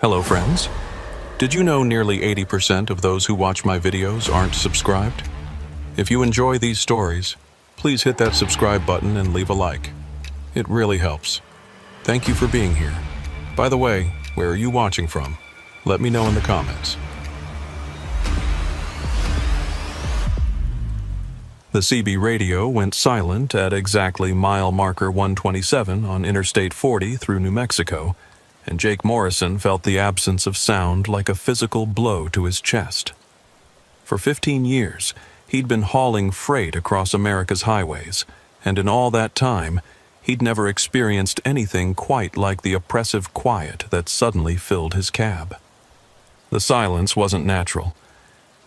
Hello, friends. Did you know nearly 80% of those who watch my videos aren't subscribed? If you enjoy these stories, please hit that subscribe button and leave a like. It really helps. Thank you for being here. By the way, where are you watching from? Let me know in the comments. The CB radio went silent at exactly mile marker 127 on Interstate 40 through New Mexico, and Jake Morrison felt the absence of sound like a physical blow to his chest. For 15 years, he'd been hauling freight across America's highways, and in all that time, he'd never experienced anything quite like the oppressive quiet that suddenly filled his cab. The silence wasn't natural.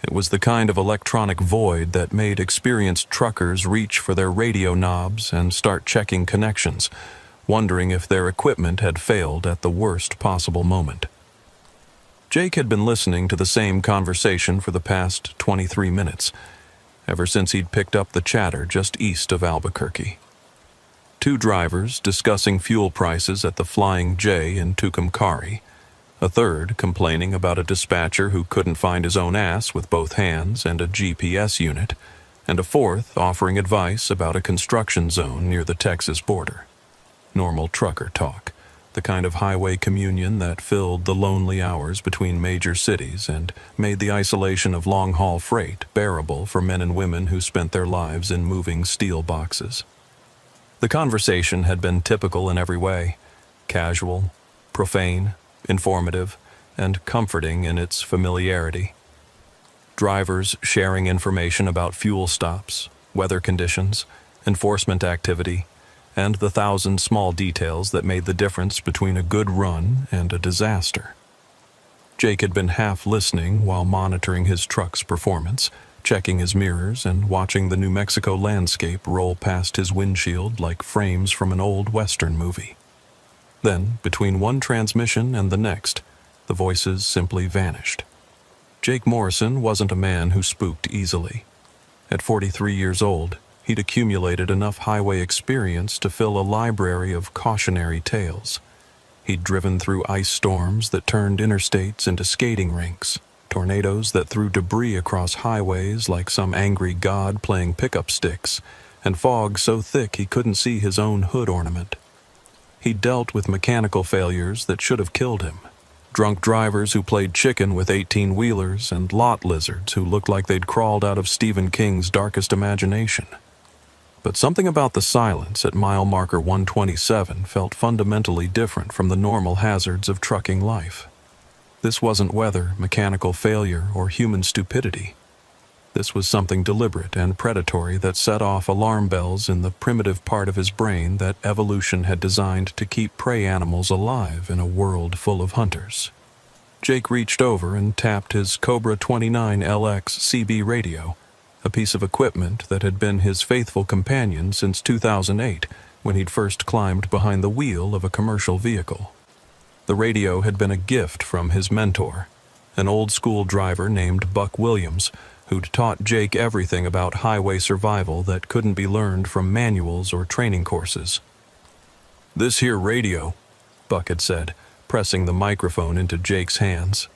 It was the kind of electronic void that made experienced truckers reach for their radio knobs and start checking connections, wondering if their equipment had failed at the worst possible moment. Jake had been listening to the same conversation for the past 23 minutes, ever since he'd picked up the chatter just east of Albuquerque. Two drivers discussing fuel prices at the Flying J in Tucumcari, a third complaining about a dispatcher who couldn't find his own ass with both hands and a GPS unit, and a fourth offering advice about a construction zone near the Texas border. Normal trucker talk, the kind of highway communion that filled the lonely hours between major cities and made the isolation of long-haul freight bearable for men and women who spent their lives in moving steel boxes. The conversation had been typical in every way, casual, profane, informative, and comforting in its familiarity. Drivers sharing information about fuel stops, weather conditions, enforcement activity, and the thousand small details that made the difference between a good run and a disaster. Jake had been half listening while monitoring his truck's performance, checking his mirrors and watching the New Mexico landscape roll past his windshield like frames from an old Western movie. Then, between one transmission and the next, the voices simply vanished. Jake Morrison wasn't a man who spooked easily. At 43 years old, he'd accumulated enough highway experience to fill a library of cautionary tales. He'd driven through ice storms that turned interstates into skating rinks, tornadoes that threw debris across highways like some angry god playing pickup sticks, and fog so thick he couldn't see his own hood ornament. He dealt with mechanical failures that should have killed him, drunk drivers who played chicken with 18-wheelers, and lot lizards who looked like they'd crawled out of Stephen King's darkest imagination. But something about the silence at mile marker 127 felt fundamentally different from the normal hazards of trucking life. This wasn't weather, mechanical failure, or human stupidity. This was something deliberate and predatory that set off alarm bells in the primitive part of his brain that evolution had designed to keep prey animals alive in a world full of hunters. Jake reached over and tapped his Cobra 29LX CB radio, a piece of equipment that had been his faithful companion since 2008, when he'd first climbed behind the wheel of a commercial vehicle. The radio had been a gift from his mentor, an old-school driver named Buck Williams, who'd taught Jake everything about highway survival that couldn't be learned from manuals or training courses. "This here radio," Buck had said, pressing the microphone into Jake's hands,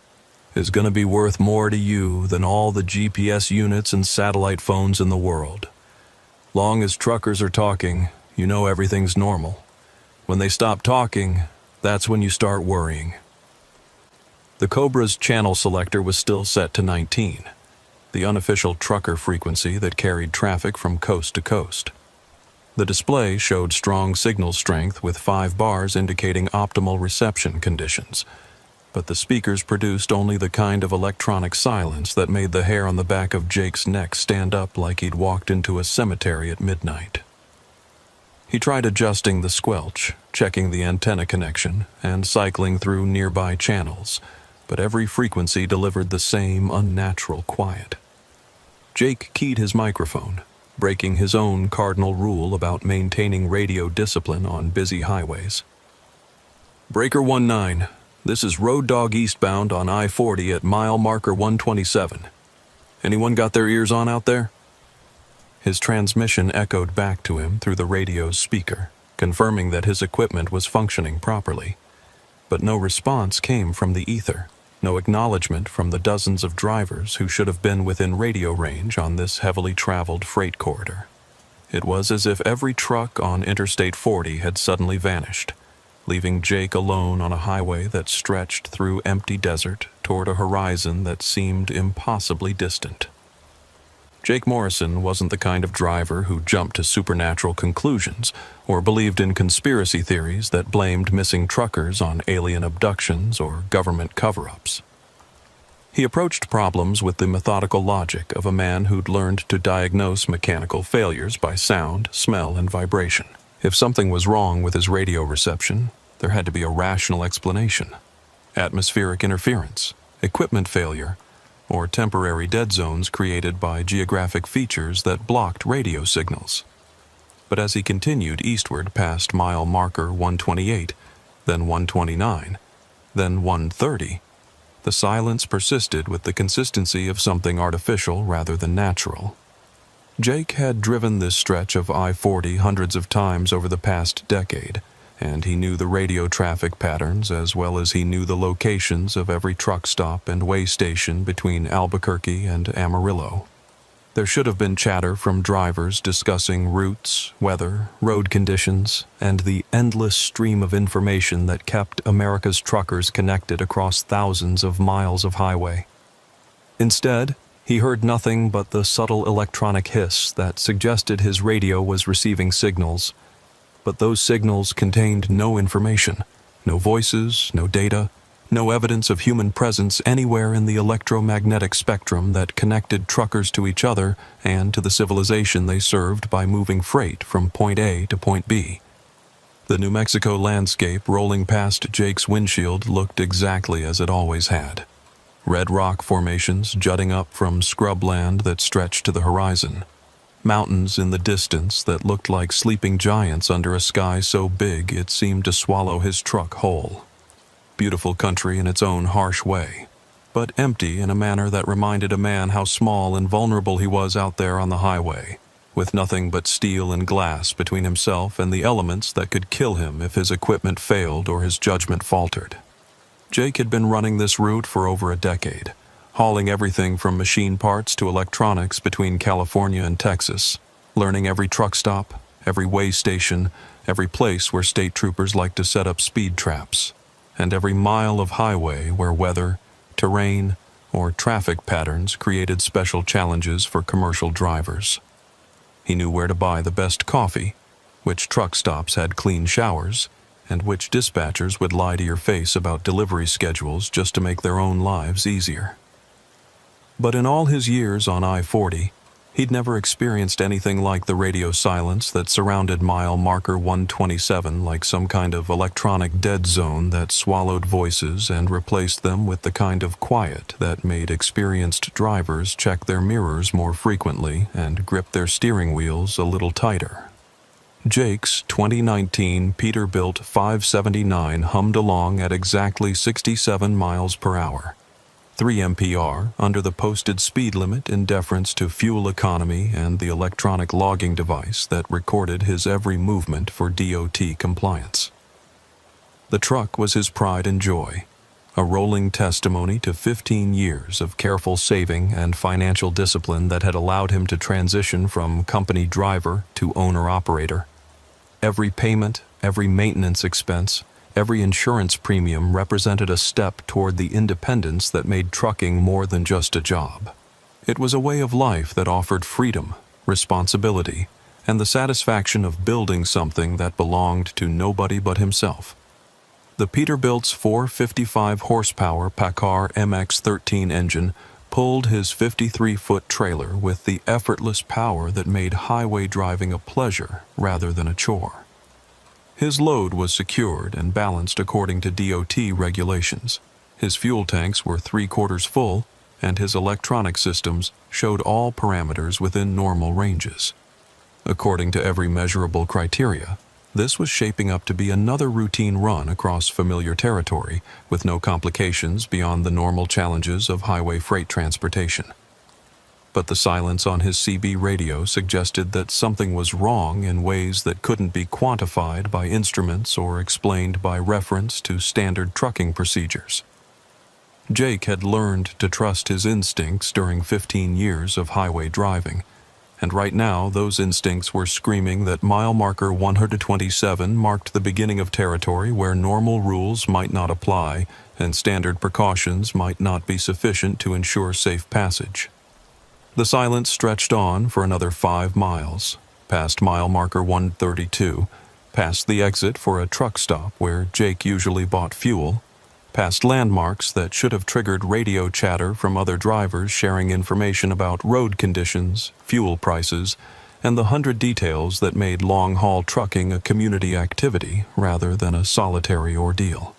"is gonna be worth more to you than all the GPS units and satellite phones in the world. Long as truckers are talking, you know everything's normal. When they stop talking, that's when you start worrying." The Cobra's channel selector was still set to 19, the unofficial trucker frequency that carried traffic from coast to coast. The display showed strong signal strength with 5 bars indicating optimal reception conditions, but the speakers produced only the kind of electronic silence that made the hair on the back of Jake's neck stand up like he'd walked into a cemetery at midnight. He tried adjusting the squelch, checking the antenna connection, and cycling through nearby channels, but every frequency delivered the same unnatural quiet. Jake keyed his microphone, breaking his own cardinal rule about maintaining radio discipline on busy highways. "Breaker 19, this is Road Dog eastbound on I-40 at mile marker 127. Anyone got their ears on out there?" His transmission echoed back to him through the radio's speaker, confirming that his equipment was functioning properly. But no response came from the ether, no acknowledgement from the dozens of drivers who should have been within radio range on this heavily traveled freight corridor. It was as if every truck on Interstate 40 had suddenly vanished, leaving Jake alone on a highway that stretched through empty desert toward a horizon that seemed impossibly distant. Jake Morrison wasn't the kind of driver who jumped to supernatural conclusions or believed in conspiracy theories that blamed missing truckers on alien abductions or government cover-ups. He approached problems with the methodical logic of a man who'd learned to diagnose mechanical failures by sound, smell, and vibration. If something was wrong with his radio reception, there had to be a rational explanation. Atmospheric interference, equipment failure, or temporary dead zones created by geographic features that blocked radio signals. But as he continued eastward past mile marker 128, then 129, then 130, the silence persisted with the consistency of something artificial rather than natural. Jake had driven this stretch of I-40 hundreds of times over the past decade, and he knew the radio traffic patterns as well as he knew the locations of every truck stop and way station between Albuquerque and Amarillo. There should have been chatter from drivers discussing routes, weather, road conditions, and the endless stream of information that kept America's truckers connected across thousands of miles of highway. Instead, he heard nothing but the subtle electronic hiss that suggested his radio was receiving signals, but those signals contained no information, no voices, no data, no evidence of human presence anywhere in the electromagnetic spectrum that connected truckers to each other and to the civilization they served by moving freight from point A to point B. The New Mexico landscape rolling past Jake's windshield looked exactly as it always had. Red rock formations jutting up from scrubland that stretched to the horizon. Mountains in the distance that looked like sleeping giants under a sky so big it seemed to swallow his truck whole. Beautiful country in its own harsh way, but empty in a manner that reminded a man how small and vulnerable he was out there on the highway, with nothing but steel and glass between himself and the elements that could kill him if his equipment failed or his judgment faltered. Jake had been running this route for over a decade, hauling everything from machine parts to electronics between California and Texas, learning every truck stop, every way station, every place where state troopers like to set up speed traps, and every mile of highway where weather, terrain, or traffic patterns created special challenges for commercial drivers. He knew where to buy the best coffee, which truck stops had clean showers, and which dispatchers would lie to your face about delivery schedules just to make their own lives easier. But in all his years on I-40, he'd never experienced anything like the radio silence that surrounded mile marker 127 like some kind of electronic dead zone that swallowed voices and replaced them with the kind of quiet that made experienced drivers check their mirrors more frequently and grip their steering wheels a little tighter. Jake's 2019 Peterbilt 579 hummed along at exactly 67 miles per hour, 3 mph under the posted speed limit in deference to fuel economy and the electronic logging device that recorded his every movement for DOT compliance. The truck was his pride and joy, a rolling testimony to 15 years of careful saving and financial discipline that had allowed him to transition from company driver to owner-operator. Every payment, every maintenance expense, every insurance premium represented a step toward the independence that made trucking more than just a job. It was a way of life that offered freedom, responsibility, and the satisfaction of building something that belonged to nobody but himself. The Peterbilt's 455 horsepower Packard MX-13 engine pulled his 53-foot trailer with the effortless power that made highway driving a pleasure rather than a chore. His load was secured and balanced according to DOT regulations. His fuel tanks were 3/4 full, and his electronic systems showed all parameters within normal ranges. According to every measurable criteria, this was shaping up to be another routine run across familiar territory with no complications beyond the normal challenges of highway freight transportation. but the silence on his CB radio suggested that something was wrong in ways that couldn't be quantified by instruments or explained by reference to standard trucking procedures. Jake had learned to trust his instincts during 15 years of highway driving, and right now those instincts were screaming that mile marker 127 marked the beginning of territory where normal rules might not apply and standard precautions might not be sufficient to ensure safe passage. The silence stretched on for another 5 miles, past mile marker 132, past the exit for a truck stop where Jake usually bought fuel, past landmarks that should have triggered radio chatter from other drivers sharing information about road conditions, fuel prices, and the 100 details that made long-haul trucking a community activity rather than a solitary ordeal.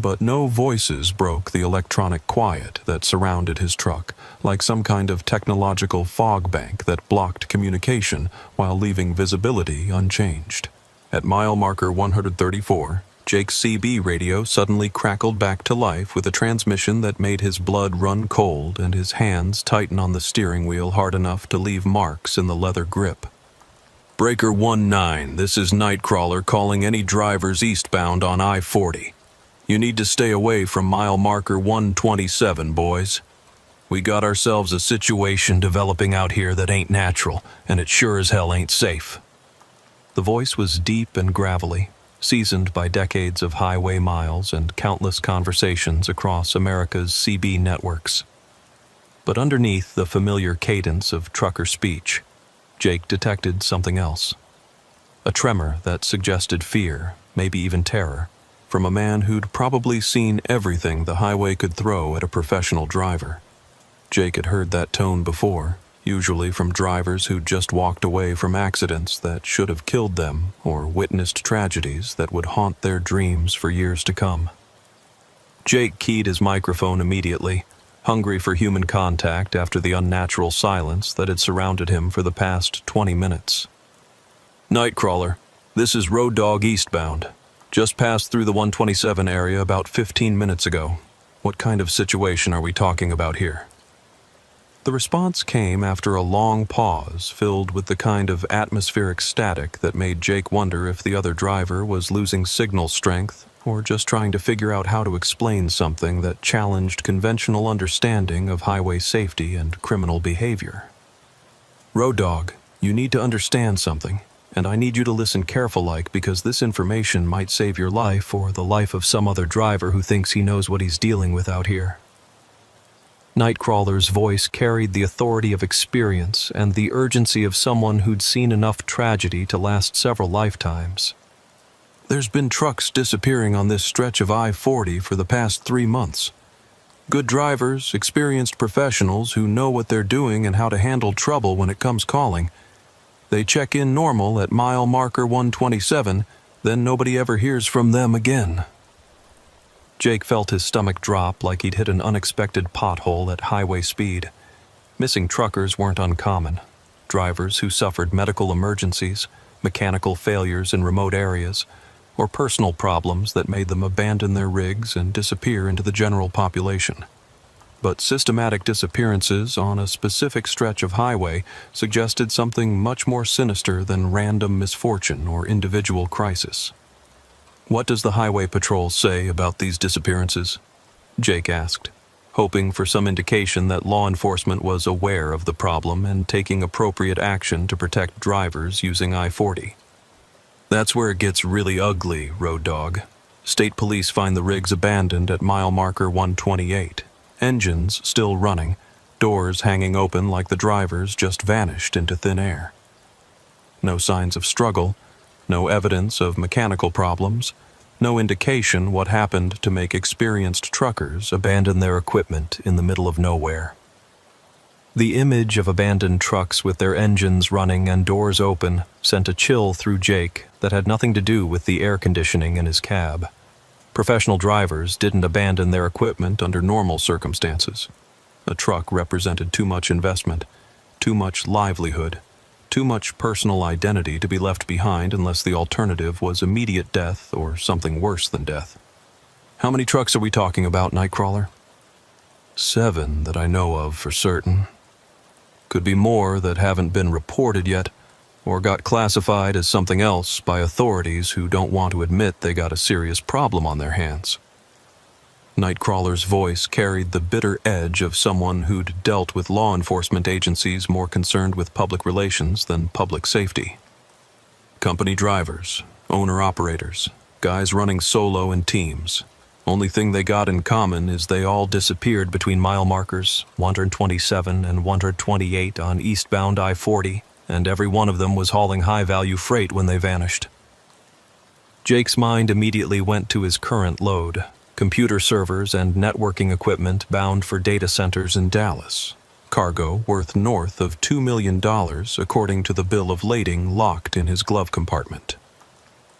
But no voices broke the electronic quiet that surrounded his truck, like some kind of technological fog bank that blocked communication while leaving visibility unchanged. At mile marker 134, Jake's CB radio suddenly crackled back to life with a transmission that made his blood run cold and his hands tighten on the steering wheel hard enough to leave marks in the leather grip. Breaker 19, this is Nightcrawler calling any drivers eastbound on I-40. You need to stay away from mile marker 127, boys. We got ourselves a situation developing out here that ain't natural, and it sure as hell ain't safe. The voice was deep and gravelly, seasoned by decades of highway miles and countless conversations across America's CB networks. But underneath the familiar cadence of trucker speech, Jake detected something else. A tremor that suggested fear, maybe even terror, from a man who'd probably seen everything the highway could throw at a professional driver. Jake had heard that tone before, usually from drivers who'd just walked away from accidents that should have killed them or witnessed tragedies that would haunt their dreams for years to come. Jake keyed his microphone immediately, hungry for human contact after the unnatural silence that had surrounded him for the past 20 minutes. Nightcrawler, this is Road Dog eastbound. Just passed through the 127 area about 15 minutes ago. What kind of situation are we talking about here? The response came after a long pause filled with the kind of atmospheric static that made Jake wonder if the other driver was losing signal strength or just trying to figure out how to explain something that challenged conventional understanding of highway safety and criminal behavior. Road Dog, you need to understand something, and I need you to listen careful-like because this information might save your life or the life of some other driver who thinks he knows what he's dealing with out here. Nightcrawler's voice carried the authority of experience and the urgency of someone who'd seen enough tragedy to last several lifetimes. There's been trucks disappearing on this stretch of I-40 for the past 3 months. Good drivers, experienced professionals who know what they're doing and how to handle trouble when it comes calling. They check in normal at mile marker 127, then nobody ever hears from them again. Jake felt his stomach drop like he'd hit an unexpected pothole at highway speed. Missing truckers weren't uncommon. Drivers who suffered medical emergencies, mechanical failures in remote areas, or personal problems that made them abandon their rigs and disappear into the general population. But systematic disappearances on a specific stretch of highway suggested something much more sinister than random misfortune or individual crisis. What does the highway patrol say about these disappearances? Jake asked, hoping for some indication that law enforcement was aware of the problem and taking appropriate action to protect drivers using I-40. That's where it gets really ugly, Road Dog. State police find the rigs abandoned at mile marker 128. Engines still running, doors hanging open like the drivers just vanished into thin air. No signs of struggle, no evidence of mechanical problems, no indication what happened to make experienced truckers abandon their equipment in the middle of nowhere. The image of abandoned trucks with their engines running and doors open sent a chill through Jake that had nothing to do with the air conditioning in his cab. Professional drivers didn't abandon their equipment under normal circumstances. A truck represented too much investment, too much livelihood, too much personal identity to be left behind unless the alternative was immediate death or something worse than death. How many trucks are we talking about, Nightcrawler? 7 that I know of for certain. Could be more that haven't been reported yet, or got classified as something else by authorities who don't want to admit they got a serious problem on their hands. Nightcrawler's voice carried the bitter edge of someone who'd dealt with law enforcement agencies more concerned with public relations than public safety. Company drivers, owner-operators, guys running solo in teams. Only thing they got in common is they all disappeared between mile markers 127 and 128 on eastbound I-40, and every one of them was hauling high-value freight when they vanished. Jake's mind immediately went to his current load, computer servers and networking equipment bound for data centers in Dallas. Cargo worth north of $2 million according to the bill of lading locked in his glove compartment.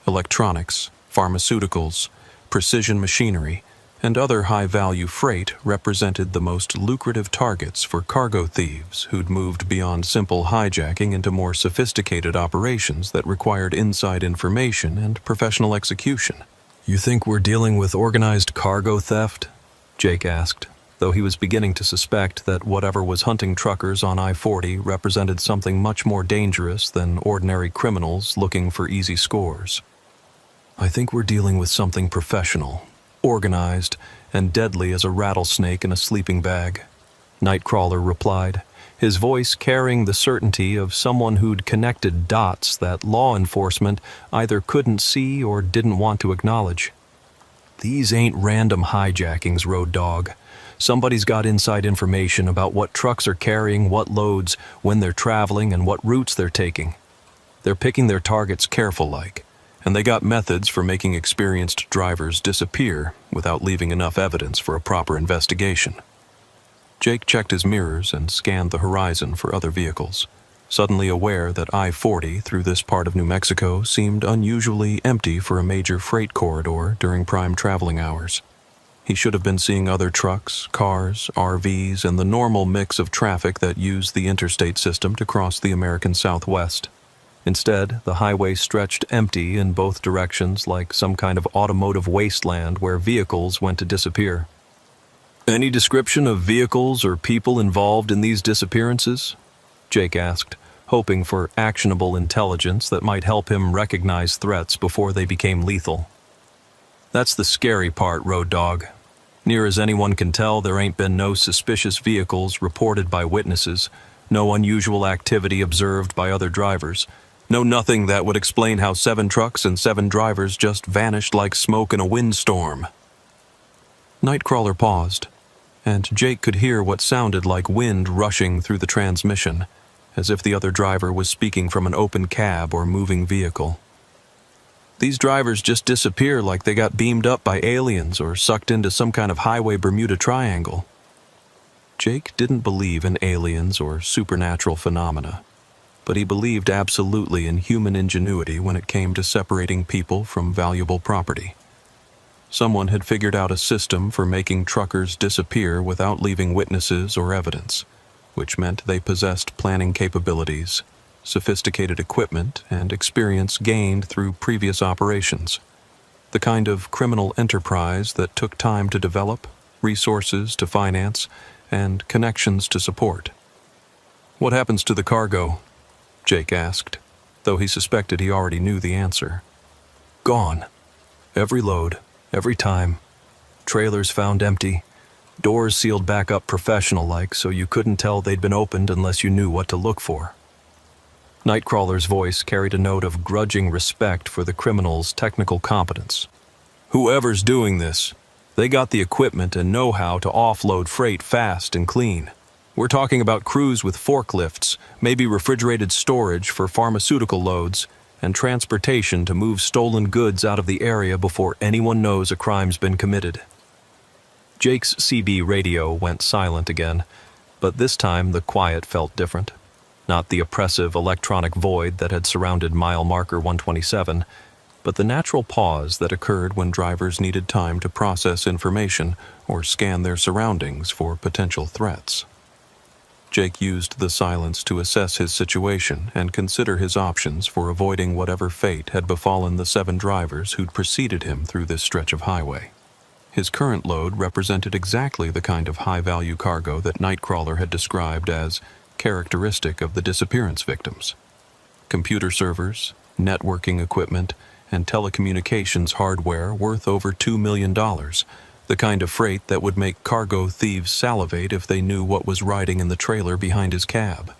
Electronics, pharmaceuticals, precision machinery, and other high-value freight represented the most lucrative targets for cargo thieves who'd moved beyond simple hijacking into more sophisticated operations that required inside information and professional execution. "You think we're dealing with organized cargo theft?" Jake asked, though he was beginning to suspect that whatever was hunting truckers on I-40 represented something much more dangerous than ordinary criminals looking for easy scores. "I think we're dealing with something professional, organized, and deadly as a rattlesnake in a sleeping bag," Nightcrawler replied, his voice carrying the certainty of someone who'd connected dots that law enforcement either couldn't see or didn't want to acknowledge. "These ain't random hijackings, Road Dog. Somebody's got inside information about what trucks are carrying what loads, when they're traveling, and what routes they're taking. They're picking their targets careful-like, and they got methods for making experienced drivers disappear without leaving enough evidence for a proper investigation." Jake checked his mirrors and scanned the horizon for other vehicles, suddenly aware that I-40 through this part of New Mexico seemed unusually empty for a major freight corridor during prime traveling hours. He should have been seeing other trucks, cars, RVs, and the normal mix of traffic that used the interstate system to cross the American Southwest. Instead, the highway stretched empty in both directions like some kind of automotive wasteland where vehicles went to disappear. "Any description of vehicles or people involved in these disappearances?" Jake asked, hoping for actionable intelligence that might help him recognize threats before they became lethal. "That's the scary part, Road Dog. Near as anyone can tell, there ain't been no suspicious vehicles reported by witnesses, no unusual activity observed by other drivers, no nothing that would explain how 7 trucks and 7 drivers just vanished like smoke in a windstorm." Nightcrawler paused, and Jake could hear what sounded like wind rushing through the transmission, as if the other driver was speaking from an open cab or moving vehicle. "These drivers just disappear like they got beamed up by aliens or sucked into some kind of highway Bermuda Triangle." Jake didn't believe in aliens or supernatural phenomena, but he believed absolutely in human ingenuity when it came to separating people from valuable property. Someone had figured out a system for making truckers disappear without leaving witnesses or evidence, which meant they possessed planning capabilities, sophisticated equipment, and experience gained through previous operations. The kind of criminal enterprise that took time to develop, resources to finance, and connections to support. "What happens to the cargo?" Jake asked, though he suspected he already knew the answer. "Gone. Every load. Every time. Trailers found empty. Doors sealed back up professional-like so you couldn't tell they'd been opened unless you knew what to look for." Nightcrawler's voice carried a note of grudging respect for the criminal's technical competence. "Whoever's doing this, they got the equipment and know-how to offload freight fast and clean. We're talking about crews with forklifts, maybe refrigerated storage for pharmaceutical loads, and transportation to move stolen goods out of the area before anyone knows a crime's been committed." Jake's CB radio went silent again, but this time the quiet felt different. Not the oppressive electronic void that had surrounded mile marker 127, but the natural pause that occurred when drivers needed time to process information or scan their surroundings for potential threats. Jake used the silence to assess his situation and consider his options for avoiding whatever fate had befallen the 7 drivers who'd preceded him through this stretch of highway. His current load represented exactly the kind of high-value cargo that Nightcrawler had described as characteristic of the disappearance victims. Computer servers, networking equipment, and telecommunications hardware worth over $2 million, the kind of freight that would make cargo thieves salivate if they knew what was riding in the trailer behind his cab.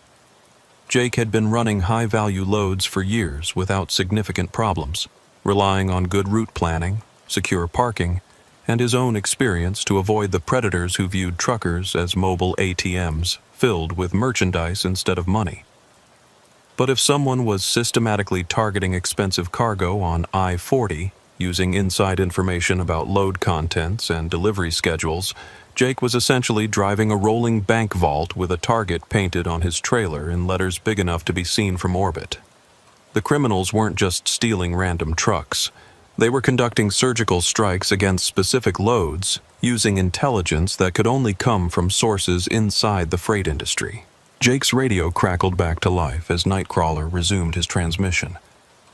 Jake had been running high-value loads for years without significant problems, relying on good route planning, secure parking, and his own experience to avoid the predators who viewed truckers as mobile ATMs filled with merchandise instead of money. But if someone was systematically targeting expensive cargo on I-40, using inside information about load contents and delivery schedules, Jake was essentially driving a rolling bank vault with a target painted on his trailer in letters big enough to be seen from orbit. The criminals weren't just stealing random trucks. They were conducting surgical strikes against specific loads, using intelligence that could only come from sources inside the freight industry. Jake's radio crackled back to life as Nightcrawler resumed his transmission,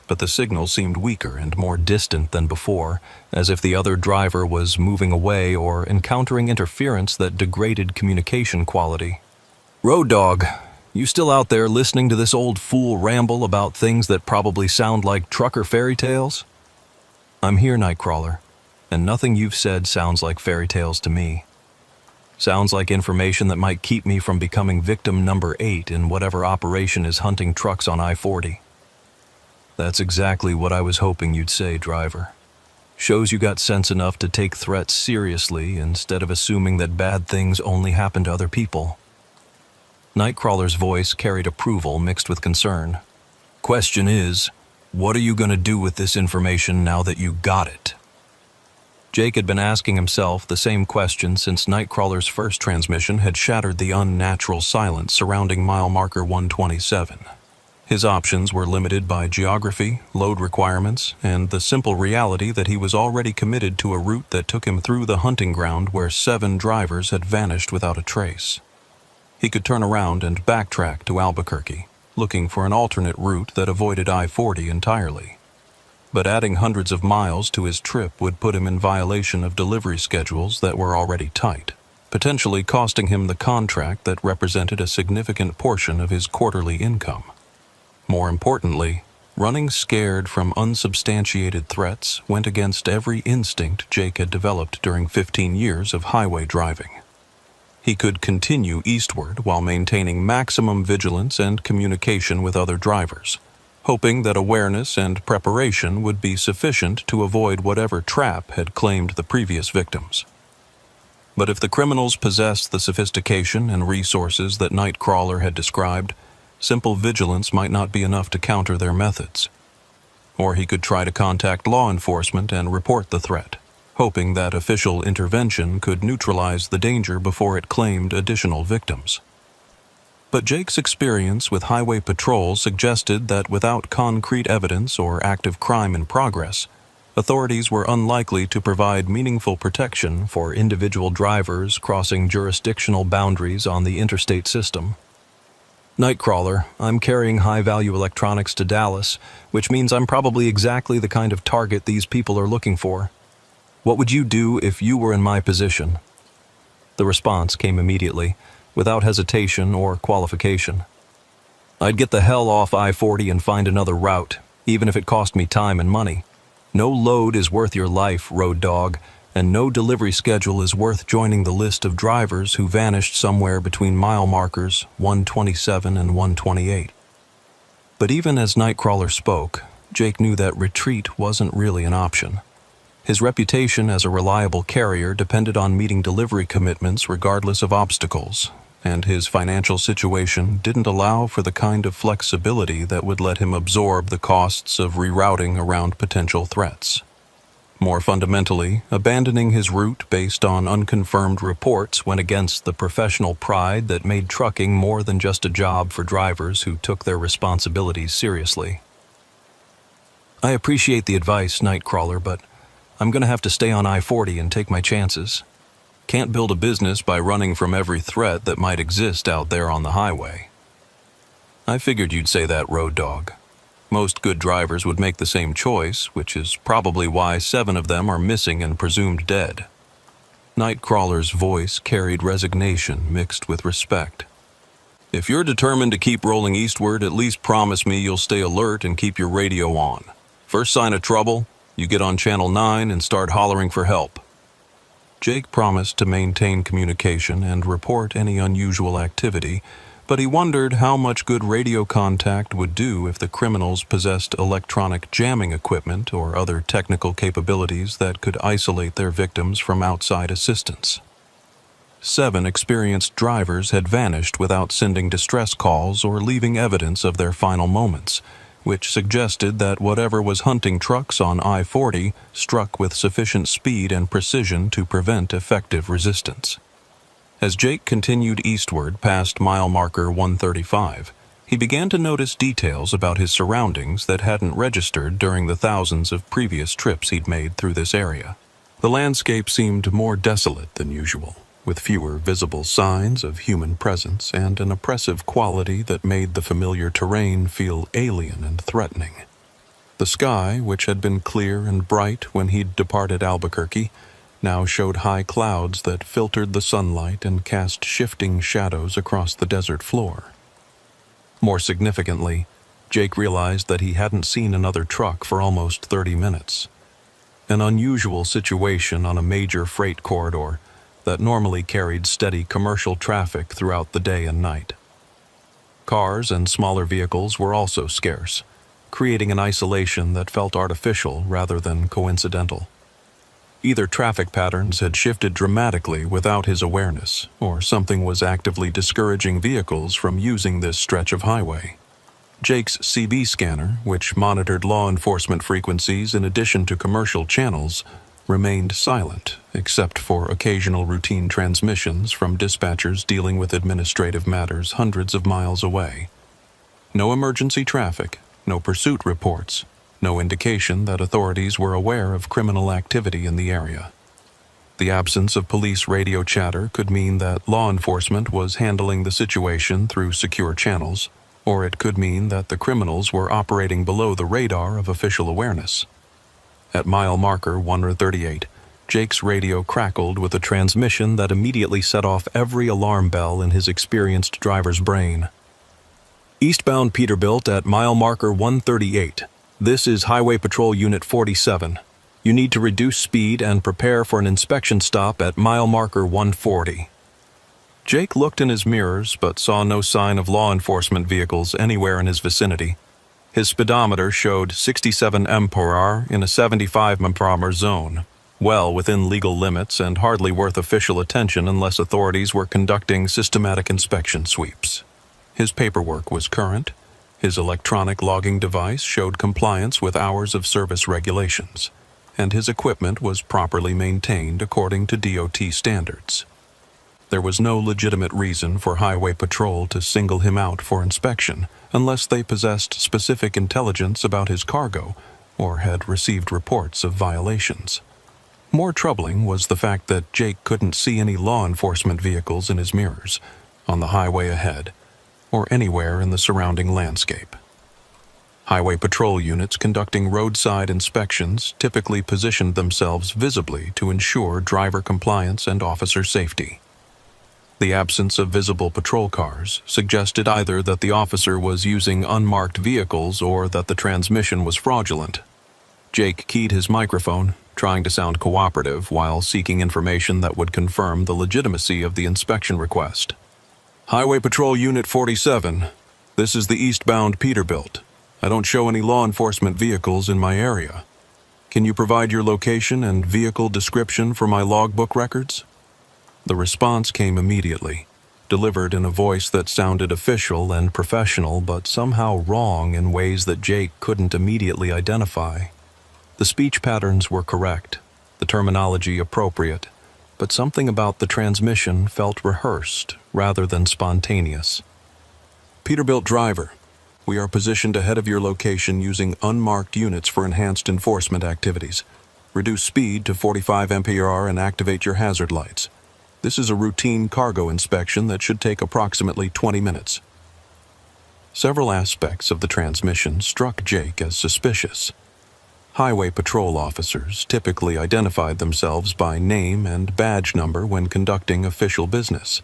but the signal seemed weaker and more distant than before, as if the other driver was moving away or encountering interference that degraded communication quality. "Road Dog, you still out there listening to this old fool ramble about things that probably sound like trucker fairy tales?" "I'm here, Nightcrawler, and nothing you've said sounds like fairy tales to me. Sounds like information that might keep me from becoming victim number 8 in whatever operation is hunting trucks on I-40. That's exactly what I was hoping you'd say, driver. Shows you got sense enough to take threats seriously instead of assuming that bad things only happen to other people." Nightcrawler's voice carried approval mixed with concern. "Question is, what are you going to do with this information now that you got it?" Jake had been asking himself the same question since Nightcrawler's first transmission had shattered the unnatural silence surrounding mile marker 127. His options were limited by geography, load requirements, and the simple reality that he was already committed to a route that took him through the hunting ground where 7 drivers had vanished without a trace. He could turn around and backtrack to Albuquerque, looking for an alternate route that avoided I-40 entirely. But adding hundreds of miles to his trip would put him in violation of delivery schedules that were already tight, potentially costing him the contract that represented a significant portion of his quarterly income. More importantly, running scared from unsubstantiated threats went against every instinct Jake had developed during 15 years of highway driving. He could continue eastward while maintaining maximum vigilance and communication with other drivers, hoping that awareness and preparation would be sufficient to avoid whatever trap had claimed the previous victims. But if the criminals possessed the sophistication and resources that Nightcrawler had described, simple vigilance might not be enough to counter their methods. Or he could try to contact law enforcement and report the threat, hoping that official intervention could neutralize the danger before it claimed additional victims. But Jake's experience with highway patrol suggested that without concrete evidence or active crime in progress, authorities were unlikely to provide meaningful protection for individual drivers crossing jurisdictional boundaries on the interstate system. "Nightcrawler, I'm carrying high-value electronics to Dallas, which means I'm probably exactly the kind of target these people are looking for. What would you do if you were in my position?" The response came immediately, without hesitation or qualification. "I'd get the hell off I-40 and find another route, even if it cost me time and money. No load is worth your life, Road Dog, and no delivery schedule is worth joining the list of drivers who vanished somewhere between mile markers 127 and 128. But even as Nightcrawler spoke, Jake knew that retreat wasn't really an option. His reputation as a reliable carrier depended on meeting delivery commitments regardless of obstacles, and his financial situation didn't allow for the kind of flexibility that would let him absorb the costs of rerouting around potential threats. More fundamentally, abandoning his route based on unconfirmed reports went against the professional pride that made trucking more than just a job for drivers who took their responsibilities seriously. "I appreciate the advice, Nightcrawler, but I'm going to have to stay on I-40 and take my chances. Can't build a business by running from every threat that might exist out there on the highway." "I figured you'd say that, Road Dog. Most good drivers would make the same choice, which is probably why 7 of them are missing and presumed dead." Nightcrawler's voice carried resignation mixed with respect. If you're determined to keep rolling eastward, at least promise me you'll stay alert and keep your radio on. First sign of trouble, you get on Channel 9 and start hollering for help." Jake promised to maintain communication and report any unusual activity, but he wondered how much good radio contact would do if the criminals possessed electronic jamming equipment or other technical capabilities that could isolate their victims from outside assistance. 7 experienced drivers had vanished without sending distress calls or leaving evidence of their final moments, which suggested that whatever was hunting trucks on I-40 struck with sufficient speed and precision to prevent effective resistance. As Jake continued eastward past mile marker 135, he began to notice details about his surroundings that hadn't registered during the thousands of previous trips he'd made through this area. The landscape seemed more desolate than usual, with fewer visible signs of human presence and an oppressive quality that made the familiar terrain feel alien and threatening. The sky, which had been clear and bright when he'd departed Albuquerque, now showed high clouds that filtered the sunlight and cast shifting shadows across the desert floor. More significantly, Jake realized that he hadn't seen another truck for almost 30 minutes. An unusual situation on a major freight corridor that normally carried steady commercial traffic throughout the day and night. Cars and smaller vehicles were also scarce, creating an isolation that felt artificial rather than coincidental. Either traffic patterns had shifted dramatically without his awareness, or something was actively discouraging vehicles from using this stretch of highway. Jake's CB scanner, which monitored law enforcement frequencies in addition to commercial channels, remained silent, except for occasional routine transmissions from dispatchers dealing with administrative matters hundreds of miles away. No emergency traffic, no pursuit reports, no indication that authorities were aware of criminal activity in the area. The absence of police radio chatter could mean that law enforcement was handling the situation through secure channels, or it could mean that the criminals were operating below the radar of official awareness. At mile marker 138, Jake's radio crackled with a transmission that immediately set off every alarm bell in his experienced driver's brain. "Eastbound Peterbilt at mile marker 138. This is Highway Patrol Unit 47. You need to reduce speed and prepare for an inspection stop at mile marker 140. Jake looked in his mirrors but saw no sign of law enforcement vehicles anywhere in his vicinity. His speedometer showed 67 mph in a 75 mph zone, well within legal limits and hardly worth official attention unless authorities were conducting systematic inspection sweeps. His paperwork was current. His electronic logging device showed compliance with hours of service regulations, and his equipment was properly maintained according to DOT standards. There was no legitimate reason for Highway Patrol to single him out for inspection unless they possessed specific intelligence about his cargo or had received reports of violations. More troubling was the fact that Jake couldn't see any law enforcement vehicles in his mirrors, on the highway ahead, or anywhere in the surrounding landscape. Highway Patrol units conducting roadside inspections typically positioned themselves visibly to ensure driver compliance and officer safety. The absence of visible patrol cars suggested either that the officer was using unmarked vehicles or that the transmission was fraudulent. Jake keyed his microphone, trying to sound cooperative while seeking information that would confirm the legitimacy of the inspection request. "Highway Patrol Unit 47. This is the eastbound Peterbilt. I don't show any law enforcement vehicles in my area. Can you provide your location and vehicle description for my logbook records?" The response came immediately, delivered in a voice that sounded official and professional but somehow wrong in ways that Jake couldn't immediately identify. The speech patterns were correct, the terminology appropriate, but something about the transmission felt rehearsed rather than spontaneous. "Peterbilt driver, we are positioned ahead of your location using unmarked units for enhanced enforcement activities. Reduce speed to 45 mph and activate your hazard lights. This is a routine cargo inspection that should take approximately 20 minutes. Several aspects of the transmission struck Jake as suspicious. Highway patrol officers typically identified themselves by name and badge number when conducting official business.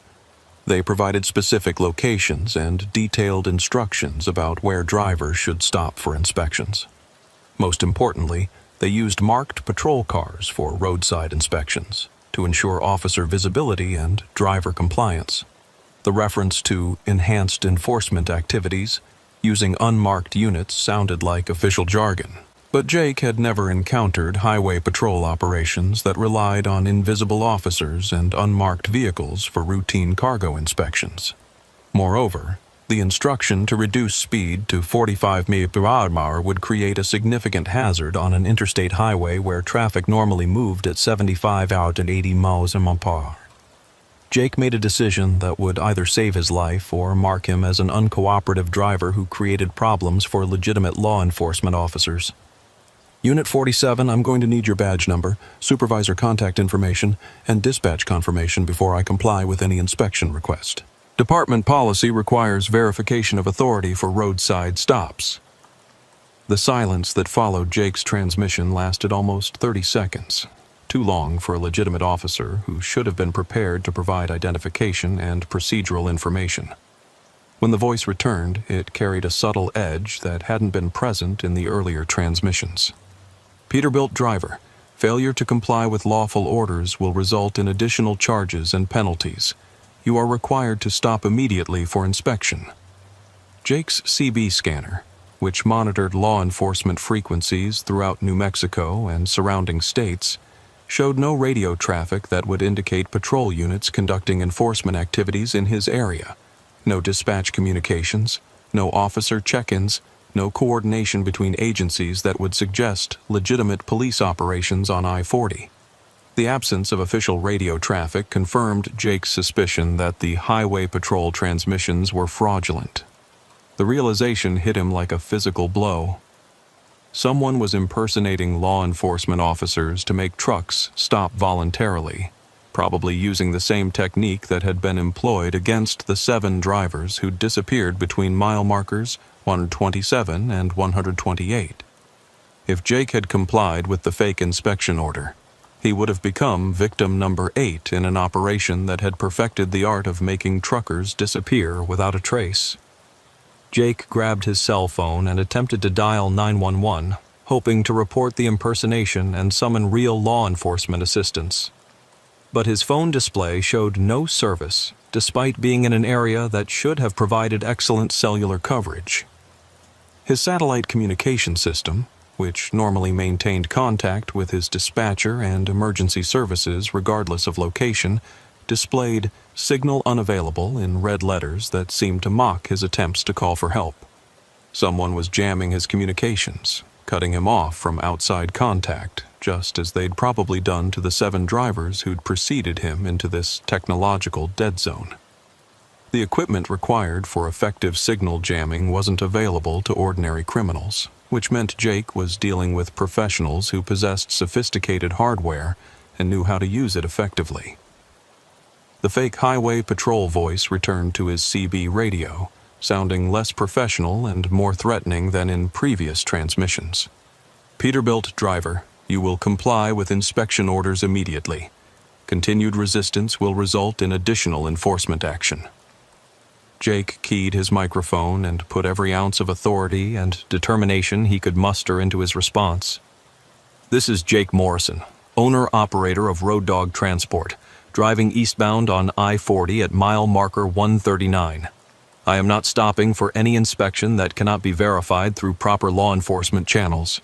They provided specific locations and detailed instructions about where drivers should stop for inspections. Most importantly, they used marked patrol cars for roadside inspections to ensure officer visibility and driver compliance. The reference to enhanced enforcement activities using unmarked units sounded like official jargon, but Jake had never encountered highway patrol operations that relied on invisible officers and unmarked vehicles for routine cargo inspections. Moreover, the instruction to reduce speed to 45 mph would create a significant hazard on an interstate highway where traffic normally moved at 75 out and 80 mph. Jake made a decision that would either save his life or mark him as an uncooperative driver who created problems for legitimate law enforcement officers. Unit 47, I'm going to need your badge number, supervisor contact information, and dispatch confirmation before I comply with any inspection request. Department policy requires verification of authority for roadside stops. The silence that followed Jake's transmission lasted almost 30 seconds, too long for a legitimate officer who should have been prepared to provide identification and procedural information. When the voice returned, it carried a subtle edge that hadn't been present in the earlier transmissions. Peterbilt driver, failure to comply with lawful orders will result in additional charges and penalties. You are required to stop immediately for inspection. Jake's CB scanner, which monitored law enforcement frequencies throughout New Mexico and surrounding states, showed no radio traffic that would indicate patrol units conducting enforcement activities in his area. No dispatch communications, no officer check-ins, no coordination between agencies that would suggest legitimate police operations on I-40. The absence of official radio traffic confirmed Jake's suspicion that the highway patrol transmissions were fraudulent. The realization hit him like a physical blow. Someone was impersonating law enforcement officers to make trucks stop voluntarily, probably using the same technique that had been employed against the 7 drivers who disappeared between mile markers 127 and 128. If Jake had complied with the fake inspection order, he would have become victim number 8 in an operation that had perfected the art of making truckers disappear without a trace. Jake grabbed his cell phone and attempted to dial 911, hoping to report the impersonation and summon real law enforcement assistance. But his phone display showed no service, despite being in an area that should have provided excellent cellular coverage. His satellite communication system, which normally maintained contact with his dispatcher and emergency services regardless of location, displayed "signal unavailable" in red letters that seemed to mock his attempts to call for help. Someone was jamming his communications, cutting him off from outside contact, just as they'd probably done to the 7 drivers who'd preceded him into this technological dead zone. The equipment required for effective signal jamming wasn't available to ordinary criminals, which meant Jake was dealing with professionals who possessed sophisticated hardware and knew how to use it effectively. The fake highway patrol voice returned to his CB radio, sounding less professional and more threatening than in previous transmissions. Peterbilt driver, you will comply with inspection orders immediately. Continued resistance will result in additional enforcement action. Jake keyed his microphone and put every ounce of authority and determination he could muster into his response. This is Jake Morrison, owner-operator of Road Dog Transport, driving eastbound on I-40 at mile marker 139. I am not stopping for any inspection that cannot be verified through proper law enforcement channels.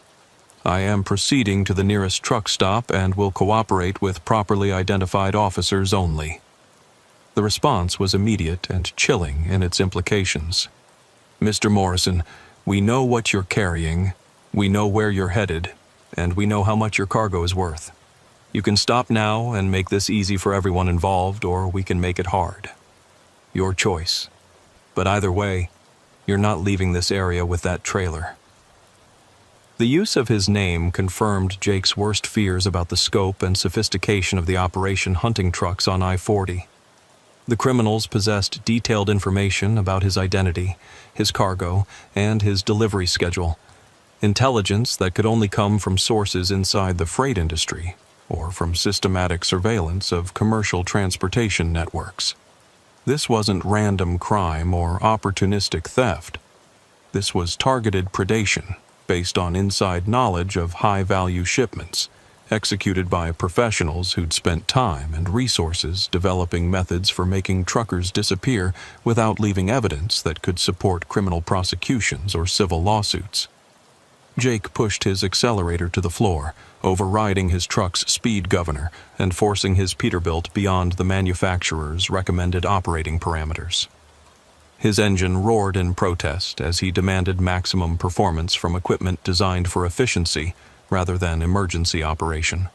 I am proceeding to the nearest truck stop and will cooperate with properly identified officers only. The response was immediate and chilling in its implications. Mr. Morrison, we know what you're carrying, we know where you're headed, and we know how much your cargo is worth. You can stop now and make this easy for everyone involved, or we can make it hard. Your choice. But either way, you're not leaving this area with that trailer. The use of his name confirmed Jake's worst fears about the scope and sophistication of the operation hunting trucks on I-40. The criminals possessed detailed information about his identity, his cargo, and his delivery schedule, intelligence that could only come from sources inside the freight industry or from systematic surveillance of commercial transportation networks. This wasn't random crime or opportunistic theft. This was targeted predation, based on inside knowledge of high-value shipments, executed by professionals who'd spent time and resources developing methods for making truckers disappear without leaving evidence that could support criminal prosecutions or civil lawsuits. Jake pushed his accelerator to the floor, overriding his truck's speed governor and forcing his Peterbilt beyond the manufacturer's recommended operating parameters. His engine roared in protest as he demanded maximum performance from equipment designed for efficiency rather than emergency operation.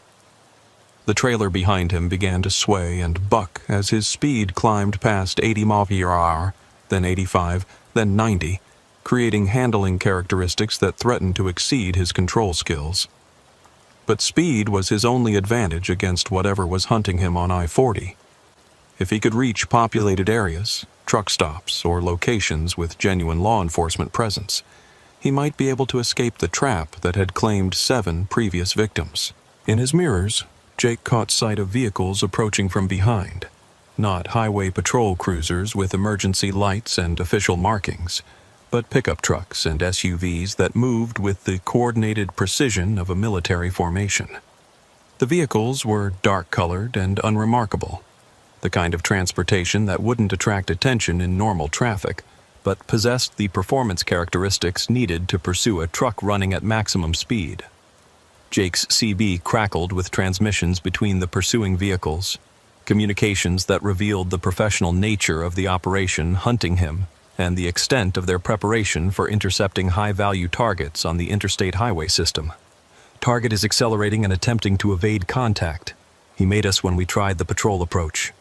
The trailer behind him began to sway and buck as his speed climbed past 80 mph, then 85, then 90, creating handling characteristics that threatened to exceed his control skills. But speed was his only advantage against whatever was hunting him on I-40. If he could reach populated areas, truck stops, or locations with genuine law enforcement presence, he might be able to escape the trap that had claimed 7 previous victims. In his mirrors, Jake caught sight of vehicles approaching from behind, not highway patrol cruisers with emergency lights and official markings, but pickup trucks and SUVs that moved with the coordinated precision of a military formation. The vehicles were dark-colored and unremarkable, the kind of transportation that wouldn't attract attention in normal traffic, but possessed the performance characteristics needed to pursue a truck running at maximum speed. Jake's CB crackled with transmissions between the pursuing vehicles, communications that revealed the professional nature of the operation hunting him and the extent of their preparation for intercepting high-value targets on the interstate highway system. Target is accelerating and attempting to evade contact. He made us when we tried the patrol approach.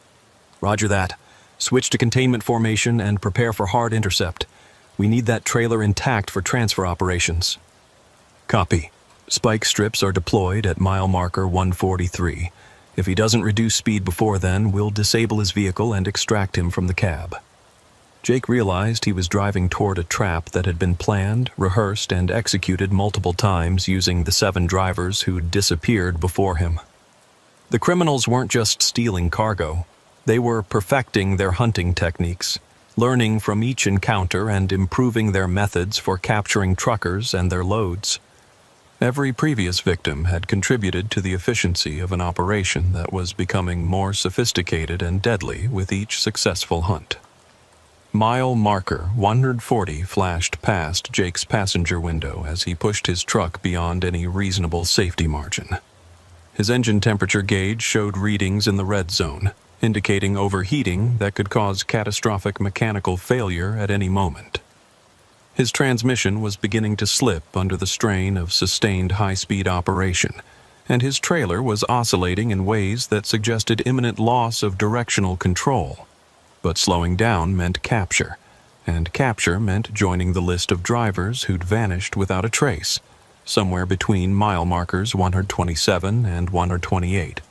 Roger that. Switch to containment formation and prepare for hard intercept. We need that trailer intact for transfer operations. Copy. Spike strips are deployed at mile marker 143. If he doesn't reduce speed before then, we'll disable his vehicle and extract him from the cab. Jake realized he was driving toward a trap that had been planned, rehearsed, and executed multiple times using the 7 drivers who'd disappeared before him. The criminals weren't just stealing cargo. They were perfecting their hunting techniques, learning from each encounter and improving their methods for capturing truckers and their loads. Every previous victim had contributed to the efficiency of an operation that was becoming more sophisticated and deadly with each successful hunt. Mile marker 140 flashed past Jake's passenger window as he pushed his truck beyond any reasonable safety margin. His engine temperature gauge showed readings in the red zone, indicating overheating that could cause catastrophic mechanical failure at any moment. His transmission was beginning to slip under the strain of sustained high-speed operation, and his trailer was oscillating in ways that suggested imminent loss of directional control. But slowing down meant capture, and capture meant joining the list of drivers who'd vanished without a trace, somewhere between mile markers 127 and 128.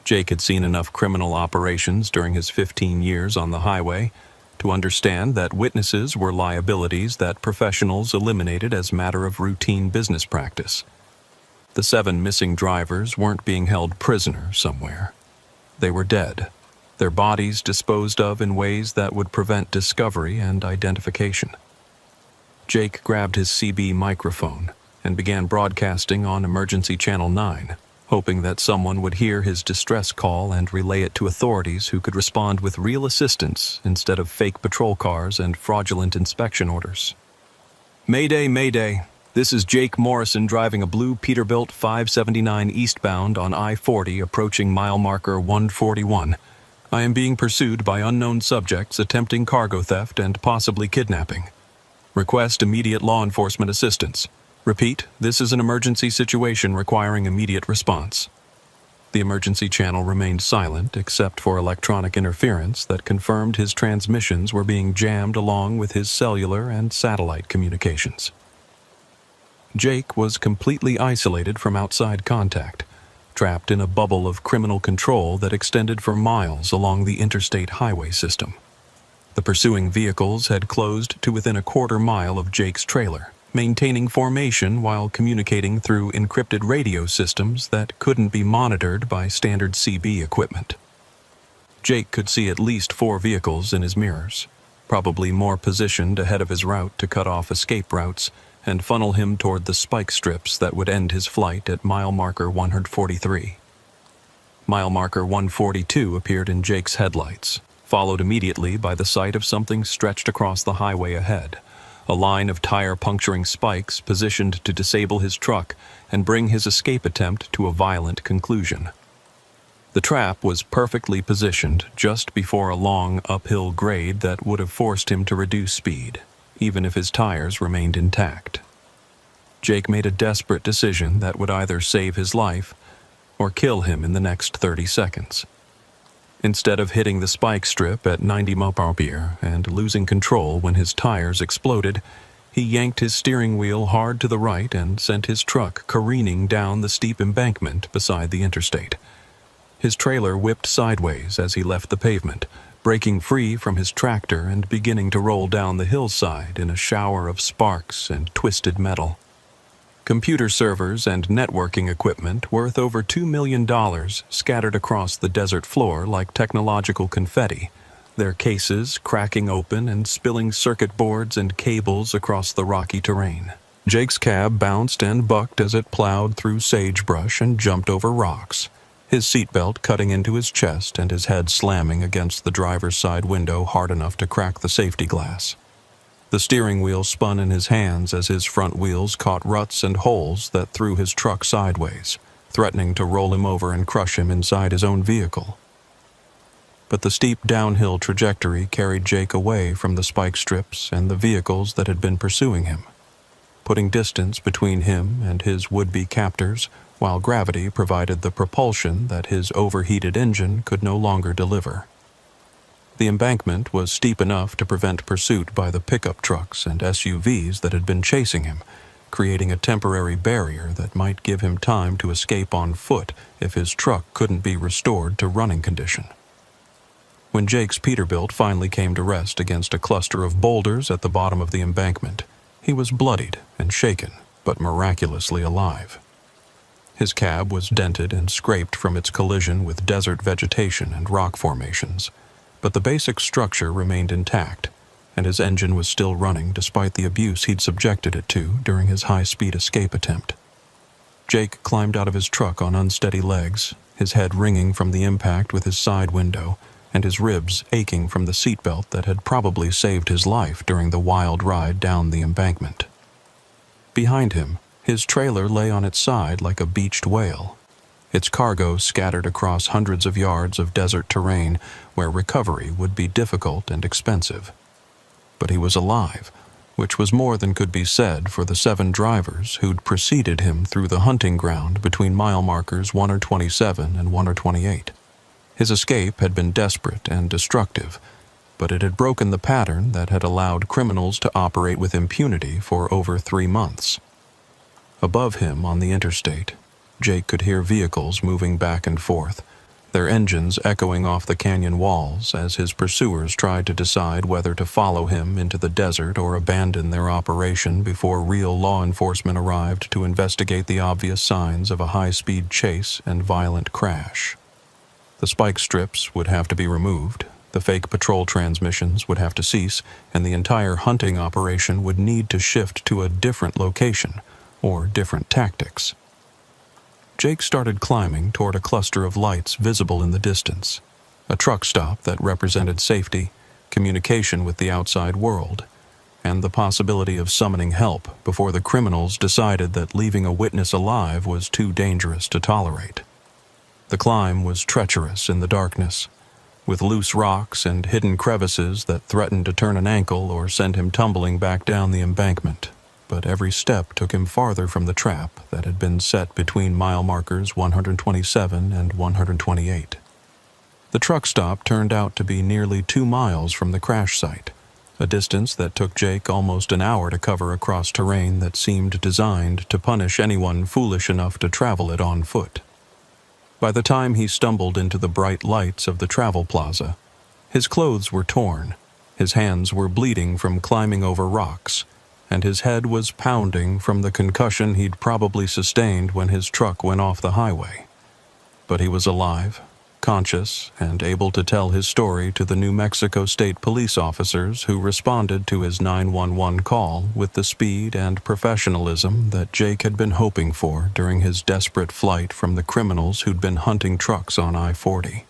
Jake had seen enough criminal operations during his 15 years on the highway to understand that witnesses were liabilities that professionals eliminated as matter of routine business practice. The 7 missing drivers weren't being held prisoner somewhere. They were dead, their bodies disposed of in ways that would prevent discovery and identification. Jake grabbed his CB microphone and began broadcasting on Emergency Channel 9, hoping that someone would hear his distress call and relay it to authorities who could respond with real assistance instead of fake patrol cars and fraudulent inspection orders. Mayday, Mayday. This is Jake Morrison driving a blue Peterbilt 579 eastbound on I-40 approaching mile marker 141. I am being pursued by unknown subjects attempting cargo theft and possibly kidnapping. Request immediate law enforcement assistance. Repeat, this is an emergency situation requiring immediate response. The emergency channel remained silent except for electronic interference that confirmed his transmissions were being jammed along with his cellular and satellite communications. Jake was completely isolated from outside contact, trapped in a bubble of criminal control that extended for miles along the interstate highway system. The pursuing vehicles had closed to within a quarter mile of Jake's trailer, maintaining formation while communicating through encrypted radio systems that couldn't be monitored by standard CB equipment. Jake could see at least 4 vehicles in his mirrors, probably more positioned ahead of his route to cut off escape routes and funnel him toward the spike strips that would end his flight at mile marker 143. Mile marker 142 appeared in Jake's headlights, followed immediately by the sight of something stretched across the highway ahead, a line of tire-puncturing spikes positioned to disable his truck and bring his escape attempt to a violent conclusion. The trap was perfectly positioned just before a long uphill grade that would have forced him to reduce speed, even if his tires remained intact. Jake made a desperate decision that would either save his life or kill him in the next 30 seconds. Instead of hitting the spike strip at 90 mph and losing control when his tires exploded, he yanked his steering wheel hard to the right and sent his truck careening down the steep embankment beside the interstate. His trailer whipped sideways as he left the pavement, breaking free from his tractor and beginning to roll down the hillside in a shower of sparks and twisted metal. Computer servers and networking equipment worth over $2 million scattered across the desert floor like technological confetti, their cases cracking open and spilling circuit boards and cables across the rocky terrain. Jake's cab bounced and bucked as it plowed through sagebrush and jumped over rocks, his seatbelt cutting into his chest and his head slamming against the driver's side window hard enough to crack the safety glass. The steering wheel spun in his hands as his front wheels caught ruts and holes that threw his truck sideways, threatening to roll him over and crush him inside his own vehicle. But the steep downhill trajectory carried Jake away from the spike strips and the vehicles that had been pursuing him, putting distance between him and his would-be captors, while gravity provided the propulsion that his overheated engine could no longer deliver. The embankment was steep enough to prevent pursuit by the pickup trucks and SUVs that had been chasing him, creating a temporary barrier that might give him time to escape on foot if his truck couldn't be restored to running condition. When Jake's Peterbilt finally came to rest against a cluster of boulders at the bottom of the embankment, he was bloodied and shaken, but miraculously alive. His cab was dented and scraped from its collision with desert vegetation and rock formations, but the basic structure remained intact, and his engine was still running despite the abuse he'd subjected it to during his high-speed escape attempt. Jake climbed out of his truck on unsteady legs, his head ringing from the impact with his side window, and his ribs aching from the seatbelt that had probably saved his life during the wild ride down the embankment. Behind him, his trailer lay on its side like a beached whale, its cargo scattered across hundreds of yards of desert terrain where recovery would be difficult and expensive. But he was alive, which was more than could be said for the 7 drivers who'd preceded him through the hunting ground between mile markers 127 and 128. His escape had been desperate and destructive, but it had broken the pattern that had allowed criminals to operate with impunity for over 3 months. Above him on the interstate, Jake could hear vehicles moving back and forth, their engines echoing off the canyon walls as his pursuers tried to decide whether to follow him into the desert or abandon their operation before real law enforcement arrived to investigate the obvious signs of a high-speed chase and violent crash. The spike strips would have to be removed, the fake patrol transmissions would have to cease, and the entire hunting operation would need to shift to a different location or different tactics. Jake started climbing toward a cluster of lights visible in the distance, a truck stop that represented safety, communication with the outside world, and the possibility of summoning help before the criminals decided that leaving a witness alive was too dangerous to tolerate. The climb was treacherous in the darkness, with loose rocks and hidden crevices that threatened to turn an ankle or send him tumbling back down the embankment. But every step took him farther from the trap that had been set between mile markers 127 and 128. The truck stop turned out to be nearly 2 miles from the crash site, a distance that took Jake almost an hour to cover across terrain that seemed designed to punish anyone foolish enough to travel it on foot. By the time he stumbled into the bright lights of the travel plaza, his clothes were torn, his hands were bleeding from climbing over rocks, and his head was pounding from the concussion he'd probably sustained when his truck went off the highway. But he was alive, conscious and able to tell his story to the New Mexico State police officers who responded to his 911 call with the speed and professionalism that Jake had been hoping for during his desperate flight from the criminals who'd been hunting trucks on I-40.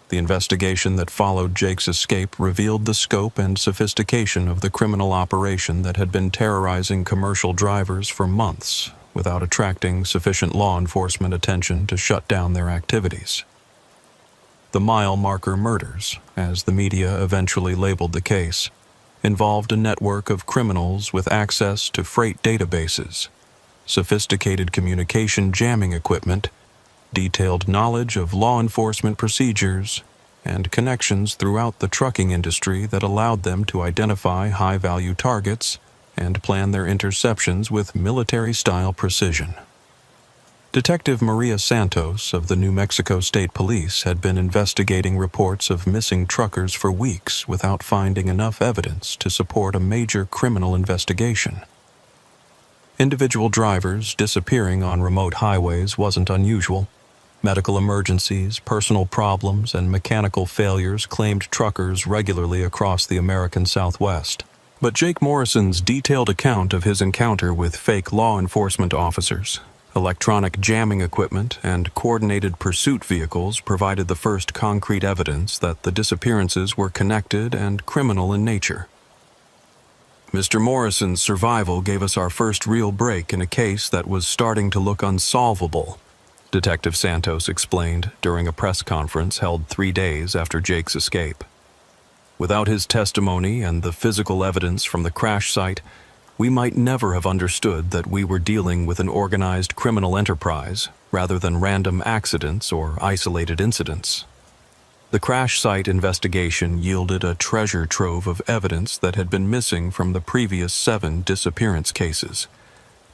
The investigation that followed Jake's escape revealed the scope and sophistication of the criminal operation that had been terrorizing commercial drivers for months without attracting sufficient law enforcement attention to shut down their activities. The mile marker murders, as the media eventually labeled the case, involved a network of criminals with access to freight databases, sophisticated communication jamming equipment, detailed knowledge of law enforcement procedures, and connections throughout the trucking industry that allowed them to identify high-value targets and plan their interceptions with military-style precision. Detective Maria Santos of the New Mexico State Police had been investigating reports of missing truckers for weeks without finding enough evidence to support a major criminal investigation. Individual drivers disappearing on remote highways wasn't unusual. Medical emergencies, personal problems, and mechanical failures claimed truckers regularly across the American Southwest. But Jake Morrison's detailed account of his encounter with fake law enforcement officers, electronic jamming equipment, and coordinated pursuit vehicles provided the first concrete evidence that the disappearances were connected and criminal in nature. Mr. Morrison's survival gave us our first real break in a case that was starting to look unsolvable, Detective Santos explained during a press conference held 3 days after Jake's escape. Without his testimony and the physical evidence from the crash site, we might never have understood that we were dealing with an organized criminal enterprise rather than random accidents or isolated incidents. The crash site investigation yielded a treasure trove of evidence that had been missing from the previous 7 disappearance cases: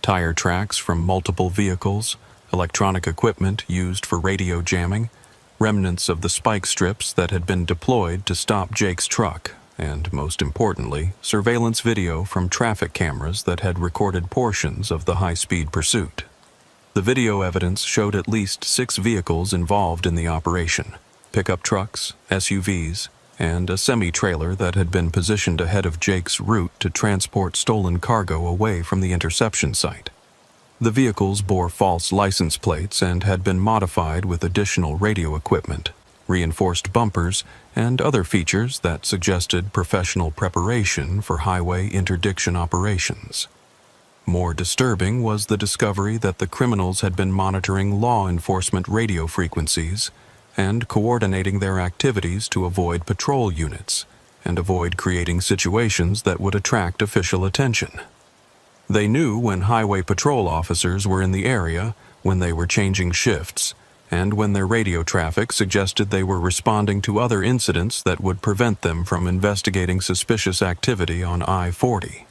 tire tracks from multiple vehicles, electronic equipment used for radio jamming, remnants of the spike strips that had been deployed to stop Jake's truck, and, most importantly, surveillance video from traffic cameras that had recorded portions of the high-speed pursuit. The video evidence showed at least 6 vehicles involved in the operation: pickup trucks, SUVs, and a semi-trailer that had been positioned ahead of Jake's route to transport stolen cargo away from the interception site. The vehicles bore false license plates and had been modified with additional radio equipment, reinforced bumpers, and other features that suggested professional preparation for highway interdiction operations. More disturbing was the discovery that the criminals had been monitoring law enforcement radio frequencies and coordinating their activities to avoid patrol units and avoid creating situations that would attract official attention. They knew when highway patrol officers were in the area, when they were changing shifts, and when their radio traffic suggested they were responding to other incidents that would prevent them from investigating suspicious activity on I-40.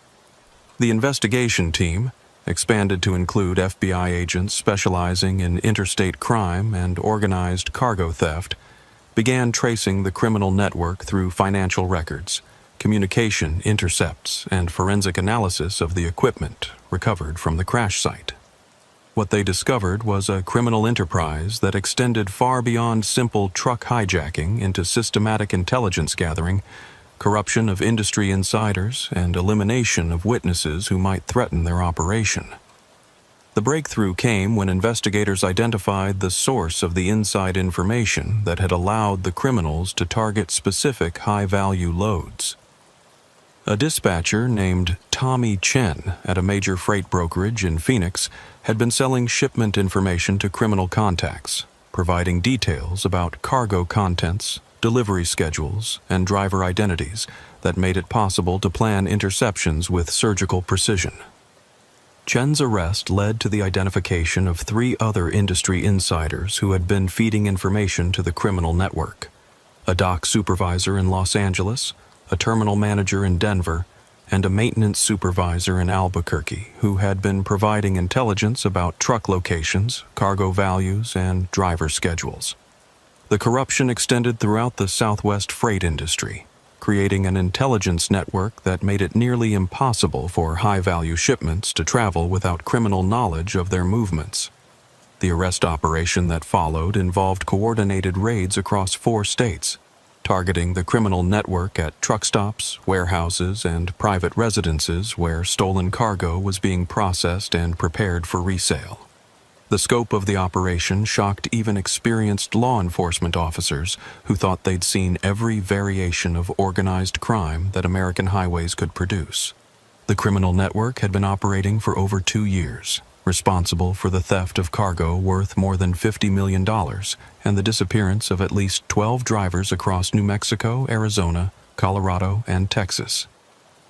The investigation team, expanded to include FBI agents specializing in interstate crime and organized cargo theft, began tracing the criminal network through financial records, communication intercepts, and forensic analysis of the equipment recovered from the crash site. What they discovered was a criminal enterprise that extended far beyond simple truck hijacking into systematic intelligence gathering, corruption of industry insiders, and elimination of witnesses who might threaten their operation. The breakthrough came when investigators identified the source of the inside information that had allowed the criminals to target specific high-value loads. A dispatcher named Tommy Chen at a major freight brokerage in Phoenix had been selling shipment information to criminal contacts, providing details about cargo contents, delivery schedules, and driver identities that made it possible to plan interceptions with surgical precision. Chen's arrest led to the identification of 3 other industry insiders who had been feeding information to the criminal network: a dock supervisor in Los Angeles, a terminal manager in Denver, and a maintenance supervisor in Albuquerque who had been providing intelligence about truck locations, cargo values, and driver schedules. The corruption extended throughout the Southwest freight industry, creating an intelligence network that made it nearly impossible for high-value shipments to travel without criminal knowledge of their movements. The arrest operation that followed involved coordinated raids across 4 states, targeting the criminal network at truck stops, warehouses, and private residences where stolen cargo was being processed and prepared for resale. The scope of the operation shocked even experienced law enforcement officers who thought they'd seen every variation of organized crime that American highways could produce. The criminal network had been operating for over 2 years, responsible for the theft of cargo worth more than $50 million and the disappearance of at least 12 drivers across New Mexico, Arizona, Colorado, and Texas.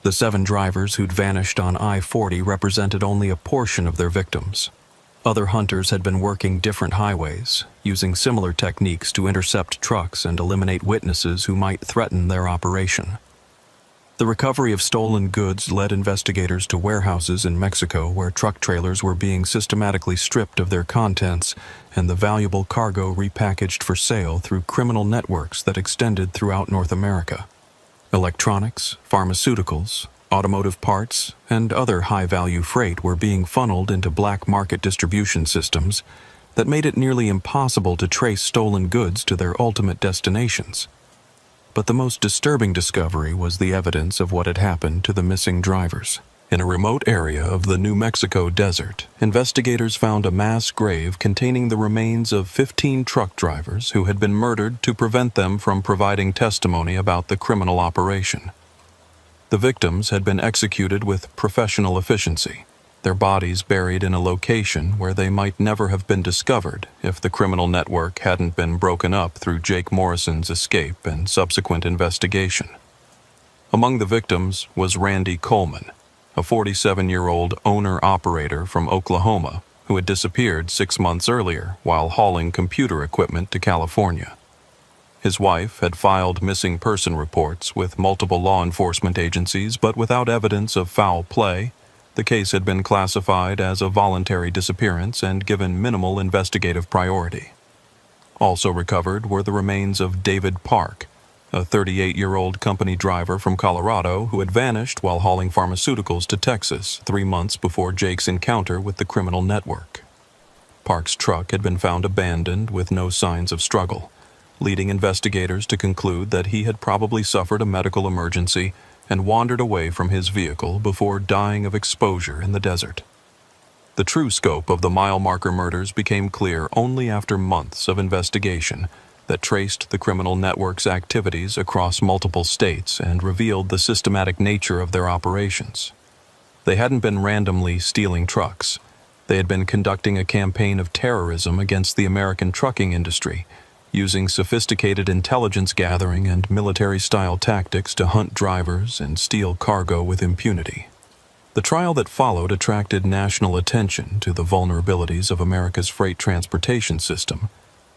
The 7 drivers who'd vanished on I-40 represented only a portion of their victims. Other hunters had been working different highways, using similar techniques to intercept trucks and eliminate witnesses who might threaten their operation. The recovery of stolen goods led investigators to warehouses in Mexico where truck trailers were being systematically stripped of their contents and the valuable cargo repackaged for sale through criminal networks that extended throughout North America. Electronics, pharmaceuticals, automotive parts, and other high-value freight were being funneled into black market distribution systems that made it nearly impossible to trace stolen goods to their ultimate destinations. But the most disturbing discovery was the evidence of what had happened to the missing drivers. In a remote area of the New Mexico desert, investigators found a mass grave containing the remains of 15 truck drivers who had been murdered to prevent them from providing testimony about the criminal operation. The victims had been executed with professional efficiency, their bodies buried in a location where they might never have been discovered if the criminal network hadn't been broken up through Jake Morrison's escape and subsequent investigation. Among the victims was Randy Coleman, a 47-year-old owner-operator from Oklahoma who had disappeared 6 months earlier while hauling computer equipment to California. His wife had filed missing person reports with multiple law enforcement agencies, but without evidence of foul play, the case had been classified as a voluntary disappearance and given minimal investigative priority. Also recovered were the remains of David Park, a 38-year-old company driver from Colorado who had vanished while hauling pharmaceuticals to Texas 3 months before Jake's encounter with the criminal network. Park's truck had been found abandoned with no signs of struggle, leading investigators to conclude that he had probably suffered a medical emergency and wandered away from his vehicle before dying of exposure in the desert. The true scope of the mile marker murders became clear only after months of investigation that traced the criminal network's activities across multiple states and revealed the systematic nature of their operations. They hadn't been randomly stealing trucks. They had been conducting a campaign of terrorism against the American trucking industry, using sophisticated intelligence gathering and military-style tactics to hunt drivers and steal cargo with impunity. The trial that followed attracted national attention to the vulnerabilities of America's freight transportation system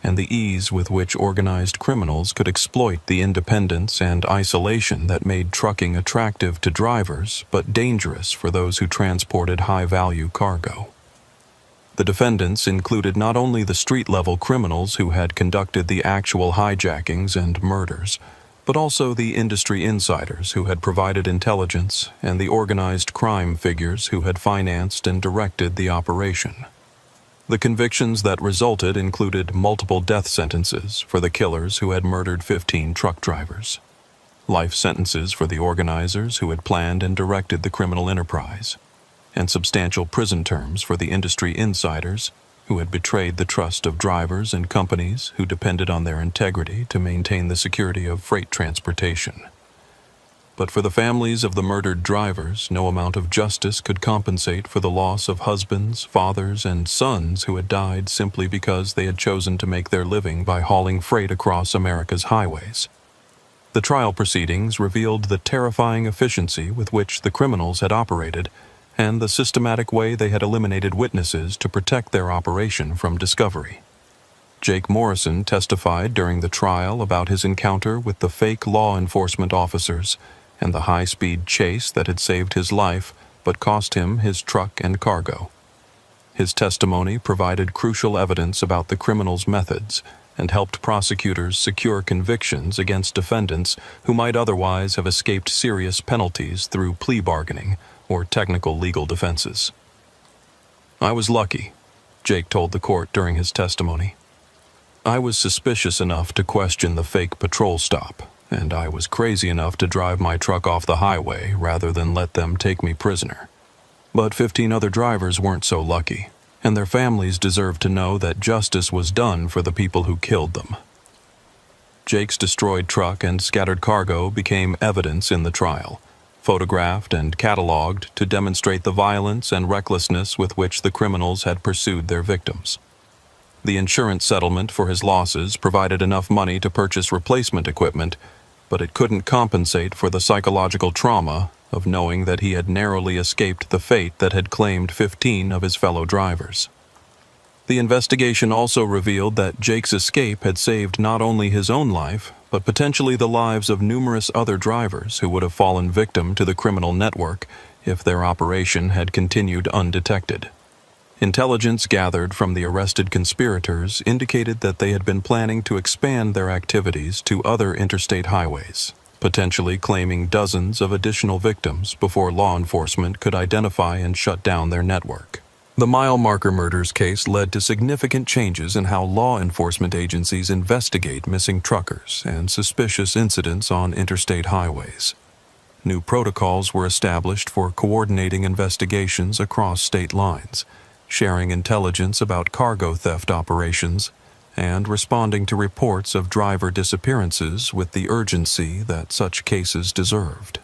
and the ease with which organized criminals could exploit the independence and isolation that made trucking attractive to drivers but dangerous for those who transported high-value cargo. The defendants included not only the street-level criminals who had conducted the actual hijackings and murders, but also the industry insiders who had provided intelligence and the organized crime figures who had financed and directed the operation. The convictions that resulted included multiple death sentences for the killers who had murdered 15 truck drivers, life sentences for the organizers who had planned and directed the criminal enterprise, and substantial prison terms for the industry insiders who had betrayed the trust of drivers and companies who depended on their integrity to maintain the security of freight transportation. But for the families of the murdered drivers, no amount of justice could compensate for the loss of husbands, fathers, and sons who had died simply because they had chosen to make their living by hauling freight across America's highways. The trial proceedings revealed the terrifying efficiency with which the criminals had operated and the systematic way they had eliminated witnesses to protect their operation from discovery. Jake Morrison testified during the trial about his encounter with the fake law enforcement officers and the high-speed chase that had saved his life but cost him his truck and cargo. His testimony provided crucial evidence about the criminals' methods and helped prosecutors secure convictions against defendants who might otherwise have escaped serious penalties through plea bargaining or technical legal defenses. I was lucky. Jake told the court during his testimony. I was suspicious enough to question the fake patrol stop, and I was crazy enough to drive my truck off the highway rather than let them take me prisoner. But 15 other drivers weren't so lucky, and their families deserved to know that justice was done for the people who killed them. Jake's destroyed truck and scattered cargo became evidence in the trial, photographed and cataloged to demonstrate the violence and recklessness with which the criminals had pursued their victims. The insurance settlement for his losses provided enough money to purchase replacement equipment, but it couldn't compensate for the psychological trauma of knowing that he had narrowly escaped the fate that had claimed 15 of his fellow drivers. The investigation also revealed that Jake's escape had saved not only his own life, but potentially the lives of numerous other drivers who would have fallen victim to the criminal network if their operation had continued undetected. Intelligence gathered from the arrested conspirators indicated that they had been planning to expand their activities to other interstate highways, potentially claiming dozens of additional victims before law enforcement could identify and shut down their network. The mile marker murders case led to significant changes in how law enforcement agencies investigate missing truckers and suspicious incidents on interstate highways. New protocols were established for coordinating investigations across state lines, sharing intelligence about cargo theft operations, and responding to reports of driver disappearances with the urgency that such cases deserved.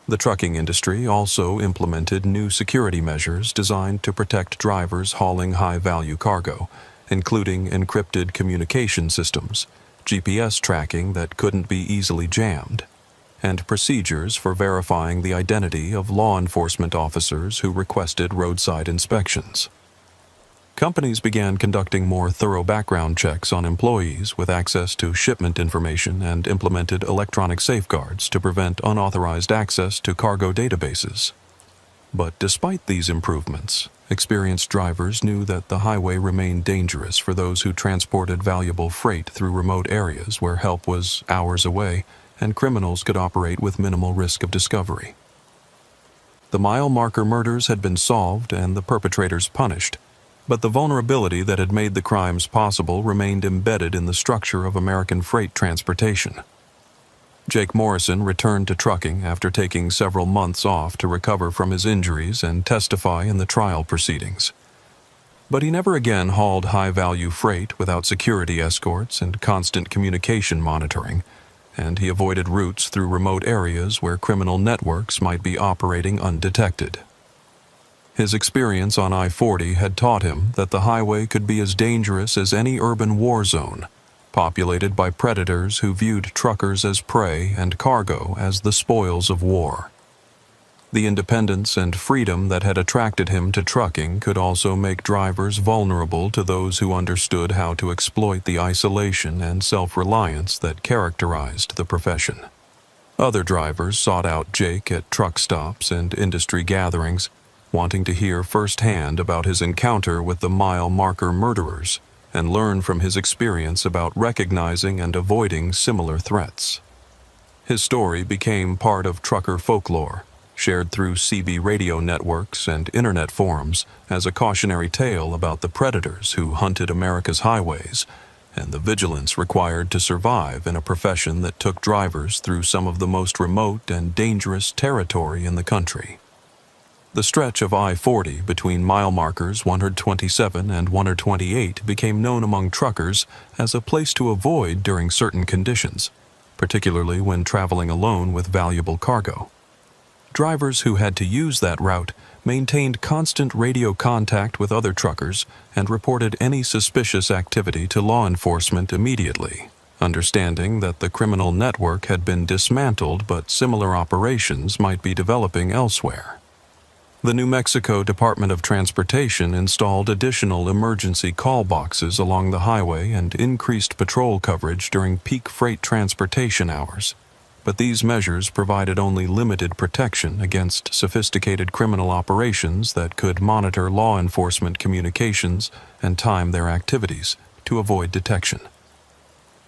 The trucking industry also implemented new security measures designed to protect drivers hauling high-value cargo, including encrypted communication systems, GPS tracking that couldn't be easily jammed, and procedures for verifying the identity of law enforcement officers who requested roadside inspections. Companies began conducting more thorough background checks on employees with access to shipment information and implemented electronic safeguards to prevent unauthorized access to cargo databases. But despite these improvements, experienced drivers knew that the highway remained dangerous for those who transported valuable freight through remote areas where help was hours away and criminals could operate with minimal risk of discovery. The mile marker murders had been solved and the perpetrators punished, but the vulnerability that had made the crimes possible remained embedded in the structure of American freight transportation. Jake Morrison returned to trucking after taking several months off to recover from his injuries and testify in the trial proceedings. But he never again hauled high-value freight without security escorts and constant communication monitoring, and he avoided routes through remote areas where criminal networks might be operating undetected. His experience on I-40 had taught him that the highway could be as dangerous as any urban war zone, populated by predators who viewed truckers as prey and cargo as the spoils of war. The independence and freedom that had attracted him to trucking could also make drivers vulnerable to those who understood how to exploit the isolation and self-reliance that characterized the profession. Other drivers sought out Jake at truck stops and industry gatherings, wanting to hear firsthand about his encounter with the mile marker murderers and learn from his experience about recognizing and avoiding similar threats. His story became part of trucker folklore, shared through CB radio networks and internet forums as a cautionary tale about the predators who hunted America's highways and the vigilance required to survive in a profession that took drivers through some of the most remote and dangerous territory in the country. The stretch of I-40 between mile markers 127 and 128 became known among truckers as a place to avoid during certain conditions, particularly when traveling alone with valuable cargo. Drivers who had to use that route maintained constant radio contact with other truckers and reported any suspicious activity to law enforcement immediately, understanding that the criminal network had been dismantled but similar operations might be developing elsewhere. The New Mexico Department of Transportation installed additional emergency call boxes along the highway and increased patrol coverage during peak freight transportation hours. But these measures provided only limited protection against sophisticated criminal operations that could monitor law enforcement communications and time their activities to avoid detection.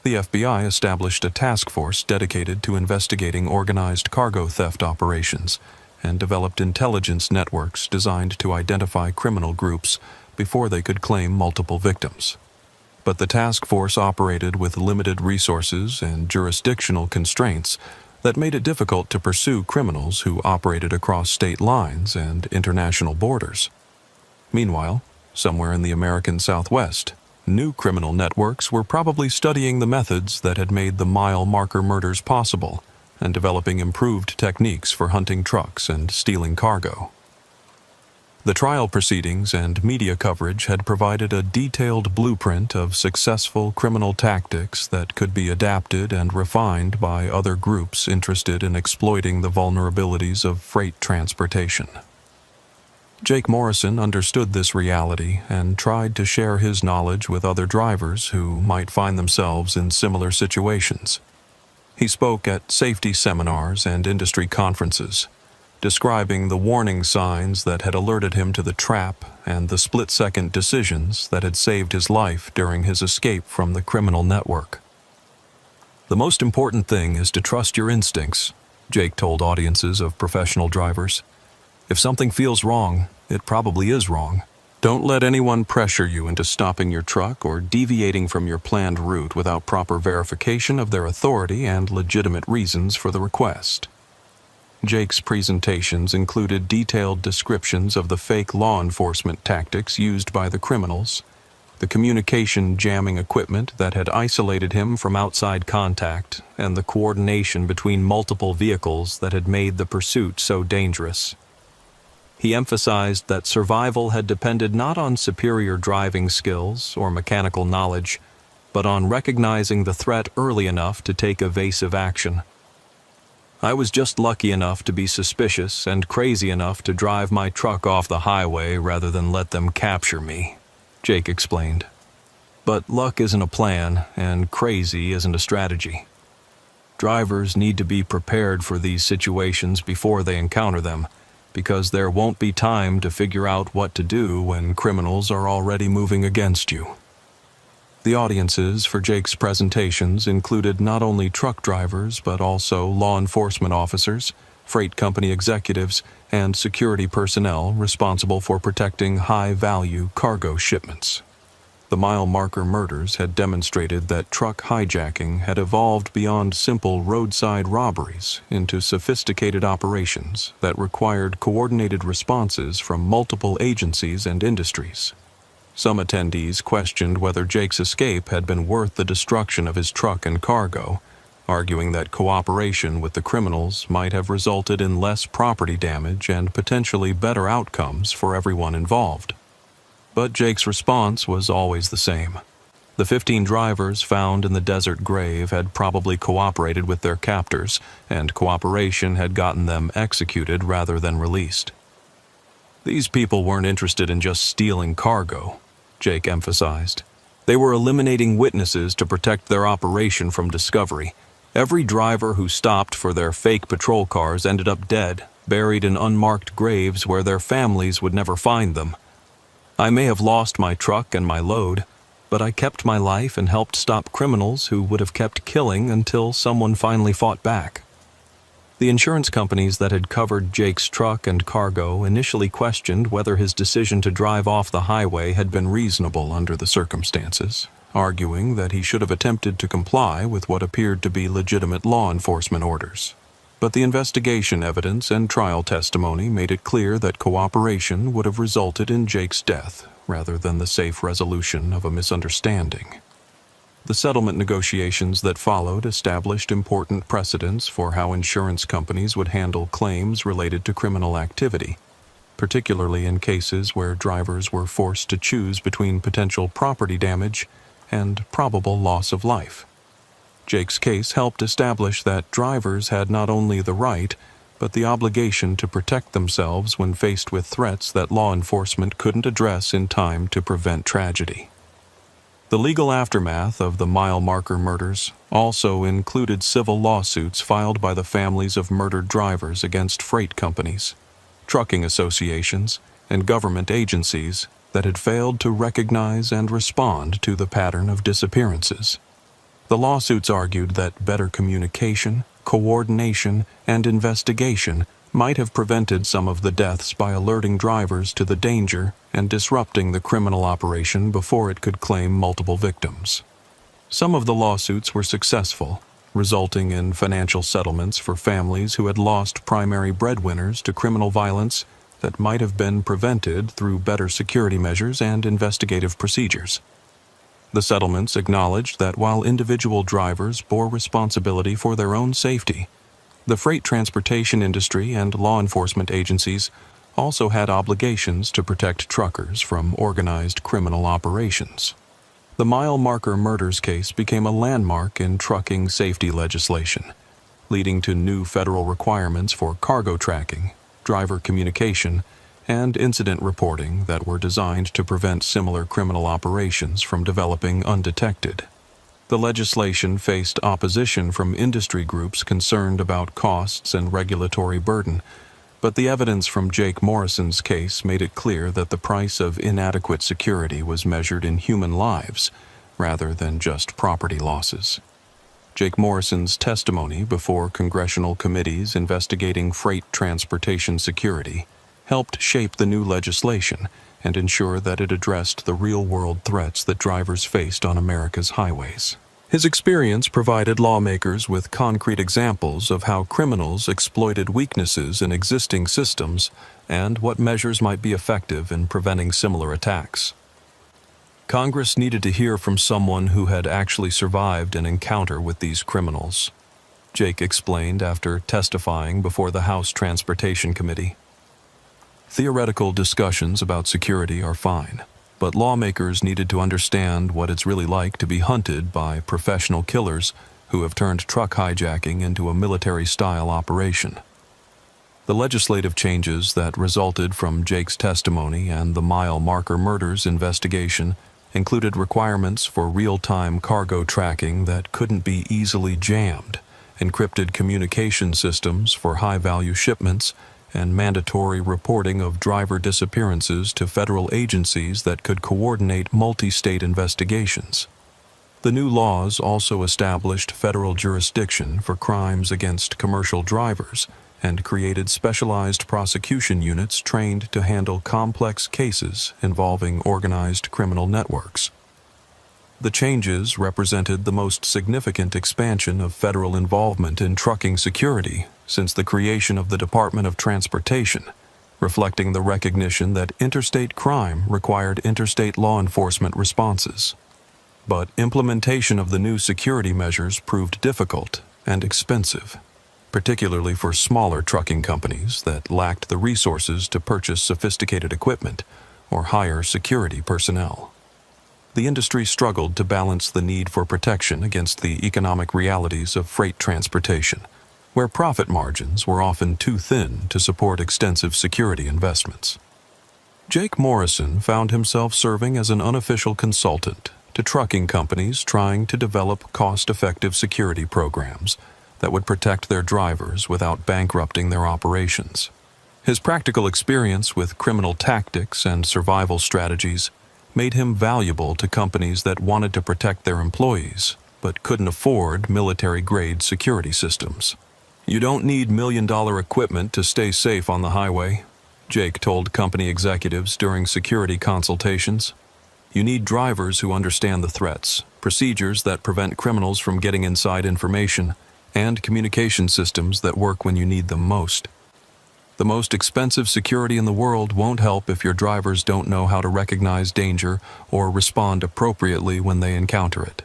The FBI established a task force dedicated to investigating organized cargo theft operations and developed intelligence networks designed to identify criminal groups, before they could claim multiple victims. But the task force operated with limited resources and jurisdictional constraints that made it difficult to pursue criminals who operated across state lines and international borders. Meanwhile, somewhere in the American Southwest, new criminal networks were probably studying the methods that had made the mile marker murders possible and developing improved techniques for hunting trucks and stealing cargo. The trial proceedings and media coverage had provided a detailed blueprint of successful criminal tactics that could be adapted and refined by other groups interested in exploiting the vulnerabilities of freight transportation. Jake Morrison understood this reality and tried to share his knowledge with other drivers who might find themselves in similar situations. He spoke at safety seminars and industry conferences, describing the warning signs that had alerted him to the trap and the split-second decisions that had saved his life during his escape from the criminal network. "The most important thing is to trust your instincts," Jake told audiences of professional drivers. "If something feels wrong, it probably is wrong. Don't let anyone pressure you into stopping your truck or deviating from your planned route without proper verification of their authority and legitimate reasons for the request." Jake's presentations included detailed descriptions of the fake law enforcement tactics used by the criminals, the communication jamming equipment that had isolated him from outside contact, and the coordination between multiple vehicles that had made the pursuit so dangerous. He emphasized that survival had depended not on superior driving skills or mechanical knowledge, but on recognizing the threat early enough to take evasive action. "I was just lucky enough to be suspicious and crazy enough to drive my truck off the highway rather than let them capture me," Jake explained. "But luck isn't a plan, and crazy isn't a strategy. Drivers need to be prepared for these situations before they encounter them, because there won't be time to figure out what to do when criminals are already moving against you." The audiences for Jake's presentations included not only truck drivers but also law enforcement officers, freight company executives, and security personnel responsible for protecting high-value cargo shipments. The mile marker murders had demonstrated that truck hijacking had evolved beyond simple roadside robberies into sophisticated operations that required coordinated responses from multiple agencies and industries. Some attendees questioned whether Jake's escape had been worth the destruction of his truck and cargo, arguing that cooperation with the criminals might have resulted in less property damage and potentially better outcomes for everyone involved. But Jake's response was always the same. The 15 drivers found in the desert grave had probably cooperated with their captors, and cooperation had gotten them executed rather than released. "These people weren't interested in just stealing cargo," Jake emphasized. "They were eliminating witnesses to protect their operation from discovery. Every driver who stopped for their fake patrol cars ended up dead, buried in unmarked graves where their families would never find them. I may have lost my truck and my load, but I kept my life and helped stop criminals who would have kept killing until someone finally fought back." The insurance companies that had covered Jake's truck and cargo initially questioned whether his decision to drive off the highway had been reasonable under the circumstances, arguing that he should have attempted to comply with what appeared to be legitimate law enforcement orders. But the investigation evidence and trial testimony made it clear that cooperation would have resulted in Jake's death rather than the safe resolution of a misunderstanding. The settlement negotiations that followed established important precedents for how insurance companies would handle claims related to criminal activity, particularly in cases where drivers were forced to choose between potential property damage and probable loss of life. Jake's case helped establish that drivers had not only the right, but the obligation to protect themselves when faced with threats that law enforcement couldn't address in time to prevent tragedy. The legal aftermath of the mile marker murders also included civil lawsuits filed by the families of murdered drivers against freight companies, trucking associations, and government agencies that had failed to recognize and respond to the pattern of disappearances. The lawsuits argued that better communication, coordination, and investigation might have prevented some of the deaths by alerting drivers to the danger and disrupting the criminal operation before it could claim multiple victims. Some of the lawsuits were successful, resulting in financial settlements for families who had lost primary breadwinners to criminal violence that might have been prevented through better security measures and investigative procedures. The settlements acknowledged that while individual drivers bore responsibility for their own safety, the freight transportation industry and law enforcement agencies also had obligations to protect truckers from organized criminal operations. The mile marker murders case became a landmark in trucking safety legislation, leading to new federal requirements for cargo tracking, driver communication, and incident reporting that were designed to prevent similar criminal operations from developing undetected. The legislation faced opposition from industry groups concerned about costs and regulatory burden, but the evidence from Jake Morrison's case made it clear that the price of inadequate security was measured in human lives rather than just property losses. Jake Morrison's testimony before congressional committees investigating freight transportation security helped shape the new legislation and ensure that it addressed the real-world threats that drivers faced on America's highways. His experience provided lawmakers with concrete examples of how criminals exploited weaknesses in existing systems and what measures might be effective in preventing similar attacks. Congress needed to hear from someone who had actually survived an encounter with these criminals, Jake explained after testifying before the House Transportation Committee. Theoretical discussions about security are fine, but lawmakers needed to understand what it's really like to be hunted by professional killers who have turned truck hijacking into a military-style operation. The legislative changes that resulted from Jake's testimony and the mile marker murders investigation included requirements for real-time cargo tracking that couldn't be easily jammed, encrypted communication systems for high-value shipments, and mandatory reporting of driver disappearances to federal agencies that could coordinate multi-state investigations. The new laws also established federal jurisdiction for crimes against commercial drivers and created specialized prosecution units trained to handle complex cases involving organized criminal networks. The changes represented the most significant expansion of federal involvement in trucking security since the creation of the Department of Transportation, reflecting the recognition that interstate crime required interstate law enforcement responses. But implementation of the new security measures proved difficult and expensive, particularly for smaller trucking companies that lacked the resources to purchase sophisticated equipment or hire security personnel. The industry struggled to balance the need for protection against the economic realities of freight transportation, where profit margins were often too thin to support extensive security investments. Jake Morrison found himself serving as an unofficial consultant to trucking companies trying to develop cost-effective security programs that would protect their drivers without bankrupting their operations. His practical experience with criminal tactics and survival strategies made him valuable to companies that wanted to protect their employees but couldn't afford military-grade security systems. "You don't need million-dollar equipment to stay safe on the highway," Jake told company executives during security consultations. "You need drivers who understand the threats, procedures that prevent criminals from getting inside information, and communication systems that work when you need them most. The most expensive security in the world won't help if your drivers don't know how to recognize danger or respond appropriately when they encounter it."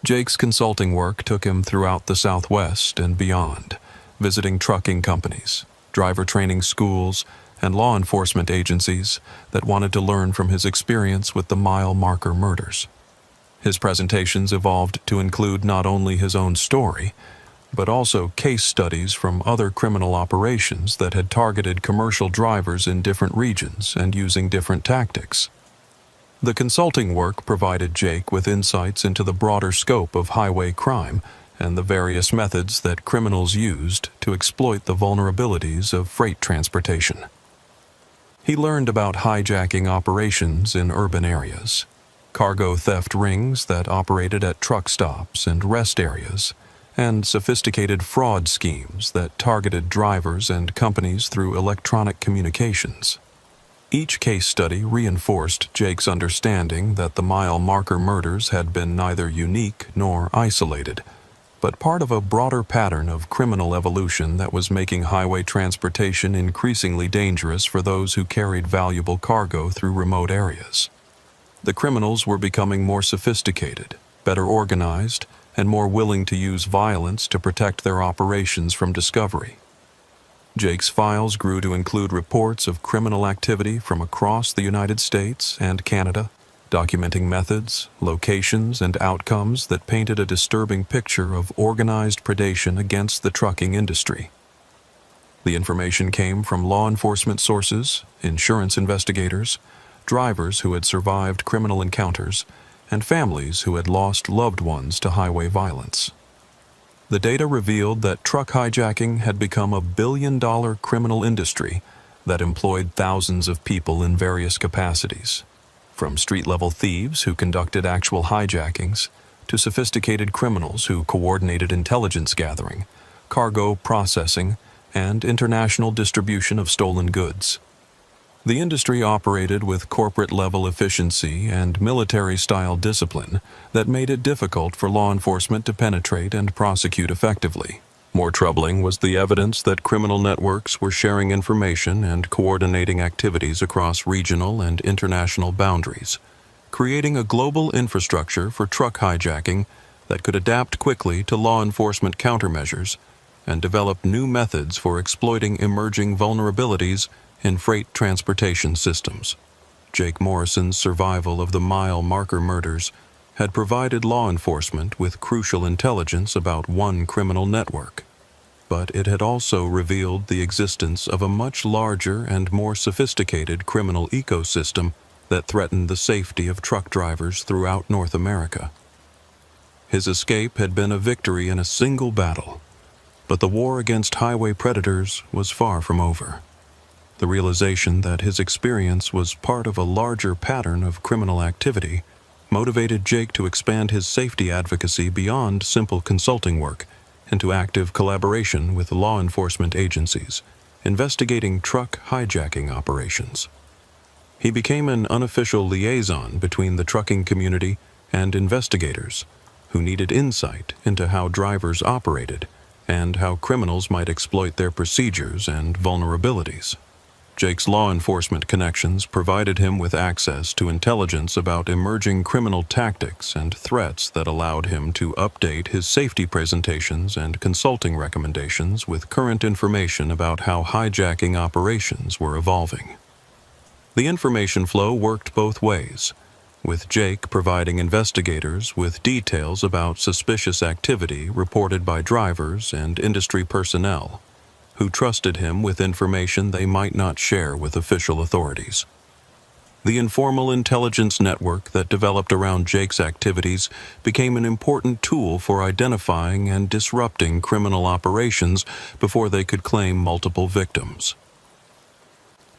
Jake's consulting work took him throughout the Southwest and beyond, visiting trucking companies, driver training schools, and law enforcement agencies that wanted to learn from his experience with the mile marker murders. His presentations evolved to include not only his own story, but also case studies from other criminal operations that had targeted commercial drivers in different regions and using different tactics. The consulting work provided Jake with insights into the broader scope of highway crime and the various methods that criminals used to exploit the vulnerabilities of freight transportation. He learned about hijacking operations in urban areas, cargo theft rings that operated at truck stops and rest areas, and sophisticated fraud schemes that targeted drivers and companies through electronic communications. Each case study reinforced Jake's understanding that the mile marker murders had been neither unique nor isolated, but part of a broader pattern of criminal evolution that was making highway transportation increasingly dangerous for those who carried valuable cargo through remote areas. The criminals were becoming more sophisticated, better organized, and more willing to use violence to protect their operations from discovery. Jake's files grew to include reports of criminal activity from across the United States and Canada, documenting methods, locations, and outcomes that painted a disturbing picture of organized predation against the trucking industry. The information came from law enforcement sources, insurance investigators, drivers who had survived criminal encounters, and families who had lost loved ones to highway violence. The data revealed that truck hijacking had become a billion-dollar criminal industry that employed thousands of people in various capacities, from street-level thieves who conducted actual hijackings to sophisticated criminals who coordinated intelligence gathering, cargo processing, and international distribution of stolen goods. The industry operated with corporate-level efficiency and military-style discipline that made it difficult for law enforcement to penetrate and prosecute effectively. More troubling was the evidence that criminal networks were sharing information and coordinating activities across regional and international boundaries, creating a global infrastructure for truck hijacking that could adapt quickly to law enforcement countermeasures and develop new methods for exploiting emerging vulnerabilities in freight transportation systems. Jake Morrison's survival of the mile marker murders had provided law enforcement with crucial intelligence about one criminal network, but it had also revealed the existence of a much larger and more sophisticated criminal ecosystem that threatened the safety of truck drivers throughout North America. His escape had been a victory in a single battle, but the war against highway predators was far from over. The realization that his experience was part of a larger pattern of criminal activity motivated Jake to expand his safety advocacy beyond simple consulting work into active collaboration with law enforcement agencies, investigating truck hijacking operations. He became an unofficial liaison between the trucking community and investigators who needed insight into how drivers operated and how criminals might exploit their procedures and vulnerabilities. Jake's law enforcement connections provided him with access to intelligence about emerging criminal tactics and threats that allowed him to update his safety presentations and consulting recommendations with current information about how hijacking operations were evolving. The information flow worked both ways, with Jake providing investigators with details about suspicious activity reported by drivers and industry personnel who trusted him with information they might not share with official authorities. The informal intelligence network that developed around Jake's activities became an important tool for identifying and disrupting criminal operations before they could claim multiple victims.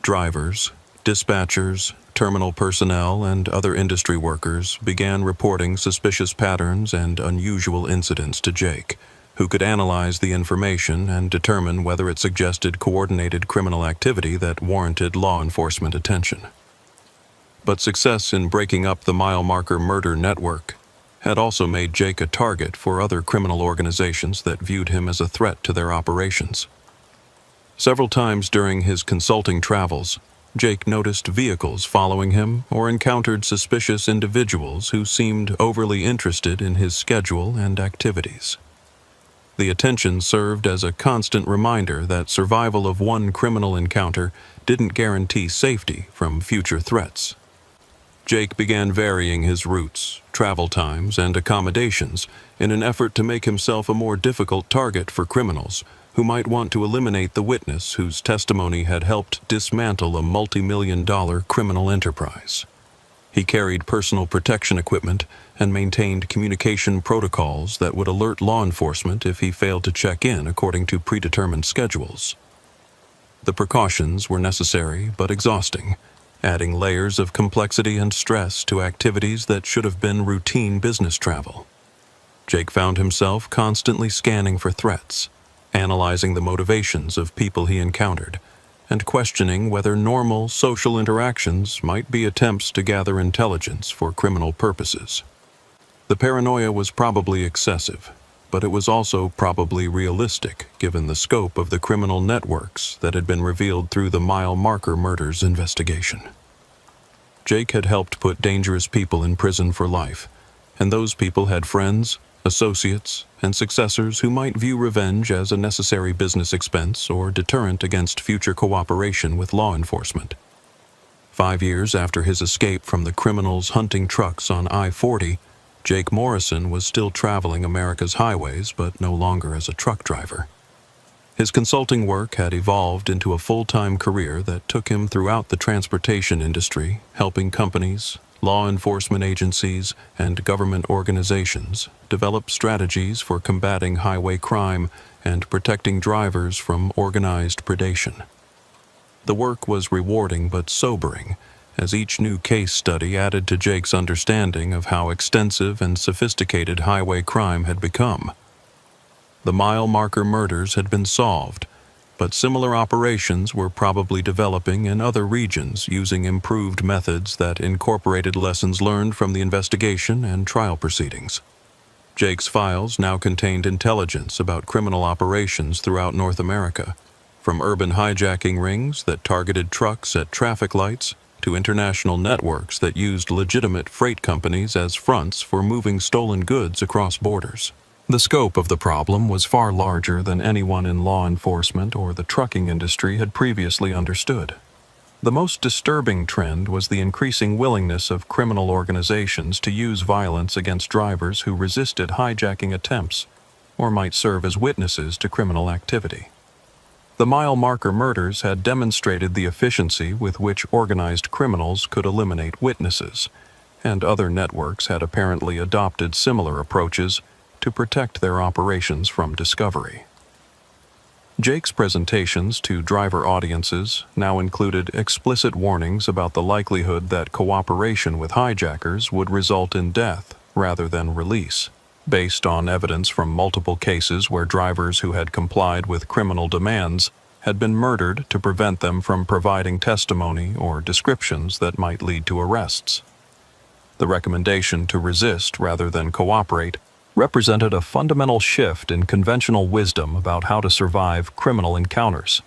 Drivers, dispatchers, terminal personnel, and other industry workers began reporting suspicious patterns and unusual incidents to Jake, who could analyze the information and determine whether it suggested coordinated criminal activity that warranted law enforcement attention. But success in breaking up the mile marker murder network had also made Jake a target for other criminal organizations that viewed him as a threat to their operations. Several times during his consulting travels, Jake noticed vehicles following him or encountered suspicious individuals who seemed overly interested in his schedule and activities. The attention served as a constant reminder that survival of one criminal encounter didn't guarantee safety from future threats. Jake began varying his routes, travel times, and accommodations in an effort to make himself a more difficult target for criminals who might want to eliminate the witness whose testimony had helped dismantle a multi-million-dollar criminal enterprise. He carried personal protection equipment and maintained communication protocols that would alert law enforcement if he failed to check in according to predetermined schedules. The precautions were necessary but exhausting, adding layers of complexity and stress to activities that should have been routine business travel. Jake found himself constantly scanning for threats, analyzing the motivations of people he encountered, and questioning whether normal social interactions might be attempts to gather intelligence for criminal purposes. The paranoia was probably excessive, but it was also probably realistic given the scope of the criminal networks that had been revealed through the mile marker murders investigation. Jake had helped put dangerous people in prison for life, and those people had friends, associates, and successors who might view revenge as a necessary business expense or deterrent against future cooperation with law enforcement. 5 years after his escape from the criminals hunting trucks on I-40, Jake Morrison was still traveling America's highways, but no longer as a truck driver. His consulting work had evolved into a full-time career that took him throughout the transportation industry, helping companies, law enforcement agencies, and government organizations develop strategies for combating highway crime and protecting drivers from organized predation. The work was rewarding but sobering, as each new case study added to Jake's understanding of how extensive and sophisticated highway crime had become. The mile marker murders had been solved, but similar operations were probably developing in other regions using improved methods that incorporated lessons learned from the investigation and trial proceedings. Jake's files now contained intelligence about criminal operations throughout North America, from urban hijacking rings that targeted trucks at traffic lights to international networks that used legitimate freight companies as fronts for moving stolen goods across borders. The scope of the problem was far larger than anyone in law enforcement or the trucking industry had previously understood. The most disturbing trend was the increasing willingness of criminal organizations to use violence against drivers who resisted hijacking attempts or might serve as witnesses to criminal activity. The mile marker murders had demonstrated the efficiency with which organized criminals could eliminate witnesses, and other networks had apparently adopted similar approaches to protect their operations from discovery. Jake's presentations to driver audiences now included explicit warnings about the likelihood that cooperation with hijackers would result in death rather than release, based on evidence from multiple cases where drivers who had complied with criminal demands had been murdered to prevent them from providing testimony or descriptions that might lead to arrests. The recommendation to resist rather than cooperate represented a fundamental shift in conventional wisdom about how to survive criminal encounters.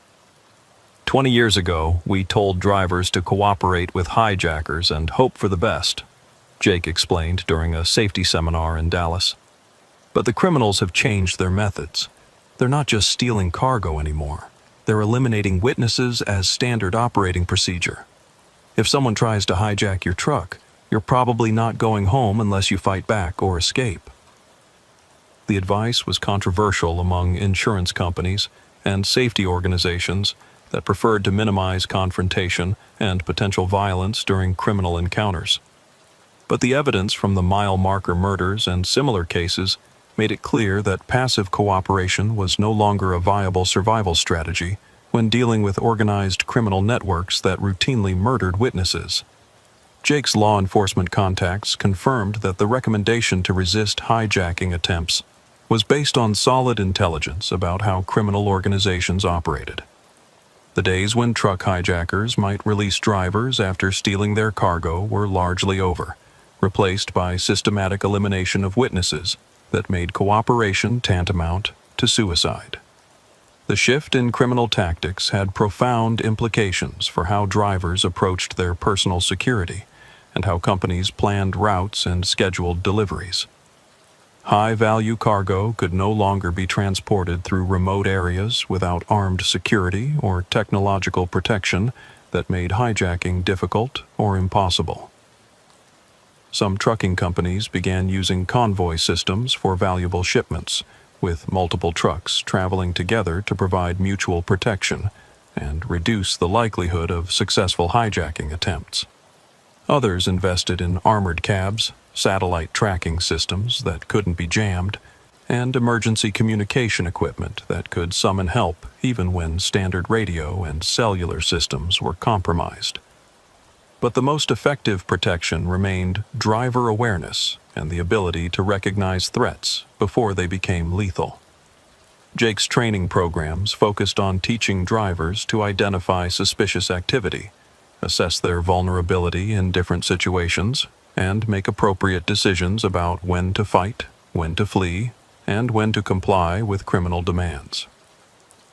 20 years ago, we told drivers to cooperate with hijackers and hope for the best, Jake explained during a safety seminar in Dallas. But the criminals have changed their methods. They're not just stealing cargo anymore. They're eliminating witnesses as standard operating procedure. If someone tries to hijack your truck, you're probably not going home unless you fight back or escape. The advice was controversial among insurance companies and safety organizations that preferred to minimize confrontation and potential violence during criminal encounters. But the evidence from the mile marker murders and similar cases made it clear that passive cooperation was no longer a viable survival strategy when dealing with organized criminal networks that routinely murdered witnesses. Jake's law enforcement contacts confirmed that the recommendation to resist hijacking attempts was based on solid intelligence about how criminal organizations operated. The days when truck hijackers might release drivers after stealing their cargo were largely over, replaced by systematic elimination of witnesses that made cooperation tantamount to suicide. The shift in criminal tactics had profound implications for how drivers approached their personal security and how companies planned routes and scheduled deliveries. High-value cargo could no longer be transported through remote areas without armed security or technological protection that made hijacking difficult or impossible. Some trucking companies began using convoy systems for valuable shipments, with multiple trucks traveling together to provide mutual protection and reduce the likelihood of successful hijacking attempts. Others invested in armored cabs, satellite tracking systems that couldn't be jammed, and emergency communication equipment that could summon help even when standard radio and cellular systems were compromised. But the most effective protection remained driver awareness and the ability to recognize threats before they became lethal. Jake's training programs focused on teaching drivers to identify suspicious activity, assess their vulnerability in different situations, and make appropriate decisions about when to fight, when to flee, and when to comply with criminal demands.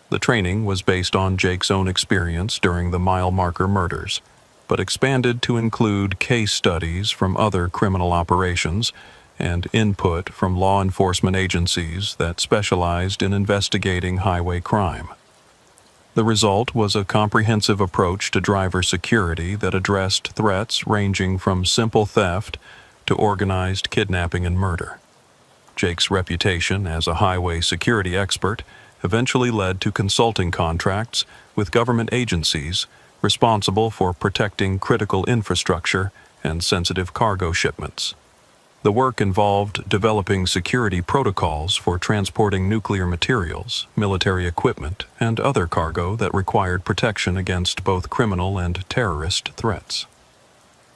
The training was based on Jake's own experience during the mile marker murders, but expanded to include case studies from other criminal operations and input from law enforcement agencies that specialized in investigating highway crime. The result was a comprehensive approach to driver security that addressed threats ranging from simple theft to organized kidnapping and murder. Jake's reputation as a highway security expert eventually led to consulting contracts with government agencies responsible for protecting critical infrastructure and sensitive cargo shipments. The work involved developing security protocols for transporting nuclear materials, military equipment, and other cargo that required protection against both criminal and terrorist threats.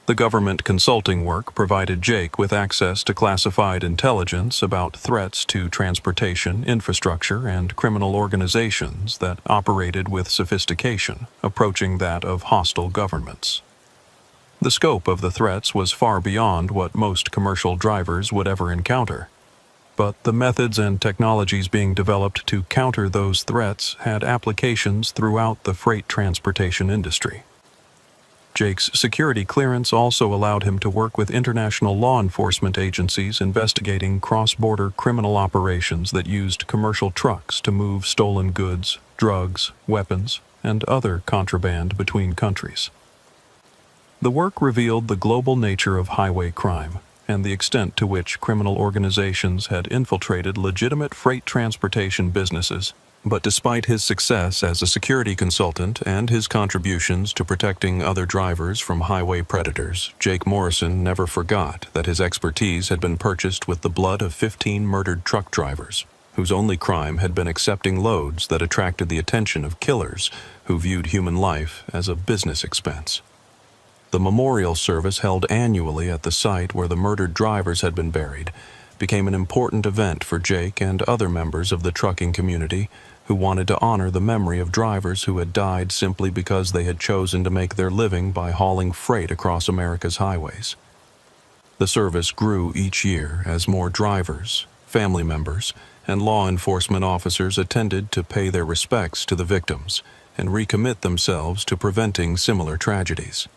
The government consulting work provided Jake with access to classified intelligence about threats to transportation, infrastructure, and criminal organizations that operated with sophistication, approaching that of hostile governments. The scope of the threats was far beyond what most commercial drivers would ever encounter, but the methods and technologies being developed to counter those threats had applications throughout the freight transportation industry. Jake's security clearance also allowed him to work with international law enforcement agencies investigating cross-border criminal operations that used commercial trucks to move stolen goods, drugs, weapons, and other contraband between countries. The work revealed the global nature of highway crime and the extent to which criminal organizations had infiltrated legitimate freight transportation businesses. But despite his success as a security consultant and his contributions to protecting other drivers from highway predators, Jake Morrison never forgot that his expertise had been purchased with the blood of 15 murdered truck drivers, whose only crime had been accepting loads that attracted the attention of killers who viewed human life as a business expense. The memorial service held annually at the site where the murdered drivers had been buried became an important event for Jake and other members of the trucking community who wanted to honor the memory of drivers who had died simply because they had chosen to make their living by hauling freight across America's highways. The service grew each year as more drivers, family members, and law enforcement officers attended to pay their respects to the victims and recommit themselves to preventing similar tragedies.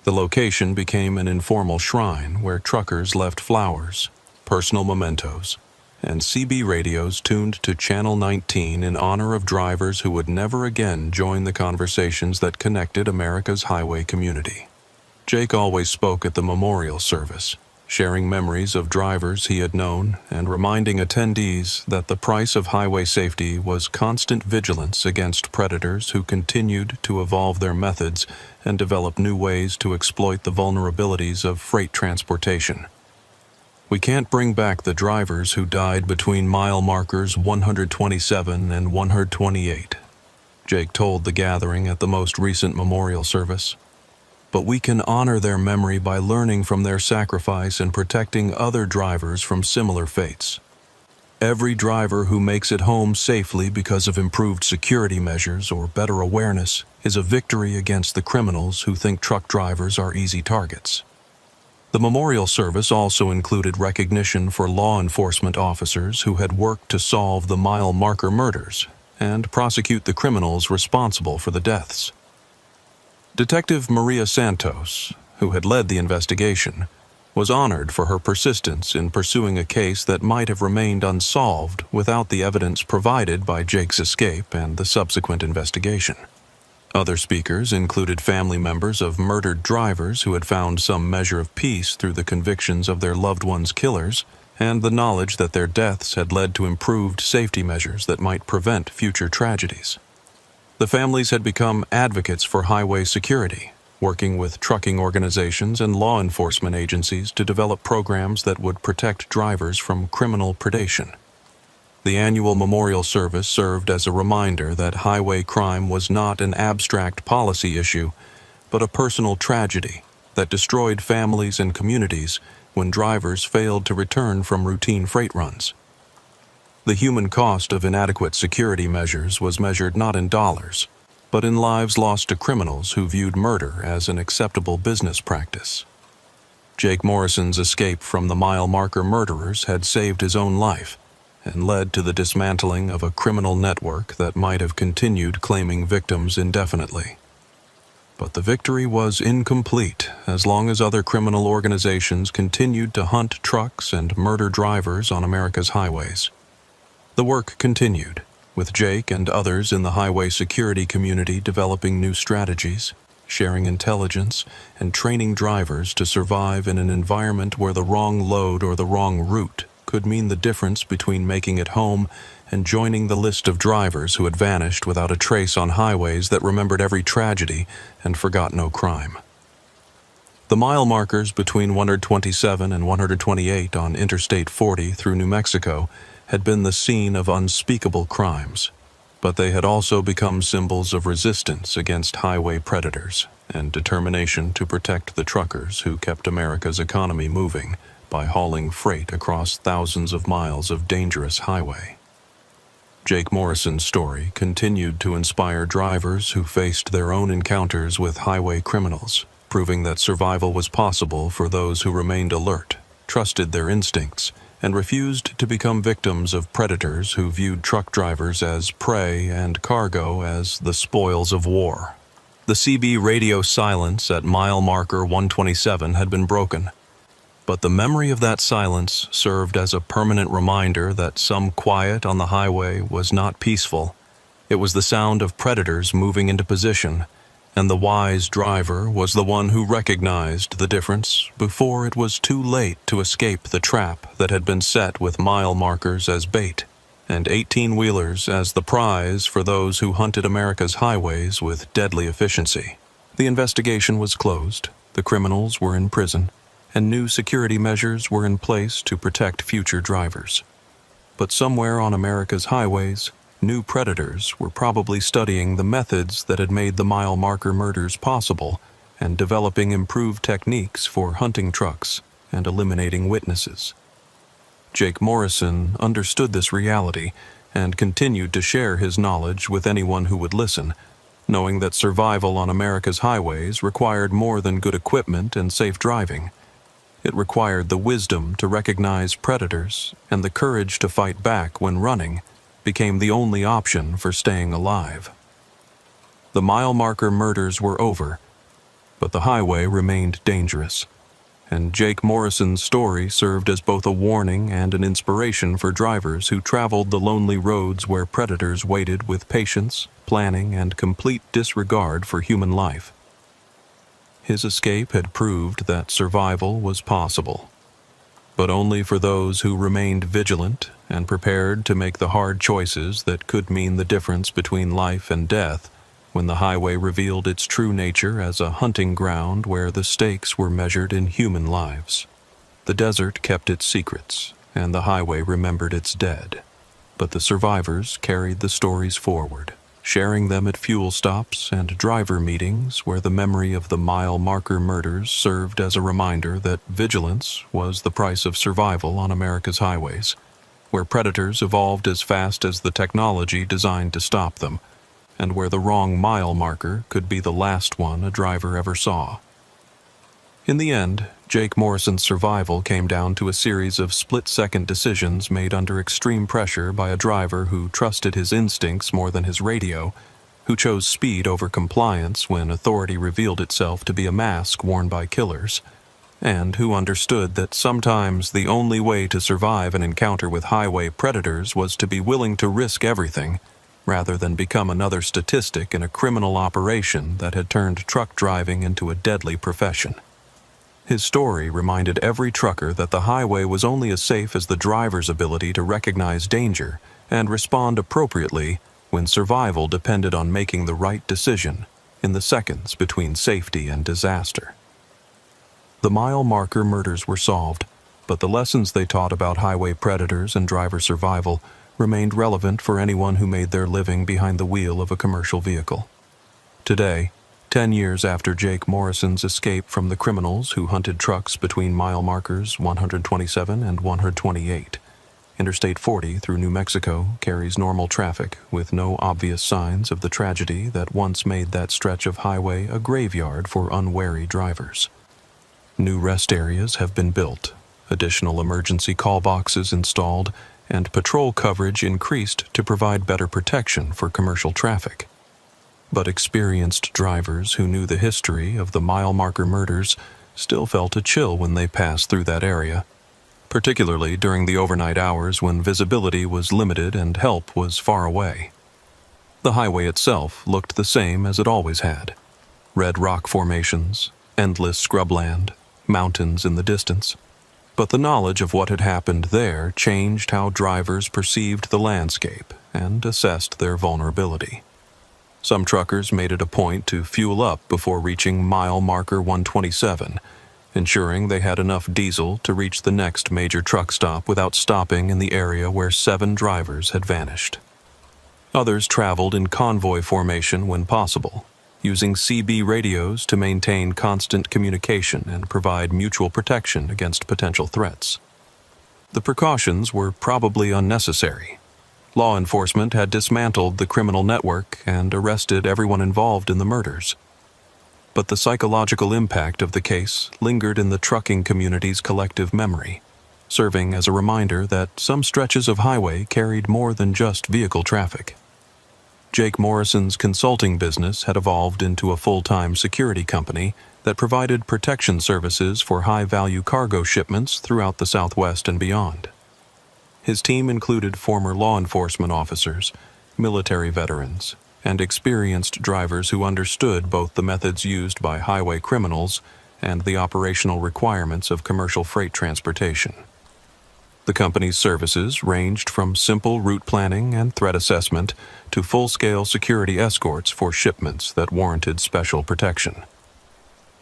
The location became an informal shrine where truckers left flowers, personal mementos, and CB radios tuned to Channel 19 in honor of drivers who would never again join the conversations that connected America's highway community. Jake always spoke at the memorial service, sharing memories of drivers he had known and reminding attendees that the price of highway safety was constant vigilance against predators who continued to evolve their methods and develop new ways to exploit the vulnerabilities of freight transportation. We can't bring back the drivers who died between mile markers 127 and 128, Jake told the gathering at the most recent memorial service. But we can honor their memory by learning from their sacrifice and protecting other drivers from similar fates. Every driver who makes it home safely because of improved security measures or better awareness is a victory against the criminals who think truck drivers are easy targets. The memorial service also included recognition for law enforcement officers who had worked to solve the mile marker murders and prosecute the criminals responsible for the deaths. Detective Maria Santos, who had led the investigation, was honored for her persistence in pursuing a case that might have remained unsolved without the evidence provided by Jake's escape and the subsequent investigation. Other speakers included family members of murdered drivers who had found some measure of peace through the convictions of their loved ones' killers and the knowledge that their deaths had led to improved safety measures that might prevent future tragedies. The families had become advocates for highway security, working with trucking organizations and law enforcement agencies to develop programs that would protect drivers from criminal predation. The annual memorial service served as a reminder that highway crime was not an abstract policy issue, but a personal tragedy that destroyed families and communities when drivers failed to return from routine freight runs. The human cost of inadequate security measures was measured not in dollars, but in lives lost to criminals who viewed murder as an acceptable business practice. Jake Morrison's escape from the mile marker murderers had saved his own life and led to the dismantling of a criminal network that might have continued claiming victims indefinitely. But the victory was incomplete as long as other criminal organizations continued to hunt trucks and murder drivers on America's highways. The work continued, with Jake and others in the highway security community developing new strategies, sharing intelligence, and training drivers to survive in an environment where the wrong load or the wrong route could mean the difference between making it home and joining the list of drivers who had vanished without a trace on highways that remembered every tragedy and forgot no crime. The mile markers between 127 and 128 on Interstate 40 through New Mexico had been the scene of unspeakable crimes, but they had also become symbols of resistance against highway predators and determination to protect the truckers who kept America's economy moving by hauling freight across thousands of miles of dangerous highway. Jake Morrison's story continued to inspire drivers who faced their own encounters with highway criminals, proving that survival was possible for those who remained alert, trusted their instincts, and refused to become victims of predators who viewed truck drivers as prey and cargo as the spoils of war. The CB radio silence at mile marker 127 had been broken, but the memory of that silence served as a permanent reminder that some quiet on the highway was not peaceful. It was the sound of predators moving into position, and the wise driver was the one who recognized the difference before it was too late to escape the trap that had been set with mile markers as bait and 18-wheelers as the prize for those who hunted America's highways with deadly efficiency. The investigation was closed, the criminals were in prison, and new security measures were in place to protect future drivers. But somewhere on America's highways, new predators were probably studying the methods that had made the mile marker murders possible and developing improved techniques for hunting trucks and eliminating witnesses. Jake Morrison understood this reality and continued to share his knowledge with anyone who would listen, knowing that survival on America's highways required more than good equipment and safe driving. It required the wisdom to recognize predators, and the courage to fight back when running became the only option for staying alive. The mile marker murders were over, but the highway remained dangerous, and Jake Morrison's story served as both a warning and an inspiration for drivers who traveled the lonely roads where predators waited with patience, planning, and complete disregard for human life. His escape had proved that survival was possible, but only for those who remained vigilant and prepared to make the hard choices that could mean the difference between life and death when the highway revealed its true nature as a hunting ground where the stakes were measured in human lives. The desert kept its secrets, and the highway remembered its dead, but the survivors carried the stories forward, sharing them at fuel stops and driver meetings where the memory of the mile marker murders served as a reminder that vigilance was the price of survival on America's highways, where predators evolved as fast as the technology designed to stop them, and where the wrong mile marker could be the last one a driver ever saw. In the end, Jake Morrison's survival came down to a series of split-second decisions made under extreme pressure by a driver who trusted his instincts more than his radio, who chose speed over compliance when authority revealed itself to be a mask worn by killers, and who understood that sometimes the only way to survive an encounter with highway predators was to be willing to risk everything, rather than become another statistic in a criminal operation that had turned truck driving into a deadly profession. His story reminded every trucker that the highway was only as safe as the driver's ability to recognize danger and respond appropriately when survival depended on making the right decision in the seconds between safety and disaster. The mile marker murders were solved, but the lessons they taught about highway predators and driver survival remained relevant for anyone who made their living behind the wheel of a commercial vehicle. Today, 10 years after Jake Morrison's escape from the criminals who hunted trucks between mile markers 127 and 128, Interstate 40 through New Mexico carries normal traffic with no obvious signs of the tragedy that once made that stretch of highway a graveyard for unwary drivers. New rest areas have been built, additional emergency call boxes installed, and patrol coverage increased to provide better protection for commercial traffic. But experienced drivers who knew the history of the mile marker murders still felt a chill when they passed through that area, particularly during the overnight hours when visibility was limited and help was far away. The highway itself looked the same as it always had: red rock formations, endless scrubland, mountains in the distance. But the knowledge of what had happened there changed how drivers perceived the landscape and assessed their vulnerability. Some truckers made it a point to fuel up before reaching mile marker 127, ensuring they had enough diesel to reach the next major truck stop without stopping in the area where 7 drivers had vanished. Others traveled in convoy formation when possible, using CB radios to maintain constant communication and provide mutual protection against potential threats. The precautions were probably unnecessary. Law enforcement had dismantled the criminal network and arrested everyone involved in the murders. But the psychological impact of the case lingered in the trucking community's collective memory, serving as a reminder that some stretches of highway carried more than just vehicle traffic. Jake Morrison's consulting business had evolved into a full-time security company that provided protection services for high-value cargo shipments throughout the Southwest and beyond. His team included former law enforcement officers, military veterans, and experienced drivers who understood both the methods used by highway criminals and the operational requirements of commercial freight transportation. The company's services ranged from simple route planning and threat assessment to full-scale security escorts for shipments that warranted special protection.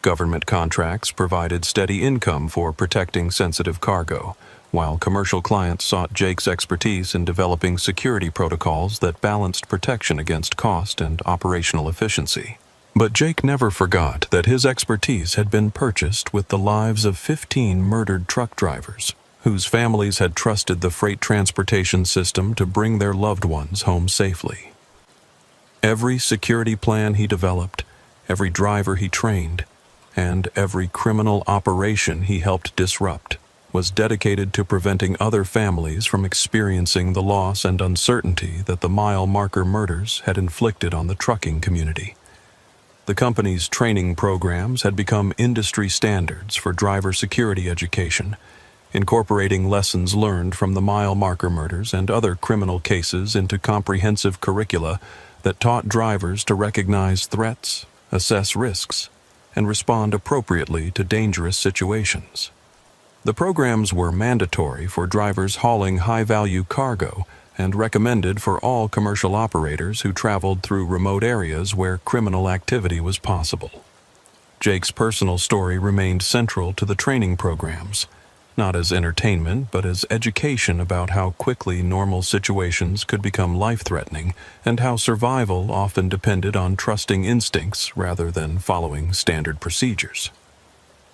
Government contracts provided steady income for protecting sensitive cargo, while commercial clients sought Jake's expertise in developing security protocols that balanced protection against cost and operational efficiency. But Jake never forgot that his expertise had been purchased with the lives of 15 murdered truck drivers, whose families had trusted the freight transportation system to bring their loved ones home safely. Every security plan he developed, every driver he trained, and every criminal operation he helped disrupt was dedicated to preventing other families from experiencing the loss and uncertainty that the mile marker murders had inflicted on the trucking community. The company's training programs had become industry standards for driver security education, incorporating lessons learned from the mile marker murders and other criminal cases into comprehensive curricula that taught drivers to recognize threats, assess risks, and respond appropriately to dangerous situations. The programs were mandatory for drivers hauling high-value cargo and recommended for all commercial operators who traveled through remote areas where criminal activity was possible. Jake's personal story remained central to the training programs, not as entertainment but as education about how quickly normal situations could become life-threatening and how survival often depended on trusting instincts rather than following standard procedures.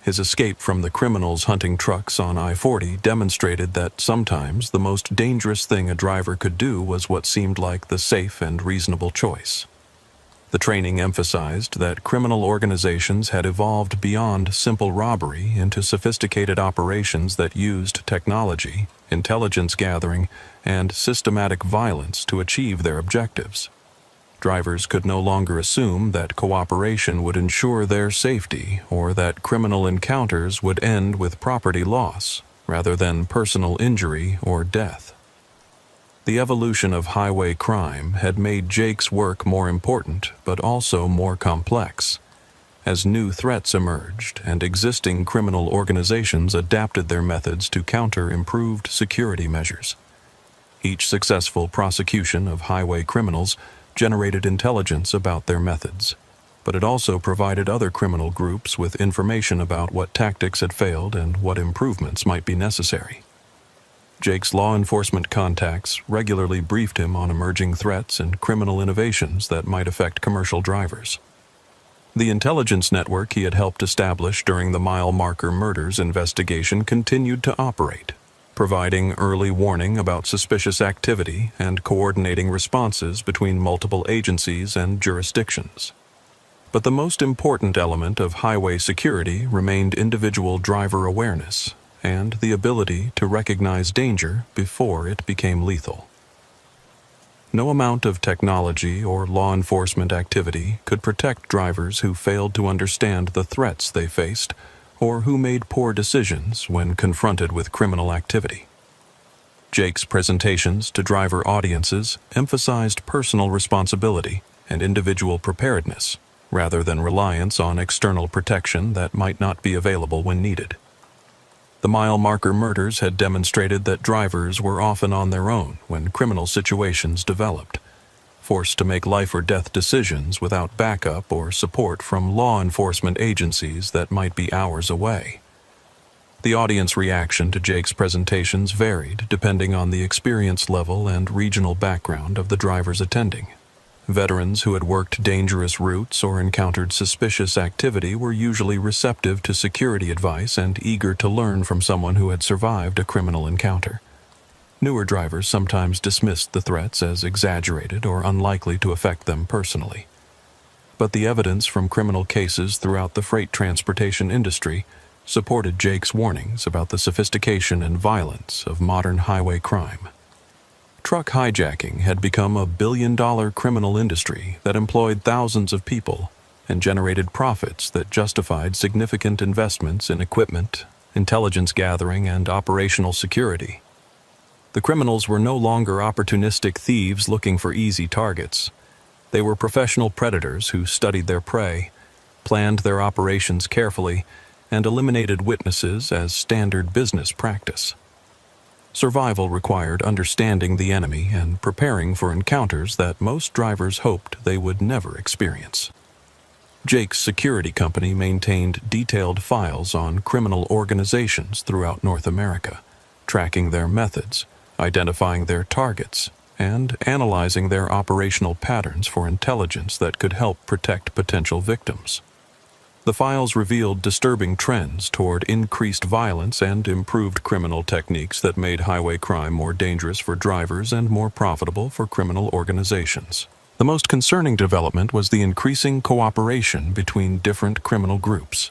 His escape from the criminals hunting trucks on I-40 demonstrated that sometimes the most dangerous thing a driver could do was what seemed like the safe and reasonable choice. The training emphasized that criminal organizations had evolved beyond simple robbery into sophisticated operations that used technology, intelligence gathering, and systematic violence to achieve their objectives. Drivers could no longer assume that cooperation would ensure their safety or that criminal encounters would end with property loss rather than personal injury or death. The evolution of highway crime had made Jake's work more important but also more complex, as new threats emerged and existing criminal organizations adapted their methods to counter improved security measures. Each successful prosecution of highway criminals generated intelligence about their methods, but it also provided other criminal groups with information about what tactics had failed and what improvements might be necessary. Jake's law enforcement contacts regularly briefed him on emerging threats and criminal innovations that might affect commercial drivers. The intelligence network he had helped establish during the mile marker murders investigation continued to operate, providing early warning about suspicious activity and coordinating responses between multiple agencies and jurisdictions. But the most important element of highway security remained individual driver awareness and the ability to recognize danger before it became lethal. No amount of technology or law enforcement activity could protect drivers who failed to understand the threats they faced or who made poor decisions when confronted with criminal activity. Jake's presentations to driver audiences emphasized personal responsibility and individual preparedness, rather than reliance on external protection that might not be available when needed. The mile marker murders had demonstrated that drivers were often on their own when criminal situations developed, forced to make life or death decisions without backup or support from law enforcement agencies that might be hours away. The audience reaction to Jake's presentations varied depending on the experience level and regional background of the drivers attending. Veterans who had worked dangerous routes or encountered suspicious activity were usually receptive to security advice and eager to learn from someone who had survived a criminal encounter. Newer drivers sometimes dismissed the threats as exaggerated or unlikely to affect them personally. But the evidence from criminal cases throughout the freight transportation industry supported Jake's warnings about the sophistication and violence of modern highway crime. Truck hijacking had become a billion-dollar criminal industry that employed thousands of people and generated profits that justified significant investments in equipment, intelligence gathering, and operational security. The criminals were no longer opportunistic thieves looking for easy targets. They were professional predators who studied their prey, planned their operations carefully, and eliminated witnesses as standard business practice. Survival required understanding the enemy and preparing for encounters that most drivers hoped they would never experience. Jake's security company maintained detailed files on criminal organizations throughout North America, tracking their methods, identifying their targets, and analyzing their operational patterns for intelligence that could help protect potential victims. The files revealed disturbing trends toward increased violence and improved criminal techniques that made highway crime more dangerous for drivers and more profitable for criminal organizations. The most concerning development was the increasing cooperation between different criminal groups,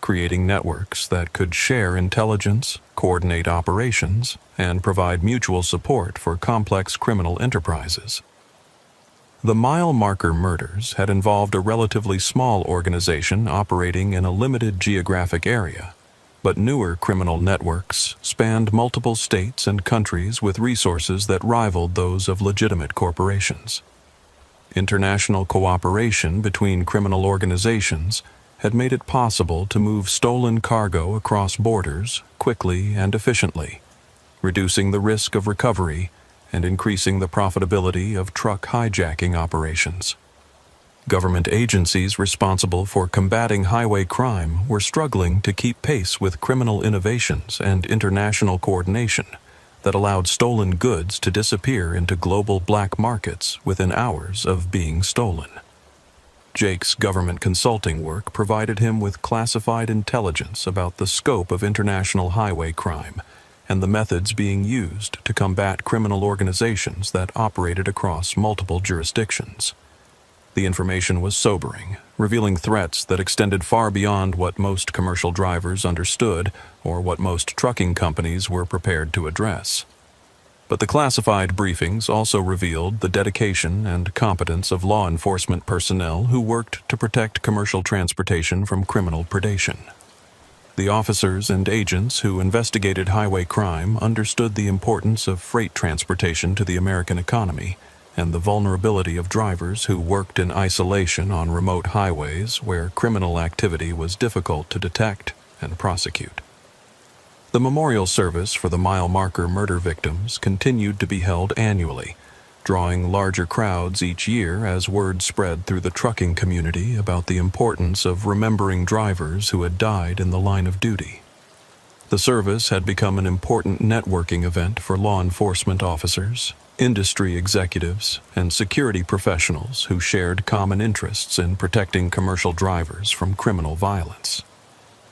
creating networks that could share intelligence, coordinate operations, and provide mutual support for complex criminal enterprises. The mile marker murders had involved a relatively small organization operating in a limited geographic area, but newer criminal networks spanned multiple states and countries with resources that rivaled those of legitimate corporations. International cooperation between criminal organizations had made it possible to move stolen cargo across borders quickly and efficiently, reducing the risk of recovery and increasing the profitability of truck hijacking operations. Government agencies responsible for combating highway crime were struggling to keep pace with criminal innovations and international coordination that allowed stolen goods to disappear into global black markets within hours of being stolen. Jake's government consulting work provided him with classified intelligence about the scope of international highway crime and the methods being used to combat criminal organizations that operated across multiple jurisdictions. The information was sobering, revealing threats that extended far beyond what most commercial drivers understood or what most trucking companies were prepared to address. But the classified briefings also revealed the dedication and competence of law enforcement personnel who worked to protect commercial transportation from criminal predation. The officers and agents who investigated highway crime understood the importance of freight transportation to the American economy and the vulnerability of drivers who worked in isolation on remote highways where criminal activity was difficult to detect and prosecute. The memorial service for the mile marker murder victims continued to be held annually, drawing larger crowds each year as word spread through the trucking community about the importance of remembering drivers who had died in the line of duty. The service had become an important networking event for law enforcement officers, industry executives, and security professionals who shared common interests in protecting commercial drivers from criminal violence.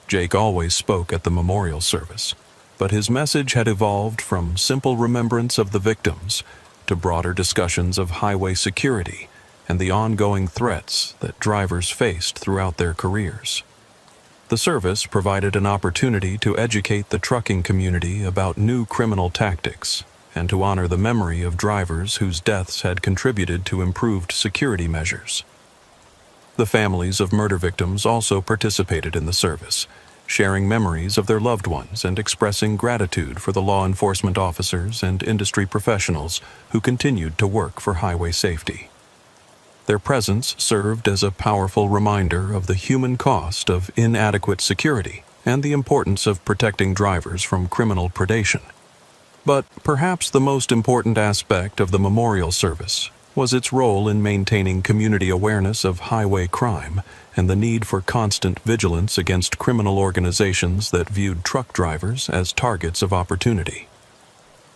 Jake always spoke at the memorial service, but his message had evolved from simple remembrance of the victims to broader discussions of highway security and the ongoing threats that drivers faced throughout their careers. The service provided an opportunity to educate the trucking community about new criminal tactics and to honor the memory of drivers whose deaths had contributed to improved security measures. The families of murder victims also participated in the service, sharing memories of their loved ones and expressing gratitude for the law enforcement officers and industry professionals who continued to work for highway safety. Their presence served as a powerful reminder of the human cost of inadequate security and the importance of protecting drivers from criminal predation. But perhaps the most important aspect of the memorial service was its role in maintaining community awareness of highway crime and the need for constant vigilance against criminal organizations that viewed truck drivers as targets of opportunity.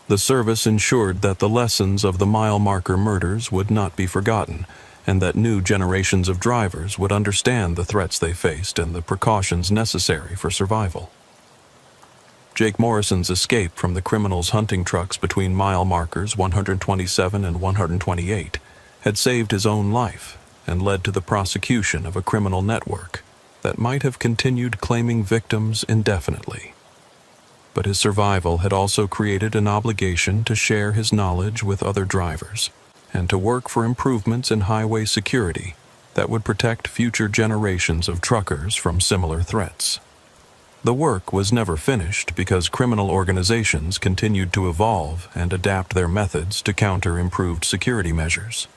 The service ensured that the lessons of the mile marker murders would not be forgotten, and that new generations of drivers would understand the threats they faced and the precautions necessary for survival. Jake Morrison's escape from the criminals' hunting trucks between mile markers 127 and 128 had saved his own life and led to the prosecution of a criminal network that might have continued claiming victims indefinitely. But his survival had also created an obligation to share his knowledge with other drivers and to work for improvements in highway security that would protect future generations of truckers from similar threats. The work was never finished because criminal organizations continued to evolve and adapt their methods to counter improved security measures.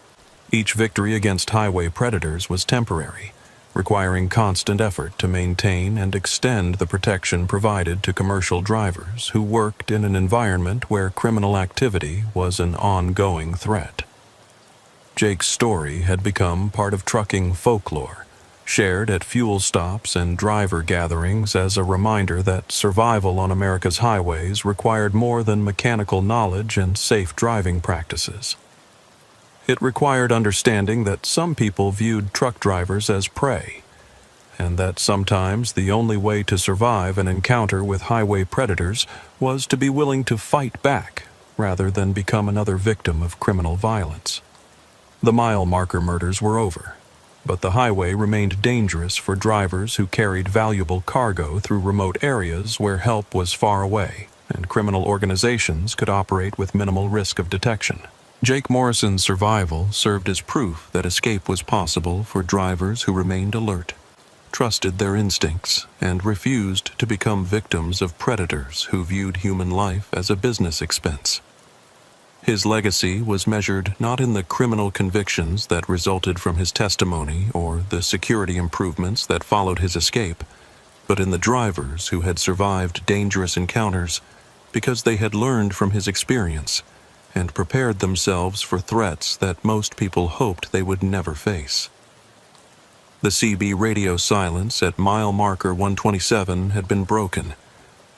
Each victory against highway predators was temporary, requiring constant effort to maintain and extend the protection provided to commercial drivers who worked in an environment where criminal activity was an ongoing threat. Jake's story had become part of trucking folklore, shared at fuel stops and driver gatherings as a reminder that survival on America's highways required more than mechanical knowledge and safe driving practices. It required understanding that some people viewed truck drivers as prey, and that sometimes the only way to survive an encounter with highway predators was to be willing to fight back rather than become another victim of criminal violence. The mile marker murders were over, but the highway remained dangerous for drivers who carried valuable cargo through remote areas where help was far away and criminal organizations could operate with minimal risk of detection. Jake Morrison's survival served as proof that escape was possible for drivers who remained alert, trusted their instincts, and refused to become victims of predators who viewed human life as a business expense. His legacy was measured not in the criminal convictions that resulted from his testimony or the security improvements that followed his escape, but in the drivers who had survived dangerous encounters because they had learned from his experience and prepared themselves for threats that most people hoped they would never face. The CB radio silence at mile marker 127 had been broken,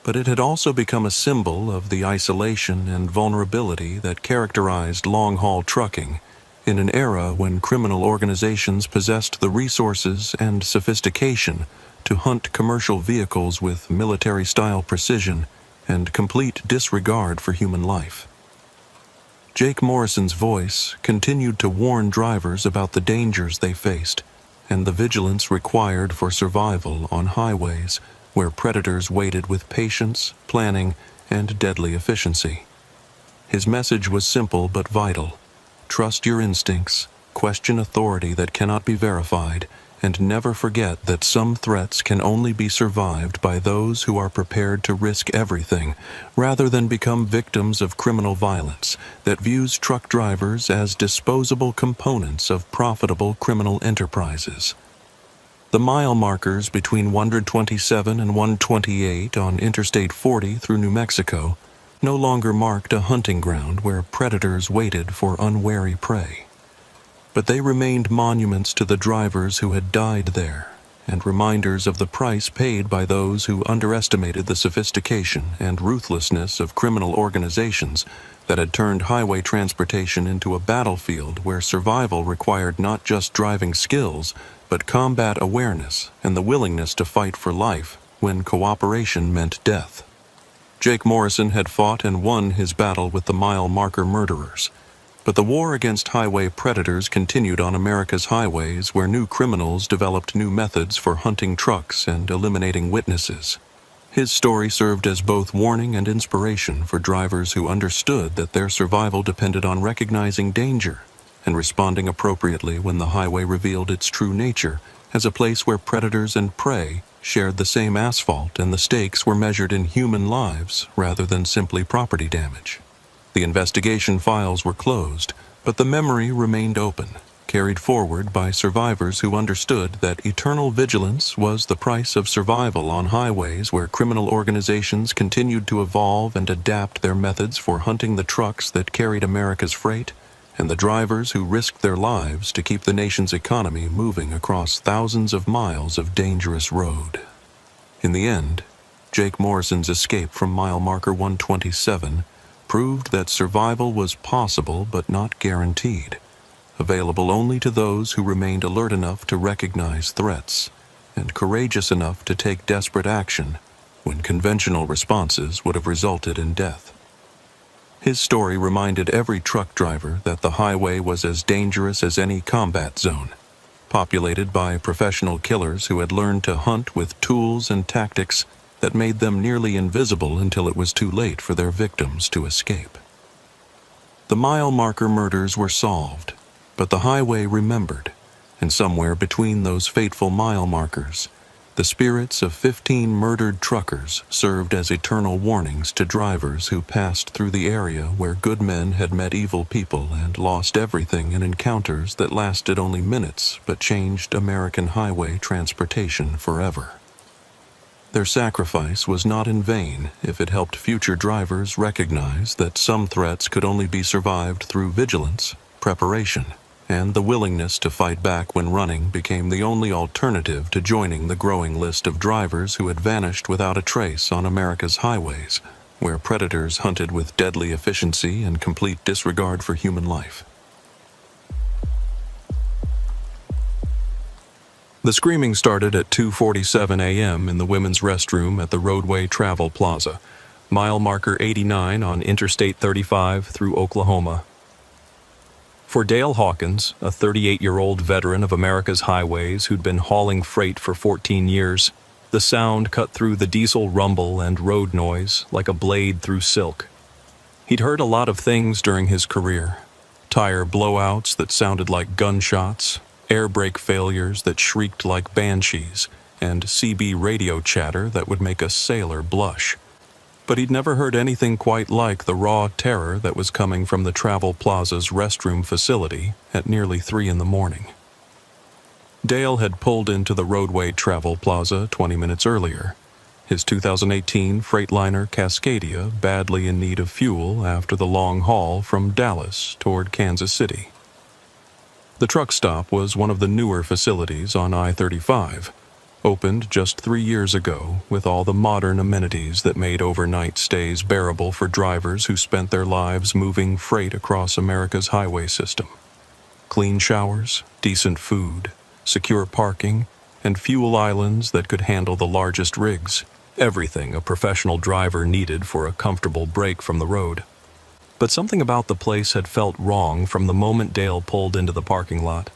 but it had also become a symbol of the isolation and vulnerability that characterized long-haul trucking in an era when criminal organizations possessed the resources and sophistication to hunt commercial vehicles with military-style precision and complete disregard for human life. Jake Morrison's voice continued to warn drivers about the dangers they faced and the vigilance required for survival on highways where predators waited with patience, planning, and deadly efficiency. His message was simple but vital. Trust your instincts, question authority that cannot be verified, and never forget that some threats can only be survived by those who are prepared to risk everything rather than become victims of criminal violence that views truck drivers as disposable components of profitable criminal enterprises. The mile markers between 127 and 128 on Interstate 40 through New Mexico no longer marked a hunting ground where predators waited for unwary prey. But they remained monuments to the drivers who had died there and reminders of the price paid by those who underestimated the sophistication and ruthlessness of criminal organizations that had turned highway transportation into a battlefield where survival required not just driving skills, but combat awareness and the willingness to fight for life when cooperation meant death. Jake Morrison had fought and won his battle with the mile marker murderers, but the war against highway predators continued on America's highways, where new criminals developed new methods for hunting trucks and eliminating witnesses. His story served as both warning and inspiration for drivers who understood that their survival depended on recognizing danger and responding appropriately when the highway revealed its true nature as a place where predators and prey shared the same asphalt and the stakes were measured in human lives rather than simply property damage. The investigation files were closed, but the memory remained open, carried forward by survivors who understood that eternal vigilance was the price of survival on highways where criminal organizations continued to evolve and adapt their methods for hunting the trucks that carried America's freight, and the drivers who risked their lives to keep the nation's economy moving across thousands of miles of dangerous road. In the end, Jake Morrison's escape from mile marker 127 proved that survival was possible but not guaranteed, available only to those who remained alert enough to recognize threats and courageous enough to take desperate action when conventional responses would have resulted in death. His story reminded every truck driver that the highway was as dangerous as any combat zone, populated by professional killers who had learned to hunt with tools and tactics that made them nearly invisible until it was too late for their victims to escape. The mile marker murders were solved, but the highway remembered, and somewhere between those fateful mile markers, the spirits of 15 murdered truckers served as eternal warnings to drivers who passed through the area where good men had met evil people and lost everything in encounters that lasted only minutes but changed American highway transportation forever. Their sacrifice was not in vain if it helped future drivers recognize that some threats could only be survived through vigilance, preparation, and the willingness to fight back when running became the only alternative to joining the growing list of drivers who had vanished without a trace on America's highways, where predators hunted with deadly efficiency and complete disregard for human life. The screaming started at 2:47 a.m. in the women's restroom at the Roadway Travel Plaza, mile marker 89 on Interstate 35 through Oklahoma. For Dale Hawkins, a 38-year-old veteran of America's highways who'd been hauling freight for 14 years, the sound cut through the diesel rumble and road noise like a blade through silk. He'd heard a lot of things during his career: tire blowouts that sounded like gunshots, air brake failures that shrieked like banshees, and CB radio chatter that would make a sailor blush. But he'd never heard anything quite like the raw terror that was coming from the Travel Plaza's restroom facility at nearly 3 a.m. Dale had pulled into the Roadway Travel Plaza 20 minutes earlier, his 2018 Freightliner Cascadia badly in need of fuel after the long haul from Dallas toward Kansas City. The truck stop was one of the newer facilities on I-35, opened just 3 years ago with all the modern amenities that made overnight stays bearable for drivers who spent their lives moving freight across America's highway system. Clean showers, decent food, secure parking, and fuel islands that could handle the largest rigs, everything a professional driver needed for a comfortable break from the road. But something about the place had felt wrong from the moment Dale pulled into the parking lot.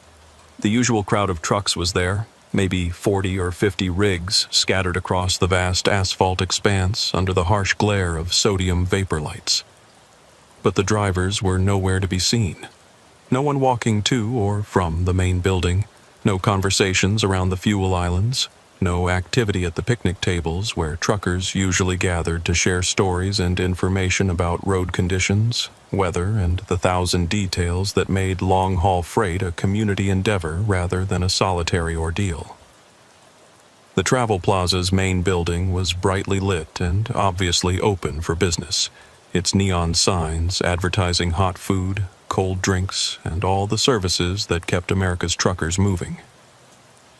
The usual crowd of trucks was there, maybe 40 or 50 rigs scattered across the vast asphalt expanse under the harsh glare of sodium vapor lights. But the drivers were nowhere to be seen. No one walking to or from the main building, no conversations around the fuel islands, no activity at the picnic tables where truckers usually gathered to share stories and information about road conditions, weather, and the 1,000 details that made long-haul freight a community endeavor rather than a solitary ordeal. The Travel Plaza's main building was brightly lit and obviously open for business, its neon signs advertising hot food, cold drinks, and all the services that kept America's truckers moving.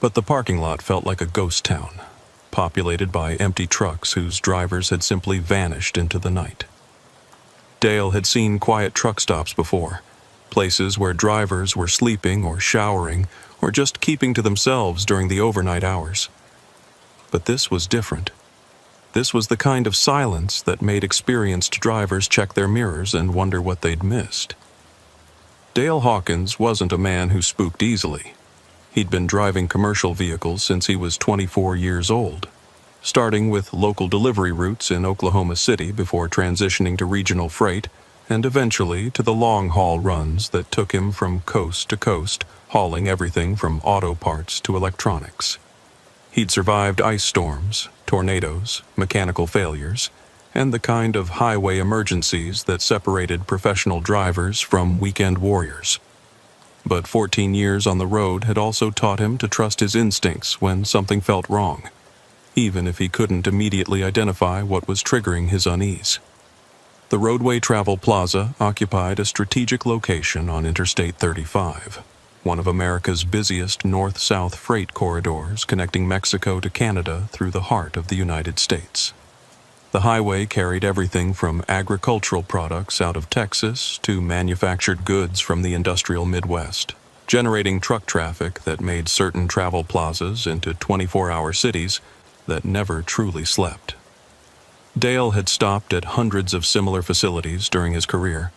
But the parking lot felt like a ghost town, populated by empty trucks whose drivers had simply vanished into the night. Dale had seen quiet truck stops before, places where drivers were sleeping or showering or just keeping to themselves during the overnight hours. But this was different. This was the kind of silence that made experienced drivers check their mirrors and wonder what they'd missed. Dale Hawkins wasn't a man who spooked easily. He'd been driving commercial vehicles since he was 24 years old, starting with local delivery routes in Oklahoma City before transitioning to regional freight, and eventually to the long-haul runs that took him from coast to coast, hauling everything from auto parts to electronics. He'd survived ice storms, tornadoes, mechanical failures, and the kind of highway emergencies that separated professional drivers from weekend warriors. But 14 years on the road had also taught him to trust his instincts when something felt wrong, even if he couldn't immediately identify what was triggering his unease. The Roadway Travel Plaza occupied a strategic location on Interstate 35, one of America's busiest north-south freight corridors connecting Mexico to Canada through the heart of the United States. The highway carried everything from agricultural products out of Texas to manufactured goods from the industrial Midwest, generating truck traffic that made certain travel plazas into 24-hour cities that never truly slept. Dale had stopped at hundreds of similar facilities during his career,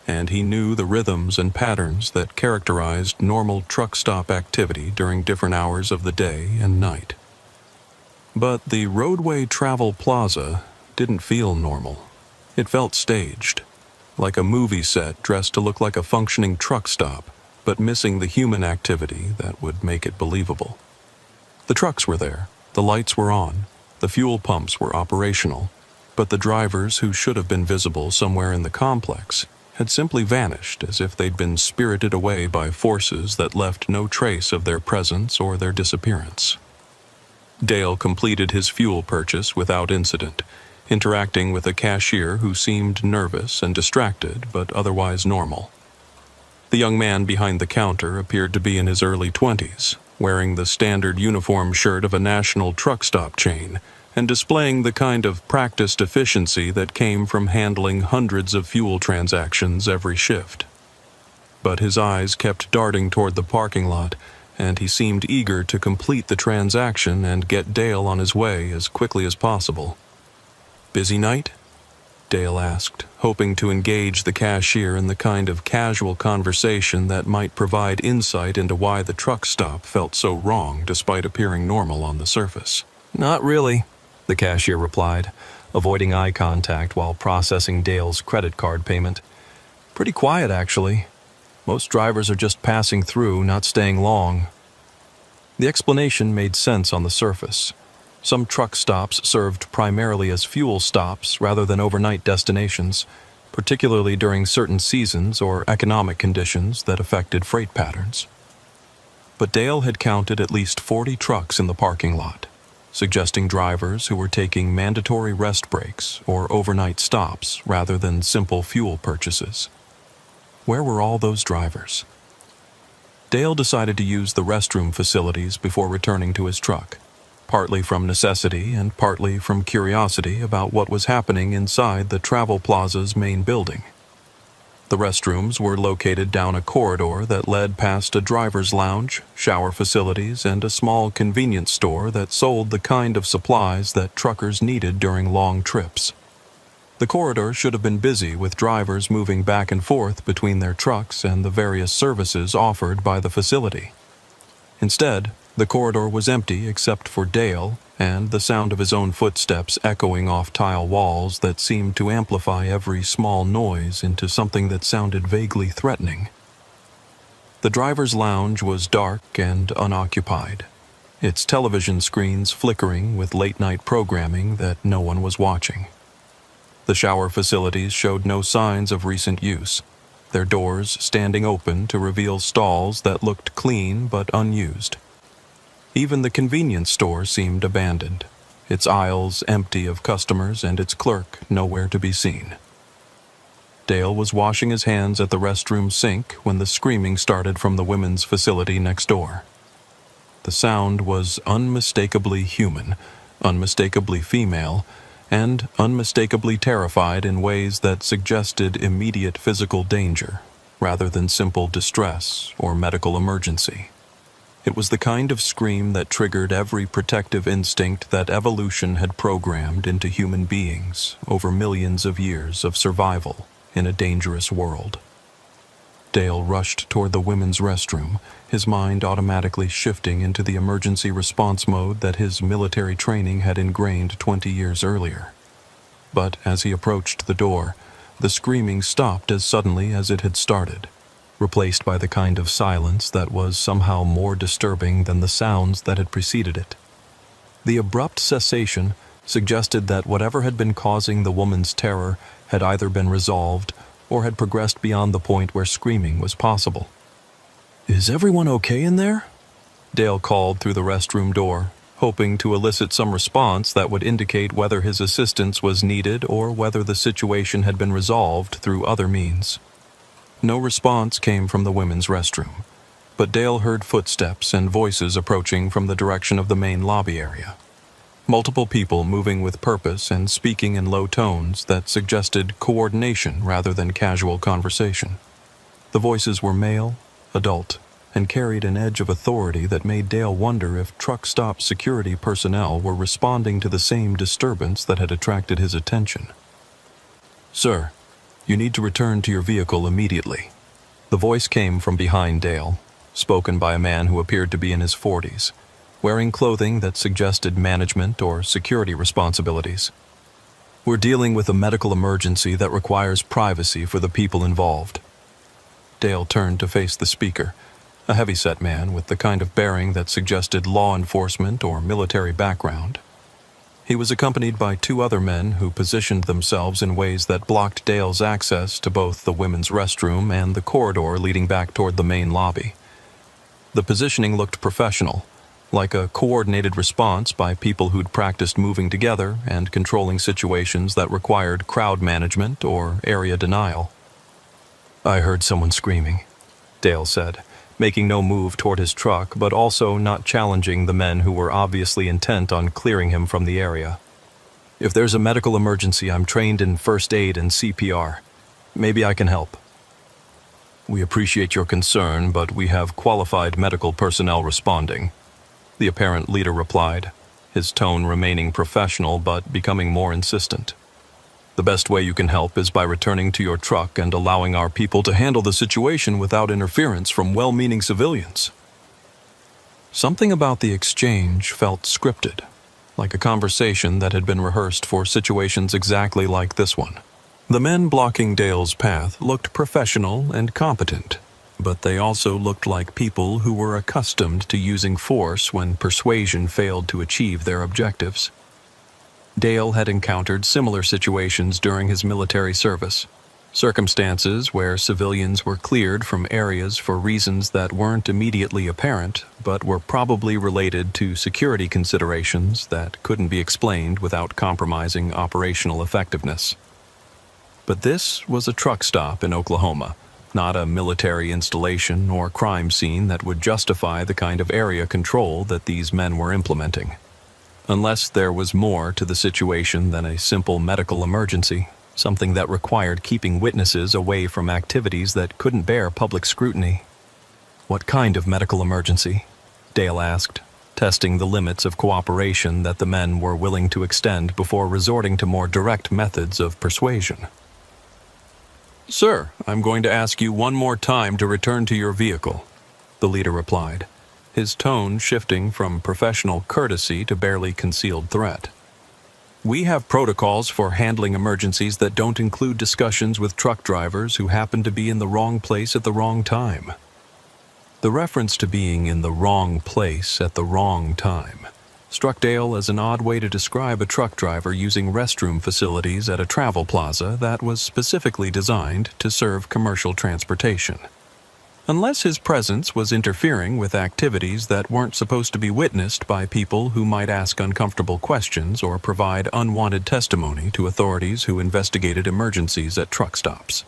and he knew the rhythms and patterns that characterized normal truck stop activity during different hours of the day and night. But the Roadway Travel Plaza didn't feel normal. It felt staged, like a movie set dressed to look like a functioning truck stop, but missing the human activity that would make it believable. The trucks were there, the lights were on, the fuel pumps were operational, but the drivers who should have been visible somewhere in the complex had simply vanished as if they'd been spirited away by forces that left no trace of their presence or their disappearance. Dale completed his fuel purchase without incident, interacting with a cashier who seemed nervous and distracted but otherwise normal. The young man behind the counter appeared to be in his early 20s, wearing the standard uniform shirt of a national truck stop chain and displaying the kind of practiced efficiency that came from handling hundreds of fuel transactions every shift. But his eyes kept darting toward the parking lot, and he seemed eager to complete the transaction and get Dale on his way as quickly as possible. "Busy night?" Dale asked, hoping to engage the cashier in the kind of casual conversation that might provide insight into why the truck stop felt so wrong despite appearing normal on the surface. "Not really," the cashier replied, avoiding eye contact while processing Dale's credit card payment. "Pretty quiet, actually. Most drivers are just passing through, not staying long." The explanation made sense on the surface. Some truck stops served primarily as fuel stops rather than overnight destinations, particularly during certain seasons or economic conditions that affected freight patterns. But Dale had counted at least 40 trucks in the parking lot, suggesting drivers who were taking mandatory rest breaks or overnight stops rather than simple fuel purchases. Where were all those drivers? Dale decided to use the restroom facilities before returning to his truck, partly from necessity and partly from curiosity about what was happening inside the Travel Plaza's main building. The restrooms were located down a corridor that led past a driver's lounge, shower facilities, and a small convenience store that sold the kind of supplies that truckers needed during long trips. The corridor should have been busy with drivers moving back and forth between their trucks and the various services offered by the facility. Instead, the corridor was empty except for Dale and the sound of his own footsteps echoing off tile walls that seemed to amplify every small noise into something that sounded vaguely threatening. The driver's lounge was dark and unoccupied, its television screens flickering with late-night programming that no one was watching. The shower facilities showed no signs of recent use, their doors standing open to reveal stalls that looked clean but unused. Even the convenience store seemed abandoned, its aisles empty of customers and its clerk nowhere to be seen. Dale was washing his hands at the restroom sink when the screaming started from the women's facility next door. The sound was unmistakably human, unmistakably female, and unmistakably terrified in ways that suggested immediate physical danger, rather than simple distress or medical emergency. It was the kind of scream that triggered every protective instinct that evolution had programmed into human beings over millions of years of survival in a dangerous world. Dale rushed toward the women's restroom, his mind automatically shifting into the emergency response mode that his military training had ingrained 20 years earlier. But as he approached the door, the screaming stopped as suddenly as it had started, replaced by the kind of silence that was somehow more disturbing than the sounds that had preceded it. The abrupt cessation suggested that whatever had been causing the woman's terror had either been resolved or had progressed beyond the point where screaming was possible. "Is everyone okay in there?" Dale called through the restroom door, hoping to elicit some response that would indicate whether his assistance was needed or whether the situation had been resolved through other means. No response came from the women's restroom, but Dale heard footsteps and voices approaching from the direction of the main lobby area. Multiple people moving with purpose and speaking in low tones that suggested coordination rather than casual conversation. The voices were male, adult, and carried an edge of authority that made Dale wonder if truck stop security personnel were responding to the same disturbance that had attracted his attention. "Sir, you need to return to your vehicle immediately." The voice came from behind Dale, spoken by a man who appeared to be in his 40s, wearing clothing that suggested management or security responsibilities. "We're dealing with a medical emergency that requires privacy for the people involved." Dale turned to face the speaker, a heavyset man with the kind of bearing that suggested law enforcement or military background. He was accompanied by two other men who positioned themselves in ways that blocked Dale's access to both the women's restroom and the corridor leading back toward the main lobby. The positioning looked professional, like a coordinated response by people who'd practiced moving together and controlling situations that required crowd management or area denial. "I heard someone screaming," Dale said, making no move toward his truck, but also not challenging the men who were obviously intent on clearing him from the area. "If there's a medical emergency, I'm trained in first aid and CPR. Maybe I can help." "We appreciate your concern, but we have qualified medical personnel responding," the apparent leader replied, his tone remaining professional but becoming more insistent. "The best way you can help is by returning to your truck and allowing our people to handle the situation without interference from well-meaning civilians." Something about the exchange felt scripted, like a conversation that had been rehearsed for situations exactly like this one. The men blocking Dale's path looked professional and competent, but they also looked like people who were accustomed to using force when persuasion failed to achieve their objectives. Dale had encountered similar situations during his military service, circumstances where civilians were cleared from areas for reasons that weren't immediately apparent, but were probably related to security considerations that couldn't be explained without compromising operational effectiveness. But this was a truck stop in Oklahoma, not a military installation or crime scene that would justify the kind of area control that these men were implementing. Unless there was more to the situation than a simple medical emergency, something that required keeping witnesses away from activities that couldn't bear public scrutiny. "What kind of medical emergency?" Dale asked, testing the limits of cooperation that the men were willing to extend before resorting to more direct methods of persuasion. "Sir, I'm going to ask you one more time to return to your vehicle," the leader replied, his tone shifting from professional courtesy to barely concealed threat. "We have protocols for handling emergencies that don't include discussions with truck drivers who happen to be in the wrong place at the wrong time." The reference to being in the wrong place at the wrong time struck Dale as an odd way to describe a truck driver using restroom facilities at a travel plaza that was specifically designed to serve commercial transportation. Unless his presence was interfering with activities that weren't supposed to be witnessed by people who might ask uncomfortable questions or provide unwanted testimony to authorities who investigated emergencies at truck stops.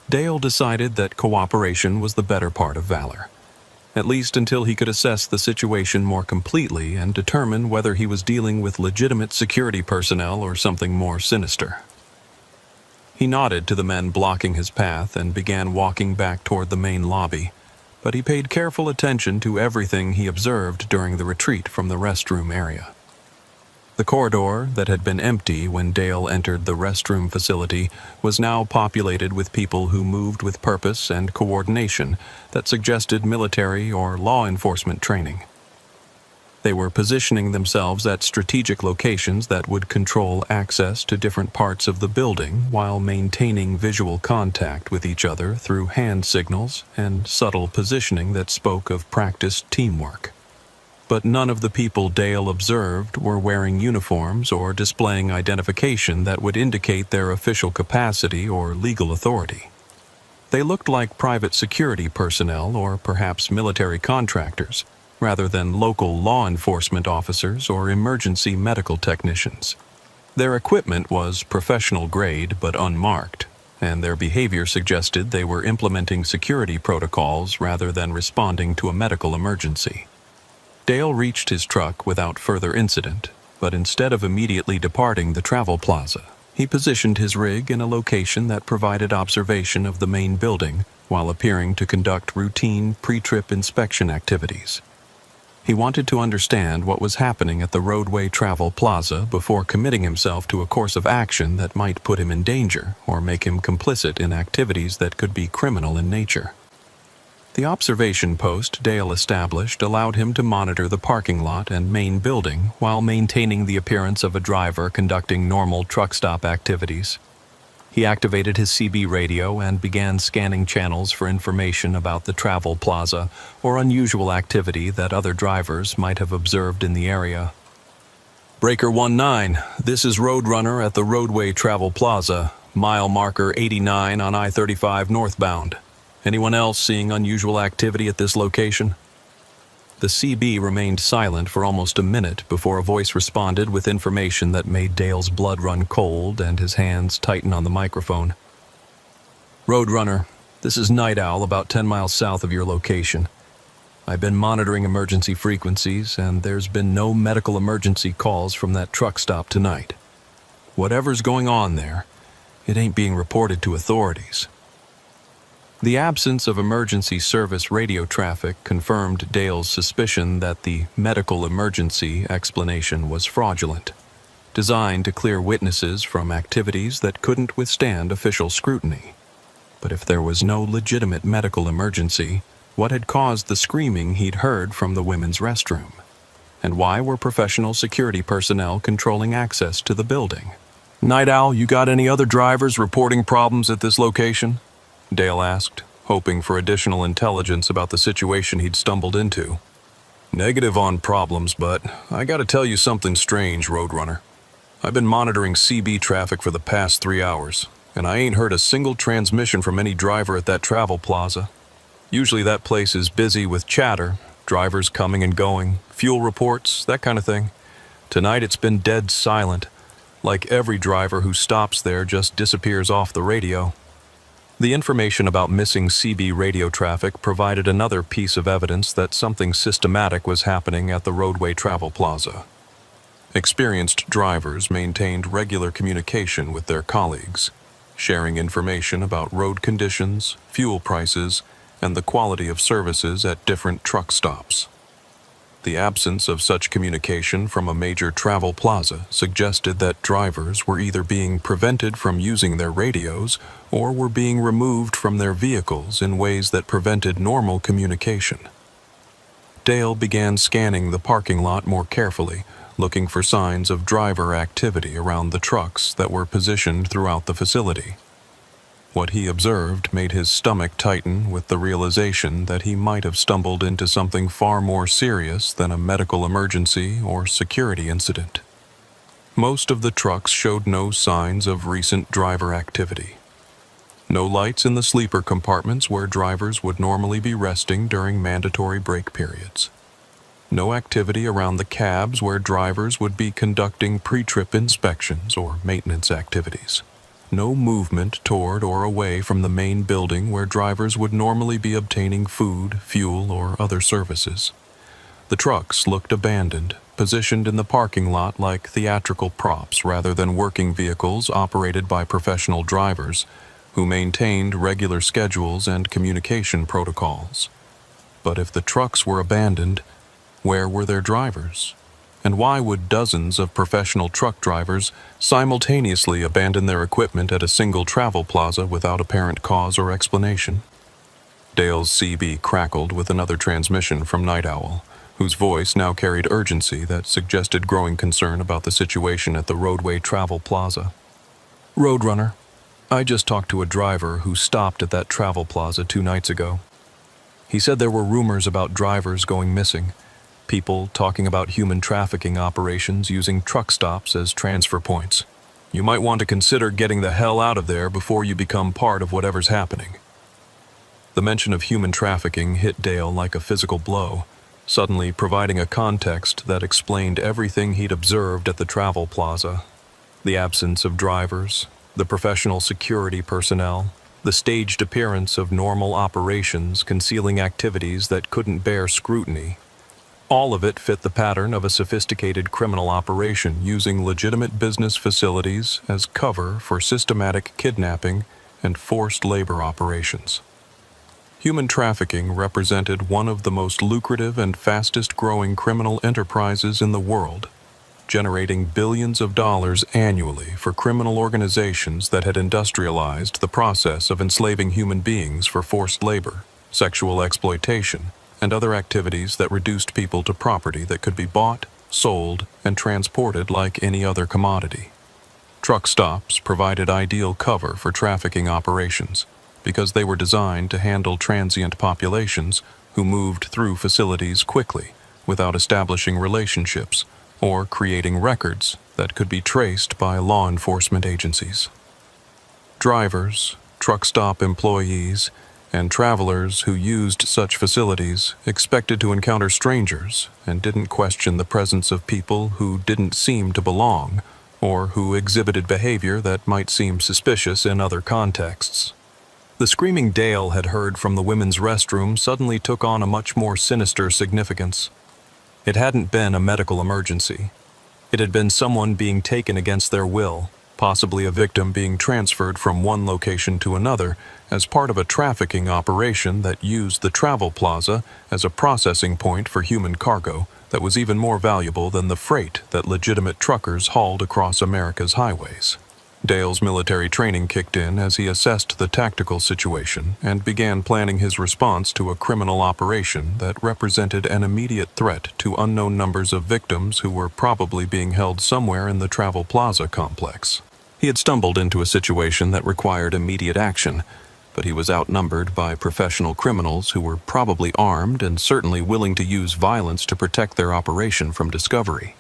Dale decided that cooperation was the better part of valor, at least until he could assess the situation more completely and determine whether he was dealing with legitimate security personnel or something more sinister. He nodded to the men blocking his path and began walking back toward the main lobby, but he paid careful attention to everything he observed during the retreat from the restroom area. The corridor that had been empty when Dale entered the restroom facility was now populated with people who moved with purpose and coordination that suggested military or law enforcement training. They were positioning themselves at strategic locations that would control access to different parts of the building while maintaining visual contact with each other through hand signals and subtle positioning that spoke of practiced teamwork. But none of the people Dale observed were wearing uniforms or displaying identification that would indicate their official capacity or legal authority. They looked like private security personnel or perhaps military contractors, rather than local law enforcement officers or emergency medical technicians. Their equipment was professional grade but unmarked, and their behavior suggested they were implementing security protocols rather than responding to a medical emergency. Dale reached his truck without further incident, but instead of immediately departing the travel plaza, he positioned his rig in a location that provided observation of the main building while appearing to conduct routine pre-trip inspection activities. He wanted to understand what was happening at the roadway travel plaza before committing himself to a course of action that might put him in danger or make him complicit in activities that could be criminal in nature. The observation post Dale established allowed him to monitor the parking lot and main building while maintaining the appearance of a driver conducting normal truck stop activities. He activated his CB radio and began scanning channels for information about the travel plaza or unusual activity that other drivers might have observed in the area. Breaker 19, this is Roadrunner at the Roadway Travel Plaza, mile marker 89 on I-35 northbound. Anyone else seeing unusual activity at this location? The CB remained silent for almost a minute before a voice responded with information that made Dale's blood run cold and his hands tighten on the microphone. Roadrunner, this is Night Owl about 10 miles south of your location. I've been monitoring emergency frequencies, and there's been no medical emergency calls from that truck stop tonight. Whatever's going on there, it ain't being reported to authorities. The absence of emergency service radio traffic confirmed Dale's suspicion that the medical emergency explanation was fraudulent, designed to clear witnesses from activities that couldn't withstand official scrutiny. But if there was no legitimate medical emergency, what had caused the screaming he'd heard from the women's restroom? And why were professional security personnel controlling access to the building? Night Owl, you got any other drivers reporting problems at this location? Dale asked, hoping for additional intelligence about the situation he'd stumbled into. Negative on problems, but I gotta tell you something strange, Roadrunner. I've been monitoring CB traffic for the past 3 hours, and I ain't heard a single transmission from any driver at that travel plaza. Usually that place is busy with chatter, drivers coming and going, fuel reports, that kind of thing. Tonight it's been dead silent, like every driver who stops there just disappears off the radio. The information about missing CB radio traffic provided another piece of evidence that something systematic was happening at the Roadway Travel Plaza. Experienced drivers maintained regular communication with their colleagues, sharing information about road conditions, fuel prices, and the quality of services at different truck stops. The absence of such communication from a major travel plaza suggested that drivers were either being prevented from using their radios or were being removed from their vehicles in ways that prevented normal communication. Dale began scanning the parking lot more carefully, looking for signs of driver activity around the trucks that were positioned throughout the facility. What he observed made his stomach tighten with the realization that he might have stumbled into something far more serious than a medical emergency or security incident. Most of the trucks showed no signs of recent driver activity. No lights in the sleeper compartments where drivers would normally be resting during mandatory break periods. No activity around the cabs where drivers would be conducting pre-trip inspections or maintenance activities. No movement toward or away from the main building where drivers would normally be obtaining food, fuel, or other services. The trucks looked abandoned, positioned in the parking lot like theatrical props rather than working vehicles operated by professional drivers who maintained regular schedules and communication protocols. But if the trucks were abandoned, where were their drivers? And why would dozens of professional truck drivers simultaneously abandon their equipment at a single travel plaza without apparent cause or explanation? Dale's CB crackled with another transmission from Night Owl, whose voice now carried urgency that suggested growing concern about the situation at the Roadway Travel Plaza. Roadrunner, I just talked to a driver who stopped at that travel plaza 2 nights ago. He said there were rumors about drivers going missing, people talking about human trafficking operations using truck stops as transfer points. You might want to consider getting the hell out of there before you become part of whatever's happening. The mention of human trafficking hit Dale like a physical blow, suddenly providing a context that explained everything he'd observed at the travel plaza. The absence of drivers, the professional security personnel, the staged appearance of normal operations concealing activities that couldn't bear scrutiny. All of it fit the pattern of a sophisticated criminal operation using legitimate business facilities as cover for systematic kidnapping and forced labor operations. Human trafficking represented one of the most lucrative and fastest-growing criminal enterprises in the world, generating billions of dollars annually for criminal organizations that had industrialized the process of enslaving human beings for forced labor, sexual exploitation, and other activities that reduced people to property that could be bought, sold, and transported like any other commodity. Truck stops provided ideal cover for trafficking operations because they were designed to handle transient populations who moved through facilities quickly without establishing relationships or creating records that could be traced by law enforcement agencies. Drivers, truck stop employees, and travelers who used such facilities expected to encounter strangers and didn't question the presence of people who didn't seem to belong or who exhibited behavior that might seem suspicious in other contexts. The screaming Dale had heard from the women's restroom suddenly took on a much more sinister significance. It hadn't been a medical emergency. It had been someone being taken against their will, possibly a victim being transferred from one location to another as part of a trafficking operation that used the travel plaza as a processing point for human cargo that was even more valuable than the freight that legitimate truckers hauled across America's highways. Dale's military training kicked in as he assessed the tactical situation and began planning his response to a criminal operation that represented an immediate threat to unknown numbers of victims who were probably being held somewhere in the Travel Plaza complex. He had stumbled into a situation that required immediate action, but he was outnumbered by professional criminals who were probably armed and certainly willing to use violence to protect their operation from discovery.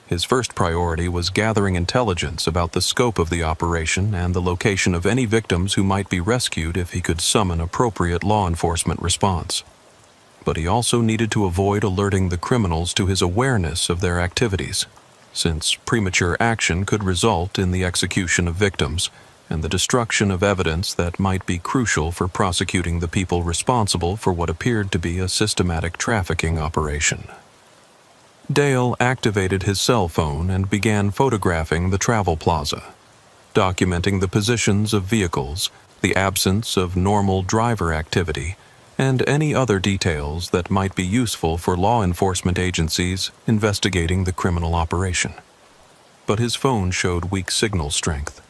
His first priority was gathering intelligence about the scope of the operation and the location of any victims who might be rescued if he could summon appropriate law enforcement response. But he also needed to avoid alerting the criminals to his awareness of their activities, since premature action could result in the execution of victims and the destruction of evidence that might be crucial for prosecuting the people responsible for what appeared to be a systematic trafficking operation. Dale activated his cell phone and began photographing the travel plaza, documenting the positions of vehicles, the absence of normal driver activity, and any other details that might be useful for law enforcement agencies investigating the criminal operation. But his phone showed weak signal strength,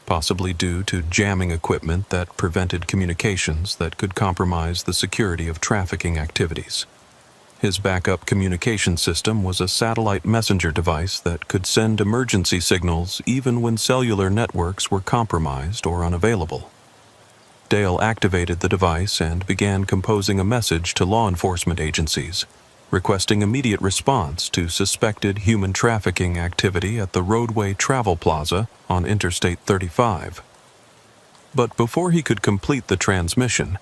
possibly due to jamming equipment that prevented communications that could compromise the security of trafficking activities. His backup communication system was a satellite messenger device that could send emergency signals even when cellular networks were compromised or unavailable. Dale activated the device and began composing a message to law enforcement agencies, requesting immediate response to suspected human trafficking activity at the Roadway Travel Plaza on Interstate 35. But before he could complete the transmission,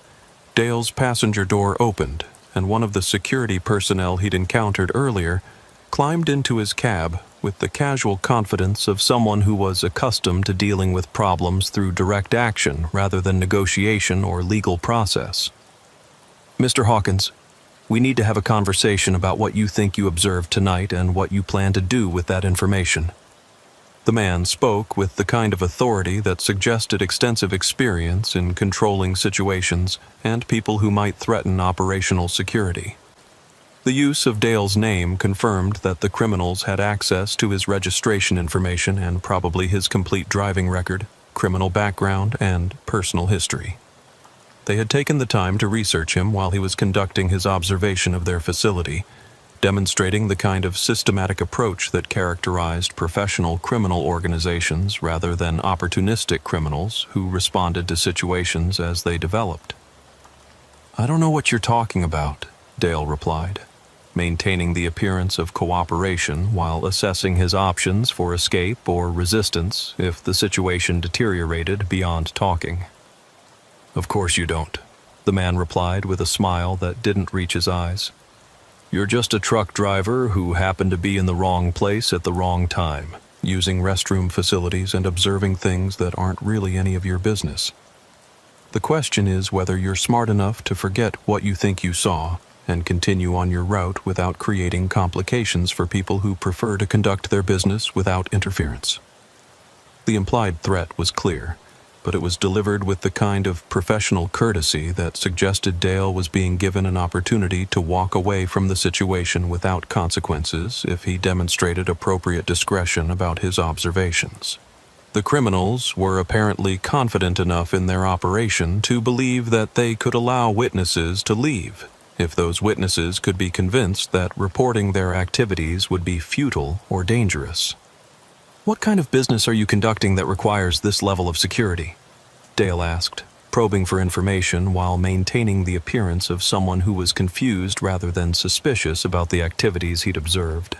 Dale's passenger door opened and one of the security personnel he'd encountered earlier climbed into his cab, with the casual confidence of someone who was accustomed to dealing with problems through direct action rather than negotiation or legal process. "Mr. Hawkins, we need to have a conversation about what you think you observed tonight and what you plan to do with that information." The man spoke with the kind of authority that suggested extensive experience in controlling situations and people who might threaten operational security. The use of Dale's name confirmed that the criminals had access to his registration information and probably his complete driving record, criminal background, and personal history. They had taken the time to research him while he was conducting his observation of their facility, demonstrating the kind of systematic approach that characterized professional criminal organizations rather than opportunistic criminals who responded to situations as they developed. "I don't know what you're talking about," Dale replied, maintaining the appearance of cooperation while assessing his options for escape or resistance if the situation deteriorated beyond talking. "Of course you don't," the man replied with a smile that didn't reach his eyes. "You're just a truck driver who happened to be in the wrong place at the wrong time, using restroom facilities and observing things that aren't really any of your business. The question is whether you're smart enough to forget what you think you saw and continue on your route without creating complications for people who prefer to conduct their business without interference." The implied threat was clear, but it was delivered with the kind of professional courtesy that suggested Dale was being given an opportunity to walk away from the situation without consequences if he demonstrated appropriate discretion about his observations. The criminals were apparently confident enough in their operation to believe that they could allow witnesses to leave if those witnesses could be convinced that reporting their activities would be futile or dangerous. "What kind of business are you conducting that requires this level of security?" Dale asked, probing for information while maintaining the appearance of someone who was confused rather than suspicious about the activities he'd observed.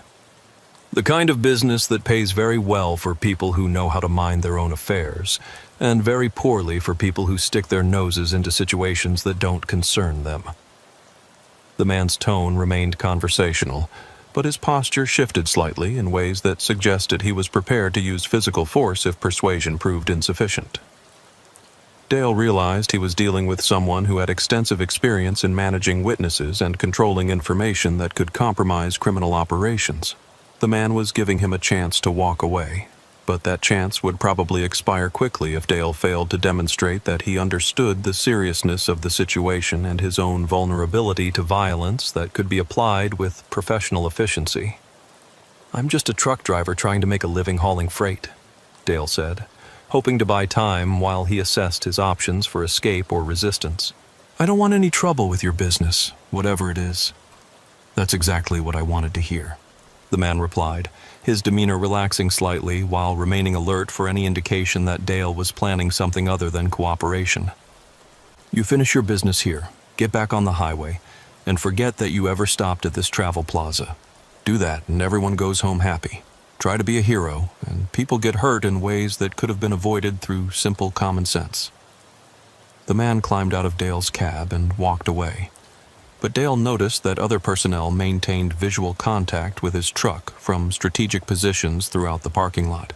"The kind of business that pays very well for people who know how to mind their own affairs, and very poorly for people who stick their noses into situations that don't concern them." The man's tone remained conversational, but his posture shifted slightly in ways that suggested he was prepared to use physical force if persuasion proved insufficient. Dale realized he was dealing with someone who had extensive experience in managing witnesses and controlling information that could compromise criminal operations. The man was giving him a chance to walk away, but that chance would probably expire quickly if Dale failed to demonstrate that he understood the seriousness of the situation and his own vulnerability to violence that could be applied with professional efficiency. "I'm just a truck driver trying to make a living hauling freight," Dale said, hoping to buy time while he assessed his options for escape or resistance. "I don't want any trouble with your business, whatever it is." "That's exactly what I wanted to hear," the man replied, his demeanor relaxing slightly while remaining alert for any indication that Dale was planning something other than cooperation. "You finish your business here, get back on the highway, and forget that you ever stopped at this travel plaza. Do that and everyone goes home happy. Try to be a hero, and people get hurt in ways that could have been avoided through simple common sense." The man climbed out of Dale's cab and walked away, but Dale noticed that other personnel maintained visual contact with his truck from strategic positions throughout the parking lot.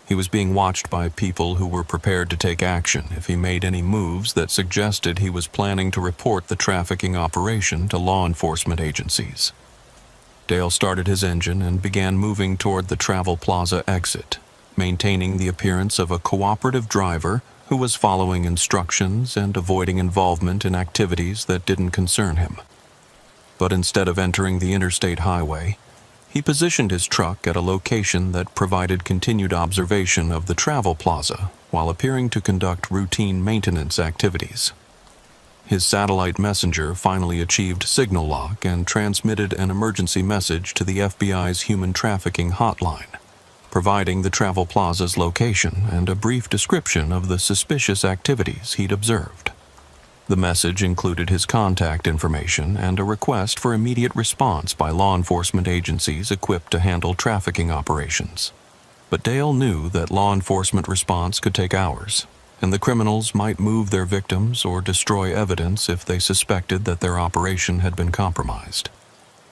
He was being watched by people who were prepared to take action if he made any moves that suggested he was planning to report the trafficking operation to law enforcement agencies. Dale started his engine and began moving toward the Travel Plaza exit, maintaining the appearance of a cooperative driver who was following instructions and avoiding involvement in activities that didn't concern him. But instead of entering the interstate highway, he positioned his truck at a location that provided continued observation of the Travel Plaza while appearing to conduct routine maintenance activities. His satellite messenger finally achieved signal lock and transmitted an emergency message to the FBI's human trafficking hotline, providing the Travel Plaza's location and a brief description of the suspicious activities he'd observed. The message included his contact information and a request for immediate response by law enforcement agencies equipped to handle trafficking operations. But Dale knew that law enforcement response could take hours, and the criminals might move their victims or destroy evidence if they suspected that their operation had been compromised.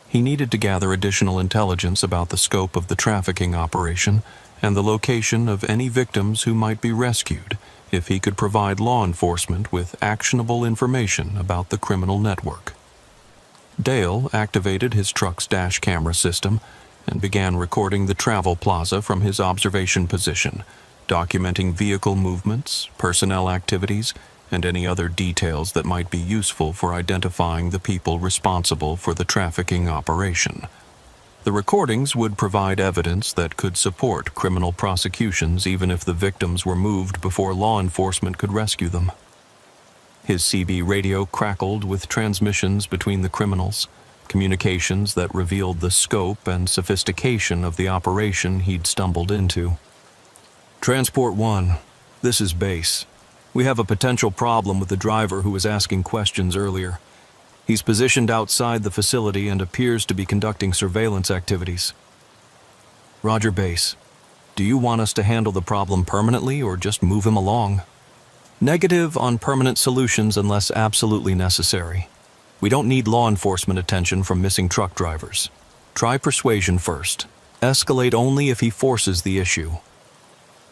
He needed to gather additional intelligence about the scope of the trafficking operation and the location of any victims who might be rescued if he could provide law enforcement with actionable information about the criminal network. Dale activated his truck's dash camera system and began recording the travel plaza from his observation position, documenting vehicle movements, personnel activities, and any other details that might be useful for identifying the people responsible for the trafficking operation. The recordings would provide evidence that could support criminal prosecutions even if the victims were moved before law enforcement could rescue them. His CB radio crackled with transmissions between the criminals, communications that revealed the scope and sophistication of the operation he'd stumbled into. Transport 1, this is Base. We have a potential problem with the driver who was asking questions earlier. He's positioned outside the facility and appears to be conducting surveillance activities. Roger, Base. Do you want us to handle the problem permanently or just move him along? Negative on permanent solutions unless absolutely necessary. We don't need law enforcement attention from missing truck drivers. Try persuasion first. Escalate only if he forces the issue.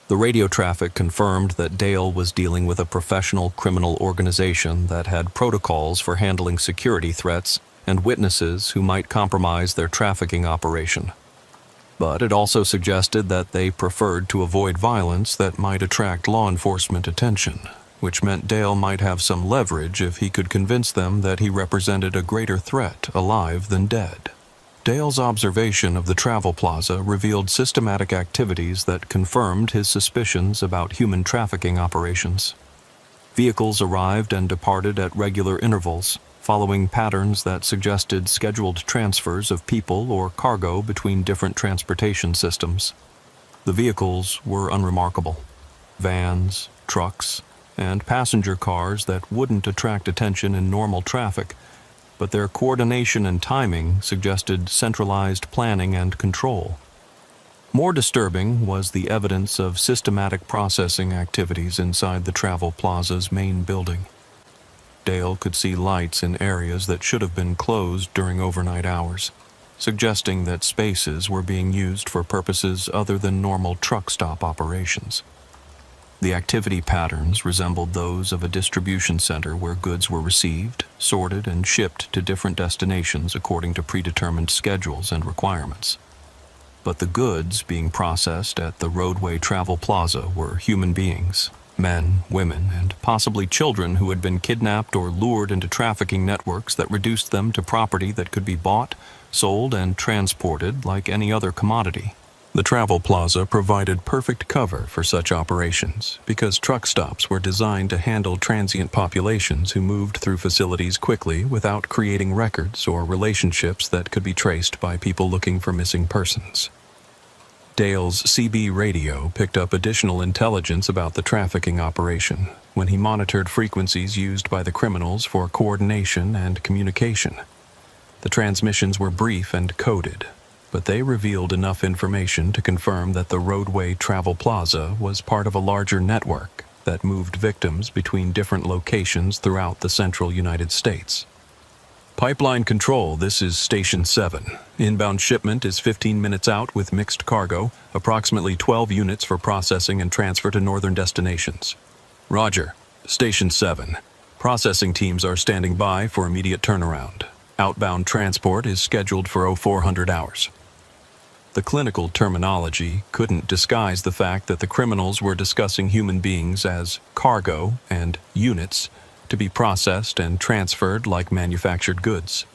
The radio traffic confirmed that Dale was dealing with a professional criminal organization that had protocols for handling security threats and witnesses who might compromise their trafficking operation. But it also suggested that they preferred to avoid violence that might attract law enforcement attention, which meant Dale might have some leverage if he could convince them that he represented a greater threat alive than dead. Dale's observation of the travel plaza revealed systematic activities that confirmed his suspicions about human trafficking operations. Vehicles arrived and departed at regular intervals, following patterns that suggested scheduled transfers of people or cargo between different transportation systems. The vehicles were unremarkable. Vans, trucks, and passenger cars that wouldn't attract attention in normal traffic, but their coordination and timing suggested centralized planning and control. More disturbing was the evidence of systematic processing activities inside the travel plaza's main building. Dale could see lights in areas that should have been closed during overnight hours, suggesting that spaces were being used for purposes other than normal truck stop operations. The activity patterns resembled those of a distribution center where goods were received, sorted, and shipped to different destinations according to predetermined schedules and requirements. But the goods being processed at the roadway travel plaza were human beings, men, women, and possibly children who had been kidnapped or lured into trafficking networks that reduced them to property that could be bought, sold, and transported like any other commodity. The travel plaza provided perfect cover for such operations because truck stops were designed to handle transient populations who moved through facilities quickly without creating records or relationships that could be traced by people looking for missing persons. Dale's CB radio picked up additional intelligence about the trafficking operation when he monitored frequencies used by the criminals for coordination and communication. The transmissions were brief and coded, but they revealed enough information to confirm that the roadway travel plaza was part of a larger network that moved victims between different locations throughout the central United States. Pipeline Control, this is Station 7. Inbound shipment is 15 minutes out with mixed cargo, approximately 12 units for processing and transfer to northern destinations. Roger. Station 7. Processing teams are standing by for immediate turnaround. Outbound transport is scheduled for 0400 hours. The clinical terminology couldn't disguise the fact that the criminals were discussing human beings as cargo and units to be processed and transferred like manufactured goods.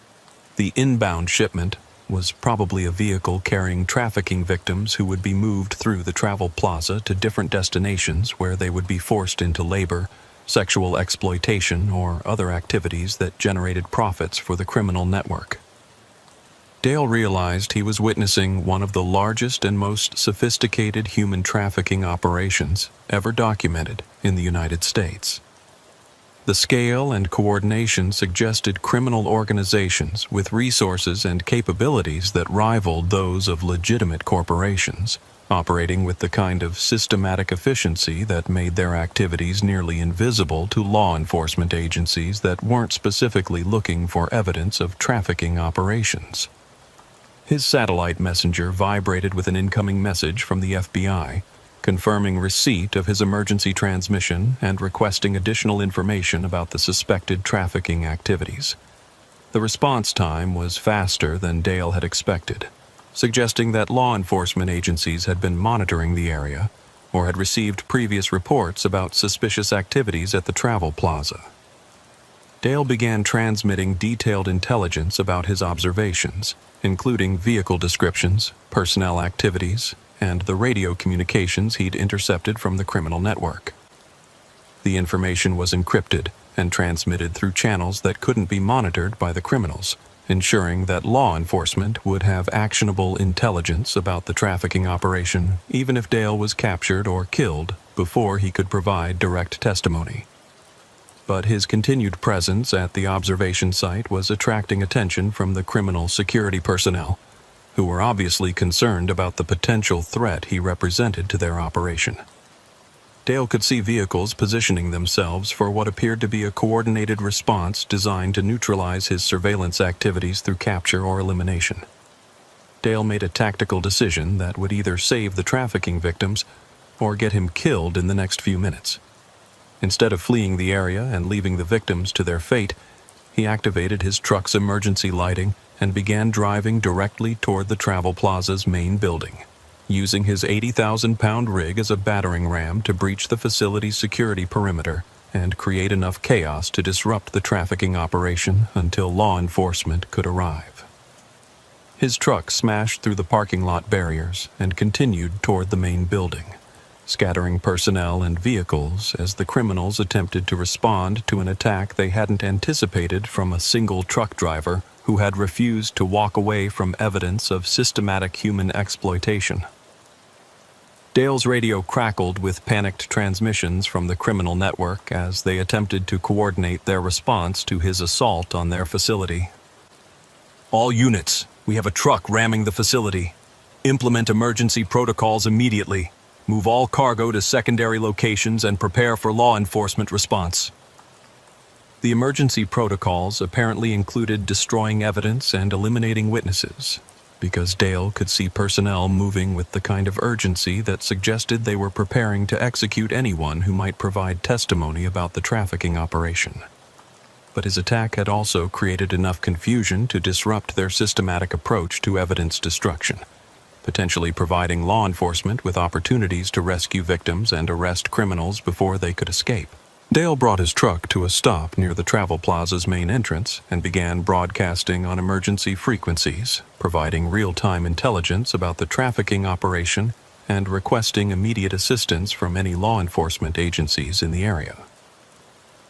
The inbound shipment was probably a vehicle carrying trafficking victims who would be moved through the travel plaza to different destinations where they would be forced into labor, sexual exploitation, or other activities that generated profits for the criminal network. Dale realized he was witnessing one of the largest and most sophisticated human trafficking operations ever documented in the United States. The scale and coordination suggested criminal organizations with resources and capabilities that rivaled those of legitimate corporations, operating with the kind of systematic efficiency that made their activities nearly invisible to law enforcement agencies that weren't specifically looking for evidence of trafficking operations. His satellite messenger vibrated with an incoming message from the FBI, confirming receipt of his emergency transmission and requesting additional information about the suspected trafficking activities. The response time was faster than Dale had expected, suggesting that law enforcement agencies had been monitoring the area or had received previous reports about suspicious activities at the travel plaza. Dale began transmitting detailed intelligence about his observations, including vehicle descriptions, personnel activities, and the radio communications he'd intercepted from the criminal network. The information was encrypted and transmitted through channels that couldn't be monitored by the criminals, ensuring that law enforcement would have actionable intelligence about the trafficking operation, even if Dale was captured or killed before he could provide direct testimony. But his continued presence at the observation site was attracting attention from the criminal security personnel, who were obviously concerned about the potential threat he represented to their operation. Dale could see vehicles positioning themselves for what appeared to be a coordinated response designed to neutralize his surveillance activities through capture or elimination. Dale made a tactical decision that would either save the trafficking victims or get him killed in the next few minutes. Instead of fleeing the area and leaving the victims to their fate, he activated his truck's emergency lighting and began driving directly toward the travel plaza's main building, using his 80,000-pound rig as a battering ram to breach the facility's security perimeter and create enough chaos to disrupt the trafficking operation until law enforcement could arrive. His truck smashed through the parking lot barriers and continued toward the main building, scattering personnel and vehicles as the criminals attempted to respond to an attack they hadn't anticipated from a single truck driver who had refused to walk away from evidence of systematic human exploitation. Dale's radio crackled with panicked transmissions from the criminal network as they attempted to coordinate their response to his assault on their facility. "All units, we have a truck ramming the facility. Implement emergency protocols immediately. Move all cargo to secondary locations and prepare for law enforcement response." The emergency protocols apparently included destroying evidence and eliminating witnesses, because Dale could see personnel moving with the kind of urgency that suggested they were preparing to execute anyone who might provide testimony about the trafficking operation. But his attack had also created enough confusion to disrupt their systematic approach to evidence destruction, potentially providing law enforcement with opportunities to rescue victims and arrest criminals before they could escape. Dale brought his truck to a stop near the travel plaza's main entrance and began broadcasting on emergency frequencies, providing real-time intelligence about the trafficking operation and requesting immediate assistance from any law enforcement agencies in the area.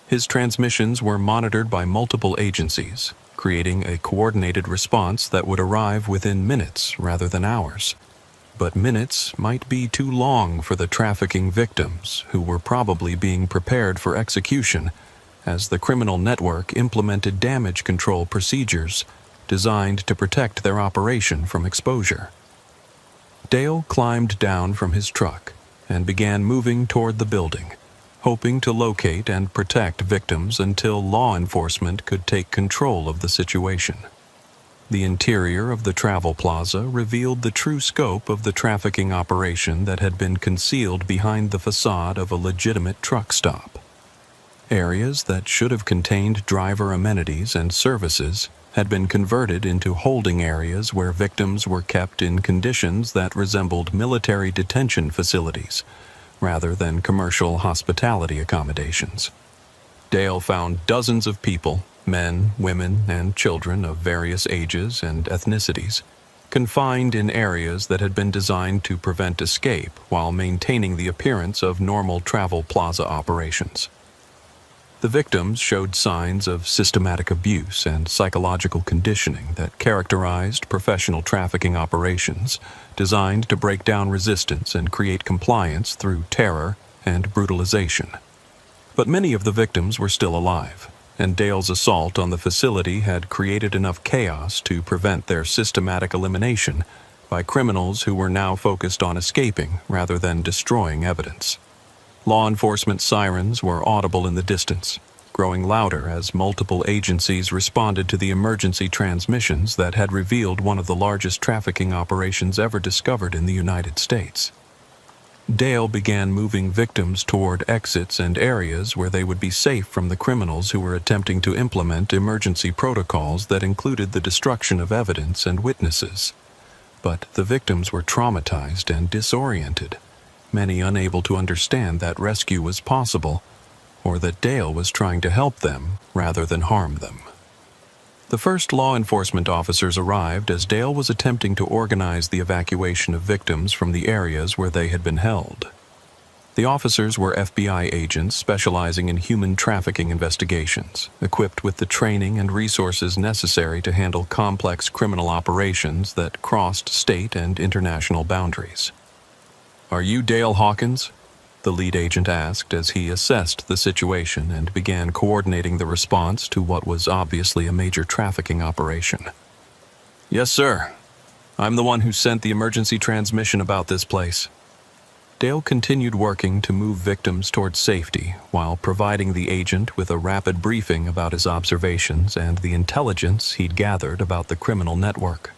His transmissions were monitored by multiple agencies, creating a coordinated response that would arrive within minutes rather than hours. But minutes might be too long for the trafficking victims, who were probably being prepared for execution as the criminal network implemented damage control procedures designed to protect their operation from exposure. Dale climbed down from his truck and began moving toward the building, hoping to locate and protect victims until law enforcement could take control of the situation. The interior of the travel plaza revealed the true scope of the trafficking operation that had been concealed behind the facade of a legitimate truck stop. Areas that should have contained driver amenities and services had been converted into holding areas where victims were kept in conditions that resembled military detention facilities, rather than commercial hospitality accommodations. Dale found dozens of people, men, women, and children of various ages and ethnicities, confined in areas that had been designed to prevent escape while maintaining the appearance of normal travel plaza operations. The victims showed signs of systematic abuse and psychological conditioning that characterized professional trafficking operations designed to break down resistance and create compliance through terror and brutalization. But many of the victims were still alive, and Dale's assault on the facility had created enough chaos to prevent their systematic elimination by criminals who were now focused on escaping rather than destroying evidence. Law enforcement sirens were audible in the distance, growing louder as multiple agencies responded to the emergency transmissions that had revealed one of the largest trafficking operations ever discovered in the United States. Dale began moving victims toward exits and areas where they would be safe from the criminals who were attempting to implement emergency protocols that included the destruction of evidence and witnesses. But the victims were traumatized and disoriented, many unable to understand that rescue was possible, or that Dale was trying to help them rather than harm them. The first law enforcement officers arrived as Dale was attempting to organize the evacuation of victims from the areas where they had been held. The officers were FBI agents specializing in human trafficking investigations, equipped with the training and resources necessary to handle complex criminal operations that crossed state and international boundaries. "Are you Dale Hawkins?" the lead agent asked as he assessed the situation and began coordinating the response to what was obviously a major trafficking operation. "Yes, sir. I'm the one who sent the emergency transmission about this place." Dale continued working to move victims towards safety while providing the agent with a rapid briefing about his observations and the intelligence he'd gathered about the criminal network.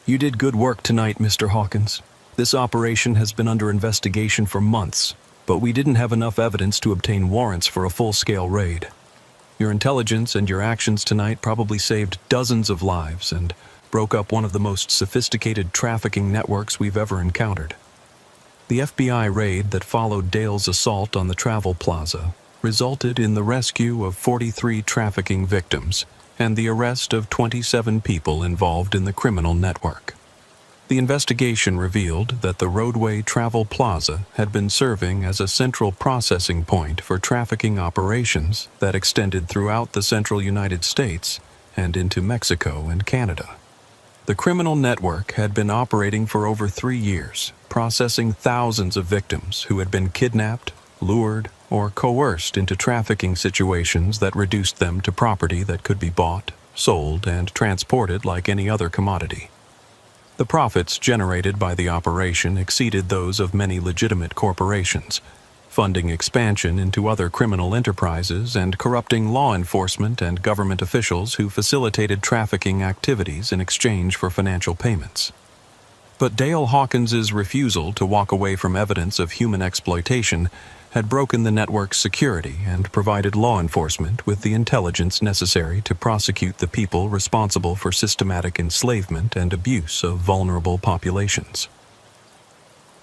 "You did good work tonight, Mr. Hawkins. This operation has been under investigation for months, but we didn't have enough evidence to obtain warrants for a full-scale raid. Your intelligence and your actions tonight probably saved dozens of lives and broke up one of the most sophisticated trafficking networks we've ever encountered." The FBI raid that followed Dale's assault on the Travel Plaza resulted in the rescue of 43 trafficking victims and the arrest of 27 people involved in the criminal network. The investigation revealed that the roadway Travel Plaza had been serving as a central processing point for trafficking operations that extended throughout the central United States and into Mexico and Canada. The criminal network had been operating for over 3 years, processing thousands of victims who had been kidnapped, lured, or coerced into trafficking situations that reduced them to property that could be bought, sold, and transported like any other commodity. The profits generated by the operation exceeded those of many legitimate corporations, funding expansion into other criminal enterprises and corrupting law enforcement and government officials who facilitated trafficking activities in exchange for financial payments. But Dale Hawkins's refusal to walk away from evidence of human exploitation had broken the network's security and provided law enforcement with the intelligence necessary to prosecute the people responsible for systematic enslavement and abuse of vulnerable populations.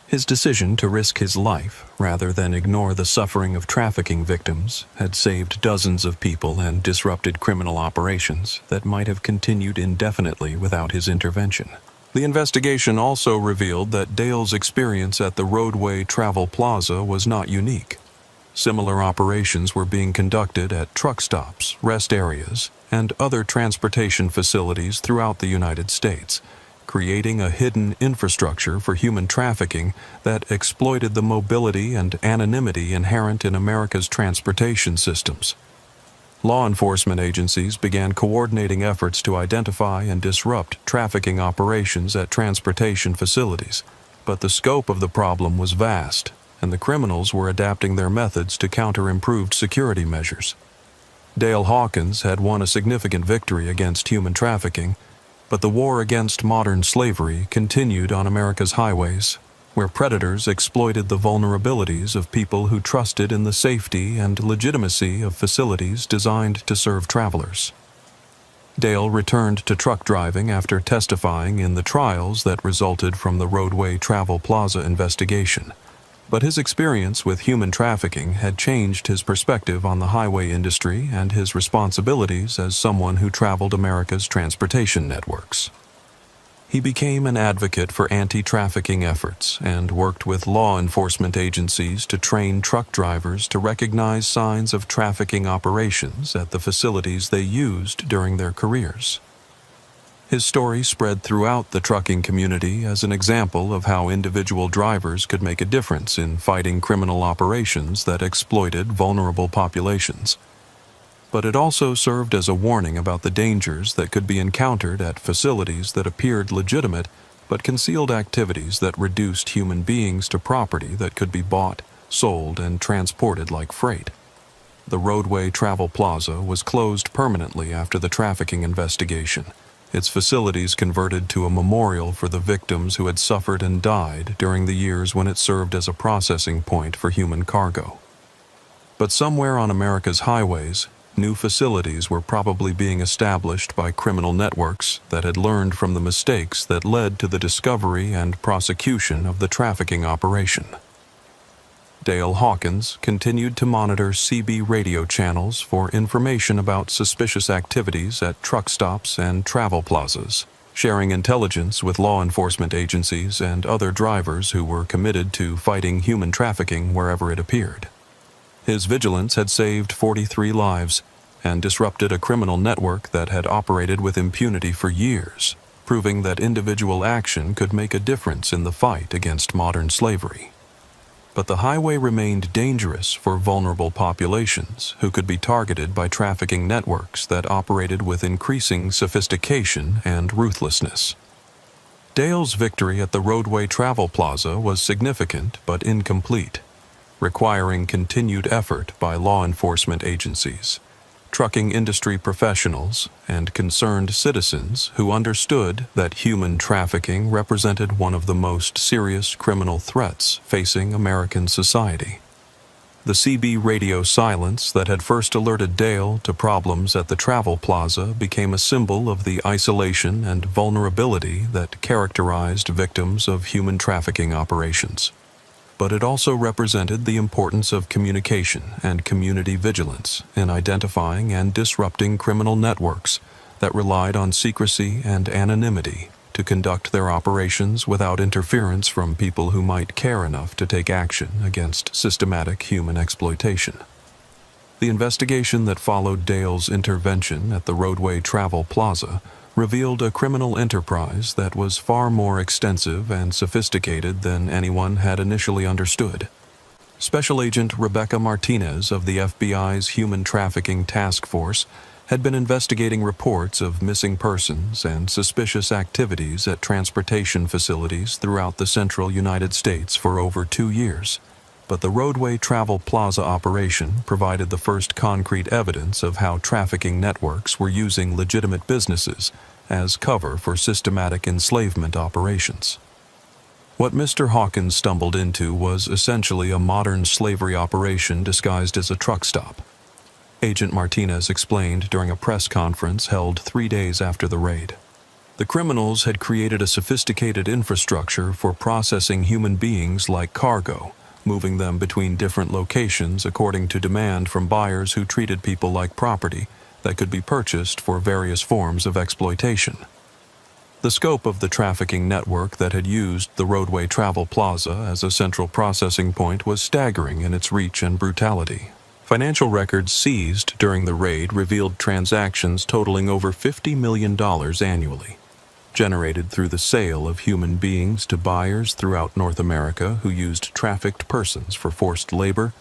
His decision to risk his life rather than ignore the suffering of trafficking victims had saved dozens of people and disrupted criminal operations that might have continued indefinitely without his intervention. The investigation also revealed that Dale's experience at the roadway Travel Plaza was not unique. Similar operations were being conducted at truck stops, rest areas, and other transportation facilities throughout the United States, creating a hidden infrastructure for human trafficking that exploited the mobility and anonymity inherent in America's transportation systems. Law enforcement agencies began coordinating efforts to identify and disrupt trafficking operations at transportation facilities, but the scope of the problem was vast, and the criminals were adapting their methods to counter improved security measures. Dale Hawkins had won a significant victory against human trafficking, but the war against modern slavery continued on America's highways, where predators exploited the vulnerabilities of people who trusted in the safety and legitimacy of facilities designed to serve travelers. Dale returned to truck driving after testifying in the trials that resulted from the roadway Travel Plaza investigation, but his experience with human trafficking had changed his perspective on the highway industry and his responsibilities as someone who traveled America's transportation networks. He became an advocate for anti-trafficking efforts and worked with law enforcement agencies to train truck drivers to recognize signs of trafficking operations at the facilities they used during their careers. His story spread throughout the trucking community as an example of how individual drivers could make a difference in fighting criminal operations that exploited vulnerable populations. But it also served as a warning about the dangers that could be encountered at facilities that appeared legitimate but concealed activities that reduced human beings to property that could be bought, sold, and transported like freight. The Roadway Travel Plaza was closed permanently after the trafficking investigation, its facilities converted to a memorial for the victims who had suffered and died during the years when it served as a processing point for human cargo. But somewhere on America's highways, new facilities were probably being established by criminal networks that had learned from the mistakes that led to the discovery and prosecution of the trafficking operation. Dale Hawkins continued to monitor CB radio channels for information about suspicious activities at truck stops and travel plazas, sharing intelligence with law enforcement agencies and other drivers who were committed to fighting human trafficking wherever it appeared. His vigilance had saved 43 lives and disrupted a criminal network that had operated with impunity for years, proving that individual action could make a difference in the fight against modern slavery. But the highway remained dangerous for vulnerable populations who could be targeted by trafficking networks that operated with increasing sophistication and ruthlessness. Dale's victory at the Roadway Travel Plaza was significant but incomplete, requiring continued effort by law enforcement agencies, trucking industry professionals, and concerned citizens who understood that human trafficking represented one of the most serious criminal threats facing American society. The CB radio silence that had first alerted Dale to problems at the Travel Plaza became a symbol of the isolation and vulnerability that characterized victims of human trafficking operations. But it also represented the importance of communication and community vigilance in identifying and disrupting criminal networks that relied on secrecy and anonymity to conduct their operations without interference from people who might care enough to take action against systematic human exploitation. The investigation that followed Dale's intervention at the Roadway Travel Plaza revealed a criminal enterprise that was far more extensive and sophisticated than anyone had initially understood. Special Agent Rebecca Martinez of the FBI's Human Trafficking Task Force had been investigating reports of missing persons and suspicious activities at transportation facilities throughout the central United States for over 2 years. But the Roadway Travel Plaza operation provided the first concrete evidence of how trafficking networks were using legitimate businesses as cover for systematic enslavement operations. What Mr. Hawkins stumbled into was essentially a modern slavery operation disguised as a truck stop. Agent Martinez explained during a press conference held 3 days after the raid. The criminals had created a sophisticated infrastructure for processing human beings like cargo, moving them between different locations according to demand from buyers who treated people like property that could be purchased for various forms of exploitation. The scope of the trafficking network that had used the Roadway Travel Plaza as a central processing point was staggering in its reach and brutality. Financial records seized during the raid revealed transactions totaling over $50 million annually, generated through the sale of human beings to buyers throughout North America who used trafficked persons for forced labor,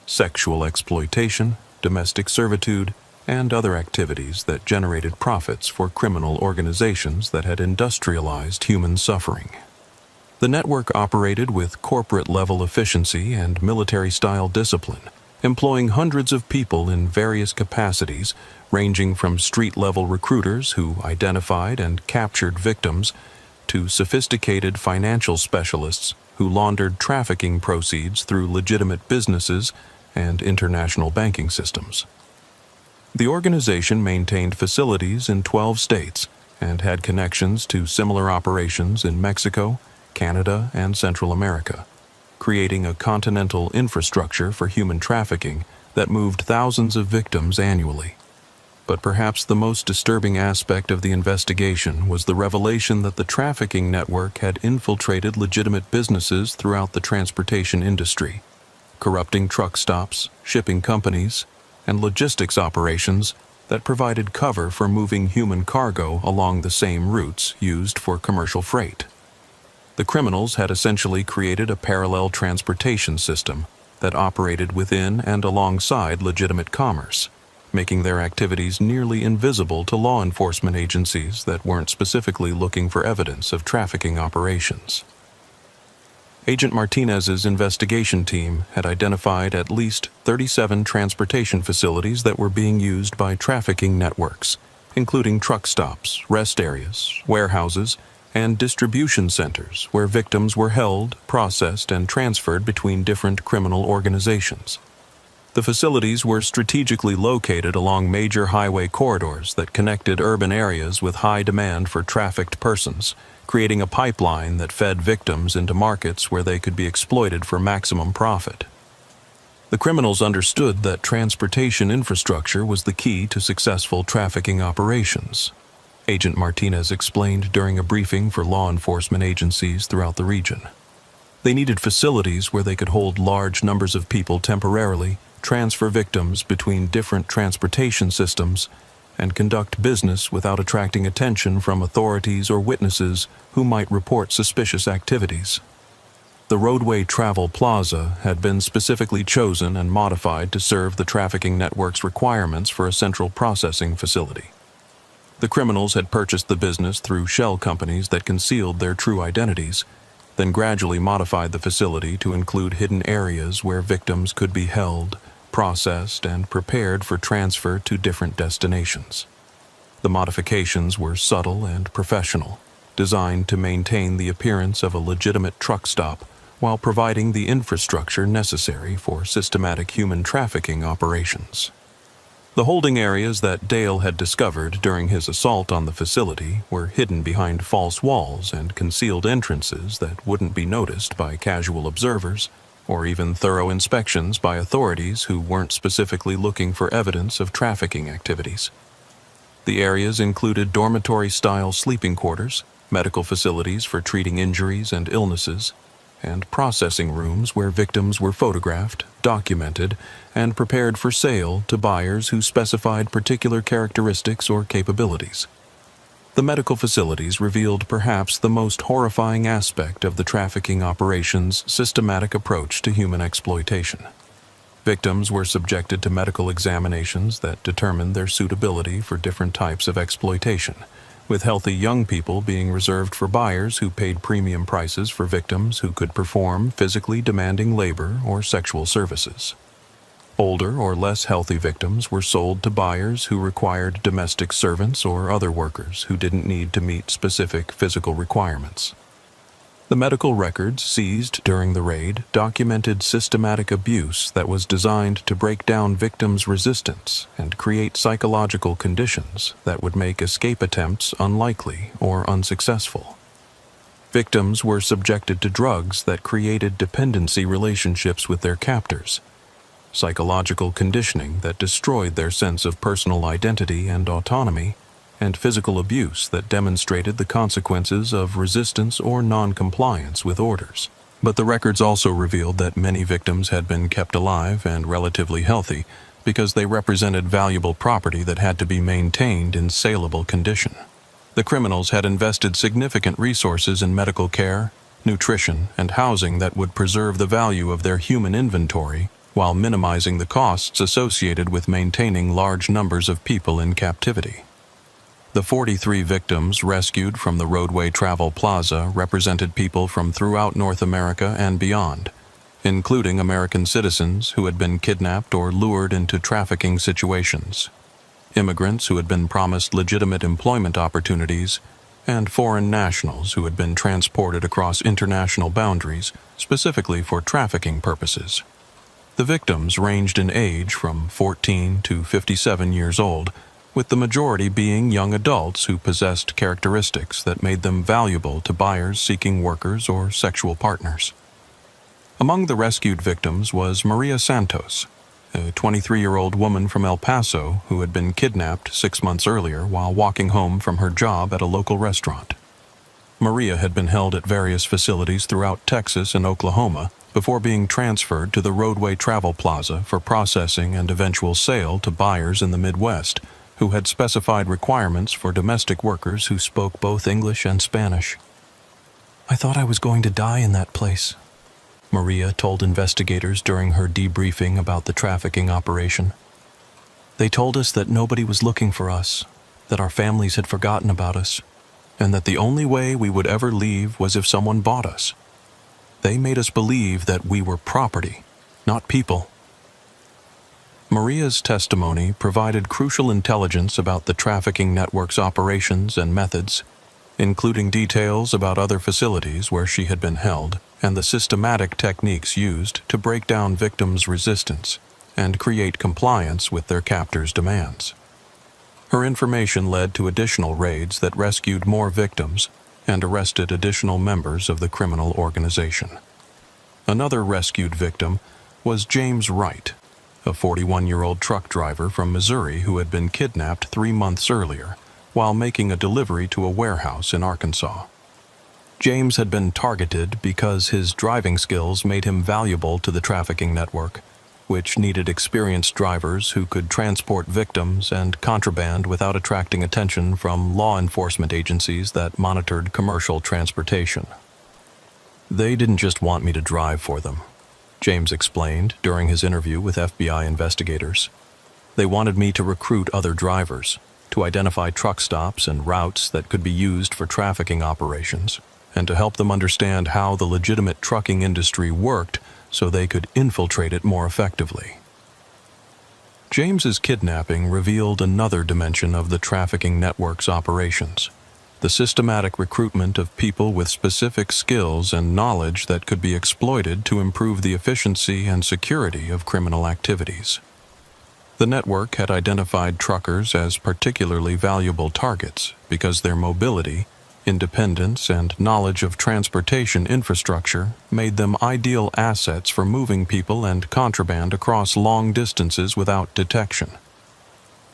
sexual exploitation, domestic servitude, and other activities that generated profits for criminal organizations that had industrialized human suffering. The network operated with corporate-level efficiency and military-style discipline, employing hundreds of people in various capacities, ranging from street-level recruiters who identified and captured victims to sophisticated financial specialists who laundered trafficking proceeds through legitimate businesses and international banking systems. The organization maintained facilities in 12 states and had connections to similar operations in Mexico, Canada, and Central America, creating a continental infrastructure for human trafficking that moved thousands of victims annually. But perhaps the most disturbing aspect of the investigation was the revelation that the trafficking network had infiltrated legitimate businesses throughout the transportation industry, corrupting truck stops, shipping companies, and logistics operations that provided cover for moving human cargo along the same routes used for commercial freight. The criminals had essentially created a parallel transportation system that operated within and alongside legitimate commerce, making their activities nearly invisible to law enforcement agencies that weren't specifically looking for evidence of trafficking operations. Agent Martinez's investigation team had identified at least 37 transportation facilities that were being used by trafficking networks, including truck stops, rest areas, warehouses, and distribution centers where victims were held, processed, and transferred between different criminal organizations. The facilities were strategically located along major highway corridors that connected urban areas with high demand for trafficked persons, creating a pipeline that fed victims into markets where they could be exploited for maximum profit. The criminals understood that transportation infrastructure was the key to successful trafficking operations. Agent Martinez explained during a briefing for law enforcement agencies throughout the region. They needed facilities where they could hold large numbers of people temporarily, transfer victims between different transportation systems, and conduct business without attracting attention from authorities or witnesses who might report suspicious activities. The roadway travel plaza had been specifically chosen and modified to serve the trafficking network's requirements for a central processing facility. The criminals had purchased the business through shell companies that concealed their true identities, then gradually modified the facility to include hidden areas where victims could be held, processed, and prepared for transfer to different destinations. The modifications were subtle and professional, designed to maintain the appearance of a legitimate truck stop while providing the infrastructure necessary for systematic human trafficking operations. The holding areas that Dale had discovered during his assault on the facility were hidden behind false walls and concealed entrances that wouldn't be noticed by casual observers, or even thorough inspections by authorities who weren't specifically looking for evidence of trafficking activities. The areas included dormitory-style sleeping quarters, medical facilities for treating injuries and illnesses, and processing rooms where victims were photographed, documented, and prepared for sale to buyers who specified particular characteristics or capabilities. The medical facilities revealed perhaps the most horrifying aspect of the trafficking operation's systematic approach to human exploitation. Victims were subjected to medical examinations that determined their suitability for different types of exploitation, with healthy young people being reserved for buyers who paid premium prices for victims who could perform physically demanding labor or sexual services. Older or less healthy victims were sold to buyers who required domestic servants or other workers who didn't need to meet specific physical requirements. The medical records seized during the raid documented systematic abuse that was designed to break down victims' resistance and create psychological conditions that would make escape attempts unlikely or unsuccessful. Victims were subjected to drugs that created dependency relationships with their captors, psychological conditioning that destroyed their sense of personal identity and autonomy, and physical abuse that demonstrated the consequences of resistance or non-compliance with orders. But the records also revealed that many victims had been kept alive and relatively healthy because they represented valuable property that had to be maintained in saleable condition. The criminals had invested significant resources in medical care, nutrition, and housing that would preserve the value of their human inventory while minimizing the costs associated with maintaining large numbers of people in captivity. The 43 victims rescued from the roadway travel plaza represented people from throughout North America and beyond, including American citizens who had been kidnapped or lured into trafficking situations, immigrants who had been promised legitimate employment opportunities, and foreign nationals who had been transported across international boundaries specifically for trafficking purposes. The victims ranged in age from 14 to 57 years old, with the majority being young adults who possessed characteristics that made them valuable to buyers seeking workers or sexual partners. Among the rescued victims was Maria Santos, a 23-year-old woman from El Paso who had been kidnapped 6 months earlier while walking home from her job at a local restaurant. Maria had been held at various facilities throughout Texas and Oklahoma before being transferred to the roadway travel plaza for processing and eventual sale to buyers in the Midwest who had specified requirements for domestic workers who spoke both English and Spanish. "I thought I was going to die in that place," Maria told investigators during her debriefing about the trafficking operation. "They told us that nobody was looking for us, that our families had forgotten about us, and that the only way we would ever leave was if someone bought us. They made us believe that we were property, not people. Maria's testimony provided crucial intelligence about the trafficking network's operations and methods, including details about other facilities where she had been held and the systematic techniques used to break down victims' resistance and create compliance with their captors' demands. Her information led to additional raids that rescued more victims and arrested additional members of the criminal organization. Another rescued victim was James Wright, a 41-year-old truck driver from Missouri who had been kidnapped 3 months earlier while making a delivery to a warehouse in Arkansas. James had been targeted because his driving skills made him valuable to the trafficking network, which needed experienced drivers who could transport victims and contraband without attracting attention from law enforcement agencies that monitored commercial transportation. "They didn't just want me to drive for them," James explained during his interview with FBI investigators. "They wanted me to recruit other drivers, to identify truck stops and routes that could be used for trafficking operations, and to help them understand how the legitimate trucking industry worked so they could infiltrate it more effectively." James's kidnapping revealed another dimension of the trafficking network's operations: the systematic recruitment of people with specific skills and knowledge that could be exploited to improve the efficiency and security of criminal activities. The network had identified truckers as particularly valuable targets because their mobility, independence, and knowledge of transportation infrastructure made them ideal assets for moving people and contraband across long distances without detection.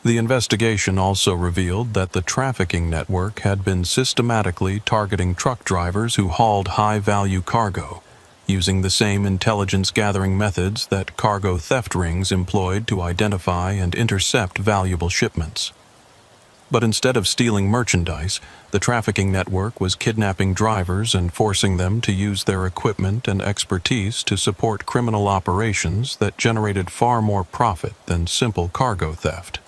The investigation also revealed that the trafficking network had been systematically targeting truck drivers who hauled high-value cargo, using the same intelligence-gathering methods that cargo theft rings employed to identify and intercept valuable shipments. But instead of stealing merchandise, the trafficking network was kidnapping drivers and forcing them to use their equipment and expertise to support criminal operations that generated far more profit than simple cargo theft.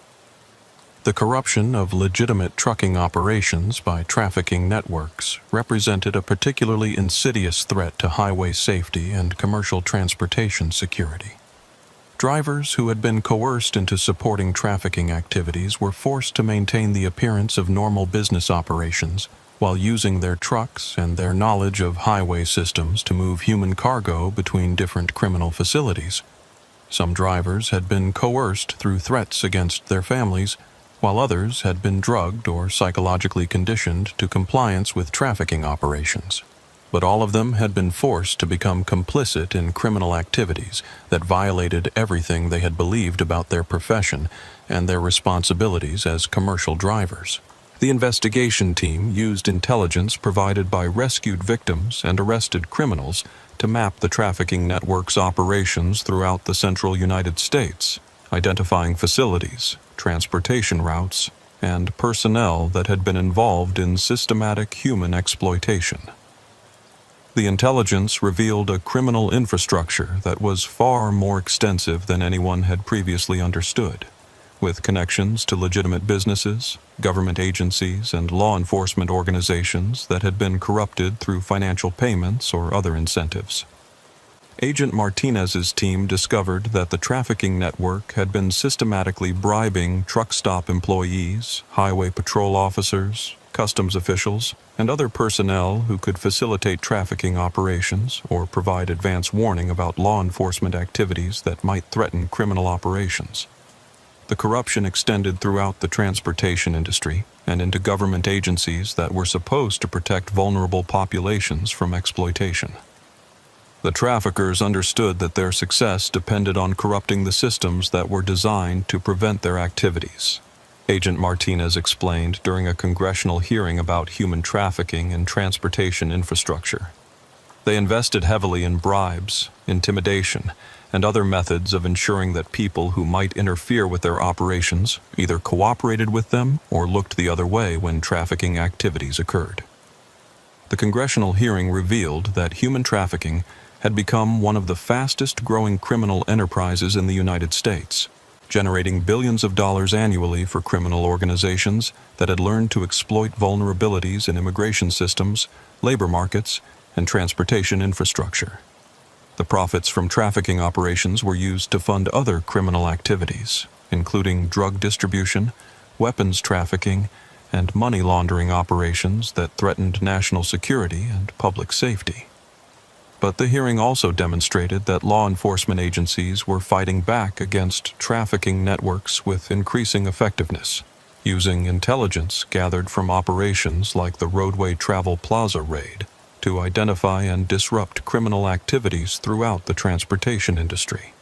The corruption of legitimate trucking operations by trafficking networks represented a particularly insidious threat to highway safety and commercial transportation security. Drivers who had been coerced into supporting trafficking activities were forced to maintain the appearance of normal business operations while using their trucks and their knowledge of highway systems to move human cargo between different criminal facilities. Some drivers had been coerced through threats against their families, while others had been drugged or psychologically conditioned to compliance with trafficking operations. But all of them had been forced to become complicit in criminal activities that violated everything they had believed about their profession and their responsibilities as commercial drivers. The investigation team used intelligence provided by rescued victims and arrested criminals to map the trafficking network's operations throughout the central United States, identifying facilities, transportation routes, and personnel that had been involved in systematic human exploitation. The intelligence revealed a criminal infrastructure that was far more extensive than anyone had previously understood, with connections to legitimate businesses, government agencies, and law enforcement organizations that had been corrupted through financial payments or other incentives. Agent Martinez's team discovered that the trafficking network had been systematically bribing truck stop employees, highway patrol officers, customs officials, and other personnel who could facilitate trafficking operations or provide advance warning about law enforcement activities that might threaten criminal operations. The corruption extended throughout the transportation industry and into government agencies that were supposed to protect vulnerable populations from exploitation. The traffickers understood that their success depended on corrupting the systems that were designed to prevent their activities. Agent Martinez explained during a congressional hearing about human trafficking and transportation infrastructure. They invested heavily in bribes, intimidation, and other methods of ensuring that people who might interfere with their operations either cooperated with them or looked the other way when trafficking activities occurred. The congressional hearing revealed that human trafficking had become one of the fastest-growing criminal enterprises in the United States, generating billions of dollars annually for criminal organizations that had learned to exploit vulnerabilities in immigration systems, labor markets, and transportation infrastructure. The profits from trafficking operations were used to fund other criminal activities, including drug distribution, weapons trafficking, and money laundering operations that threatened national security and public safety. But the hearing also demonstrated that law enforcement agencies were fighting back against trafficking networks with increasing effectiveness, using intelligence gathered from operations like the Roadway Travel Plaza raid to identify and disrupt criminal activities throughout the transportation industry.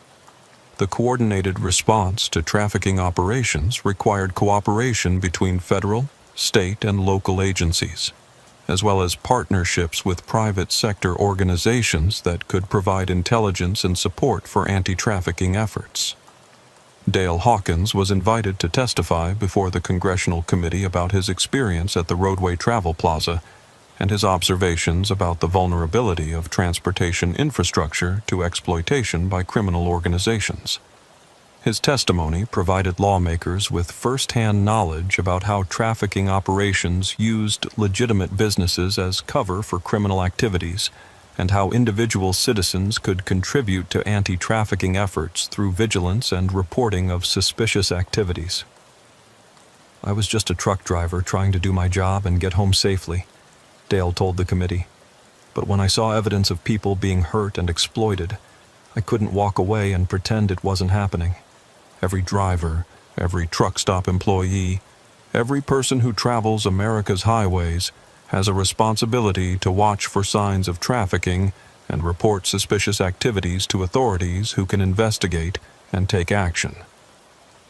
The coordinated response to trafficking operations required cooperation between federal, state, and local agencies, as well as partnerships with private sector organizations that could provide intelligence and support for anti-trafficking efforts. Dale Hawkins was invited to testify before the Congressional Committee about his experience at the Roadway Travel Plaza and his observations about the vulnerability of transportation infrastructure to exploitation by criminal organizations. His testimony provided lawmakers with first-hand knowledge about how trafficking operations used legitimate businesses as cover for criminal activities and how individual citizens could contribute to anti-trafficking efforts through vigilance and reporting of suspicious activities. "I was just a truck driver trying to do my job and get home safely," Dale told the committee. "But when I saw evidence of people being hurt and exploited, I couldn't walk away and pretend it wasn't happening. Every driver, every truck stop employee, every person who travels America's highways has a responsibility to watch for signs of trafficking and report suspicious activities to authorities who can investigate and take action."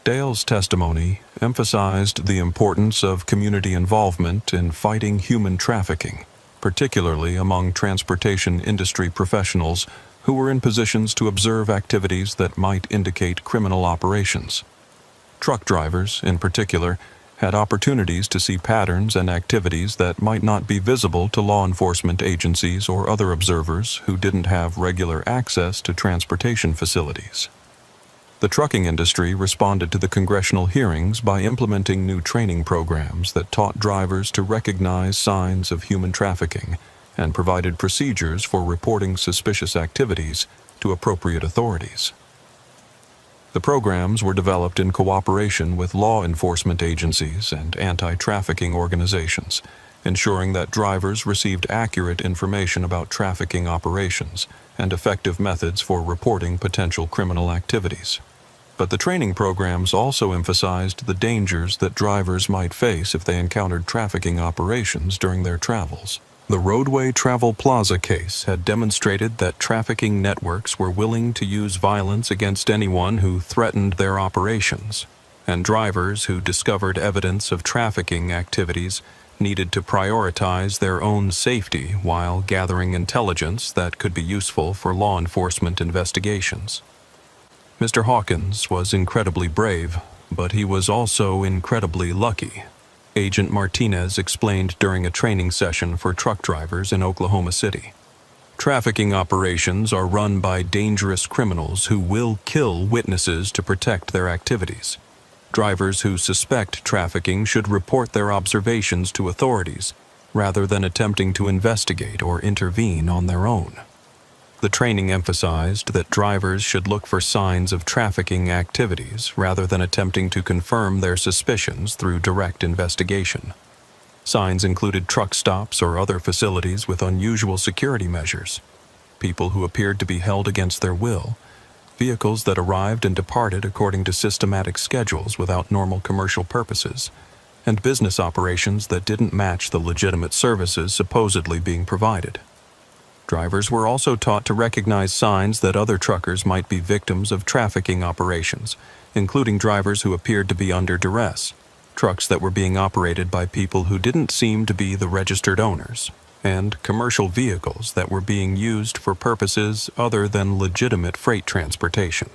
Dale's testimony emphasized the importance of community involvement in fighting human trafficking, particularly among transportation industry professionals who were in positions to observe activities that might indicate criminal operations. Truck drivers, in particular, had opportunities to see patterns and activities that might not be visible to law enforcement agencies or other observers who didn't have regular access to transportation facilities. The trucking industry responded to the congressional hearings by implementing new training programs that taught drivers to recognize signs of human trafficking and provided procedures for reporting suspicious activities to appropriate authorities. The programs were developed in cooperation with law enforcement agencies and anti-trafficking organizations, ensuring that drivers received accurate information about trafficking operations and effective methods for reporting potential criminal activities. But the training programs also emphasized the dangers that drivers might face if they encountered trafficking operations during their travels. The Roadway Travel Plaza case had demonstrated that trafficking networks were willing to use violence against anyone who threatened their operations, and drivers who discovered evidence of trafficking activities needed to prioritize their own safety while gathering intelligence that could be useful for law enforcement investigations. Mr. Hawkins was incredibly brave, but he was also incredibly lucky. Agent Martinez explained during a training session for truck drivers in Oklahoma City. Trafficking operations are run by dangerous criminals who will kill witnesses to protect their activities. Drivers who suspect trafficking should report their observations to authorities, rather than attempting to investigate or intervene on their own. The training emphasized that drivers should look for signs of trafficking activities rather than attempting to confirm their suspicions through direct investigation. Signs included truck stops or other facilities with unusual security measures, people who appeared to be held against their will, vehicles that arrived and departed according to systematic schedules without normal commercial purposes, and business operations that didn't match the legitimate services supposedly being provided. Drivers were also taught to recognize signs that other truckers might be victims of trafficking operations, including drivers who appeared to be under duress, trucks that were being operated by people who didn't seem to be the registered owners, and commercial vehicles that were being used for purposes other than legitimate freight transportation.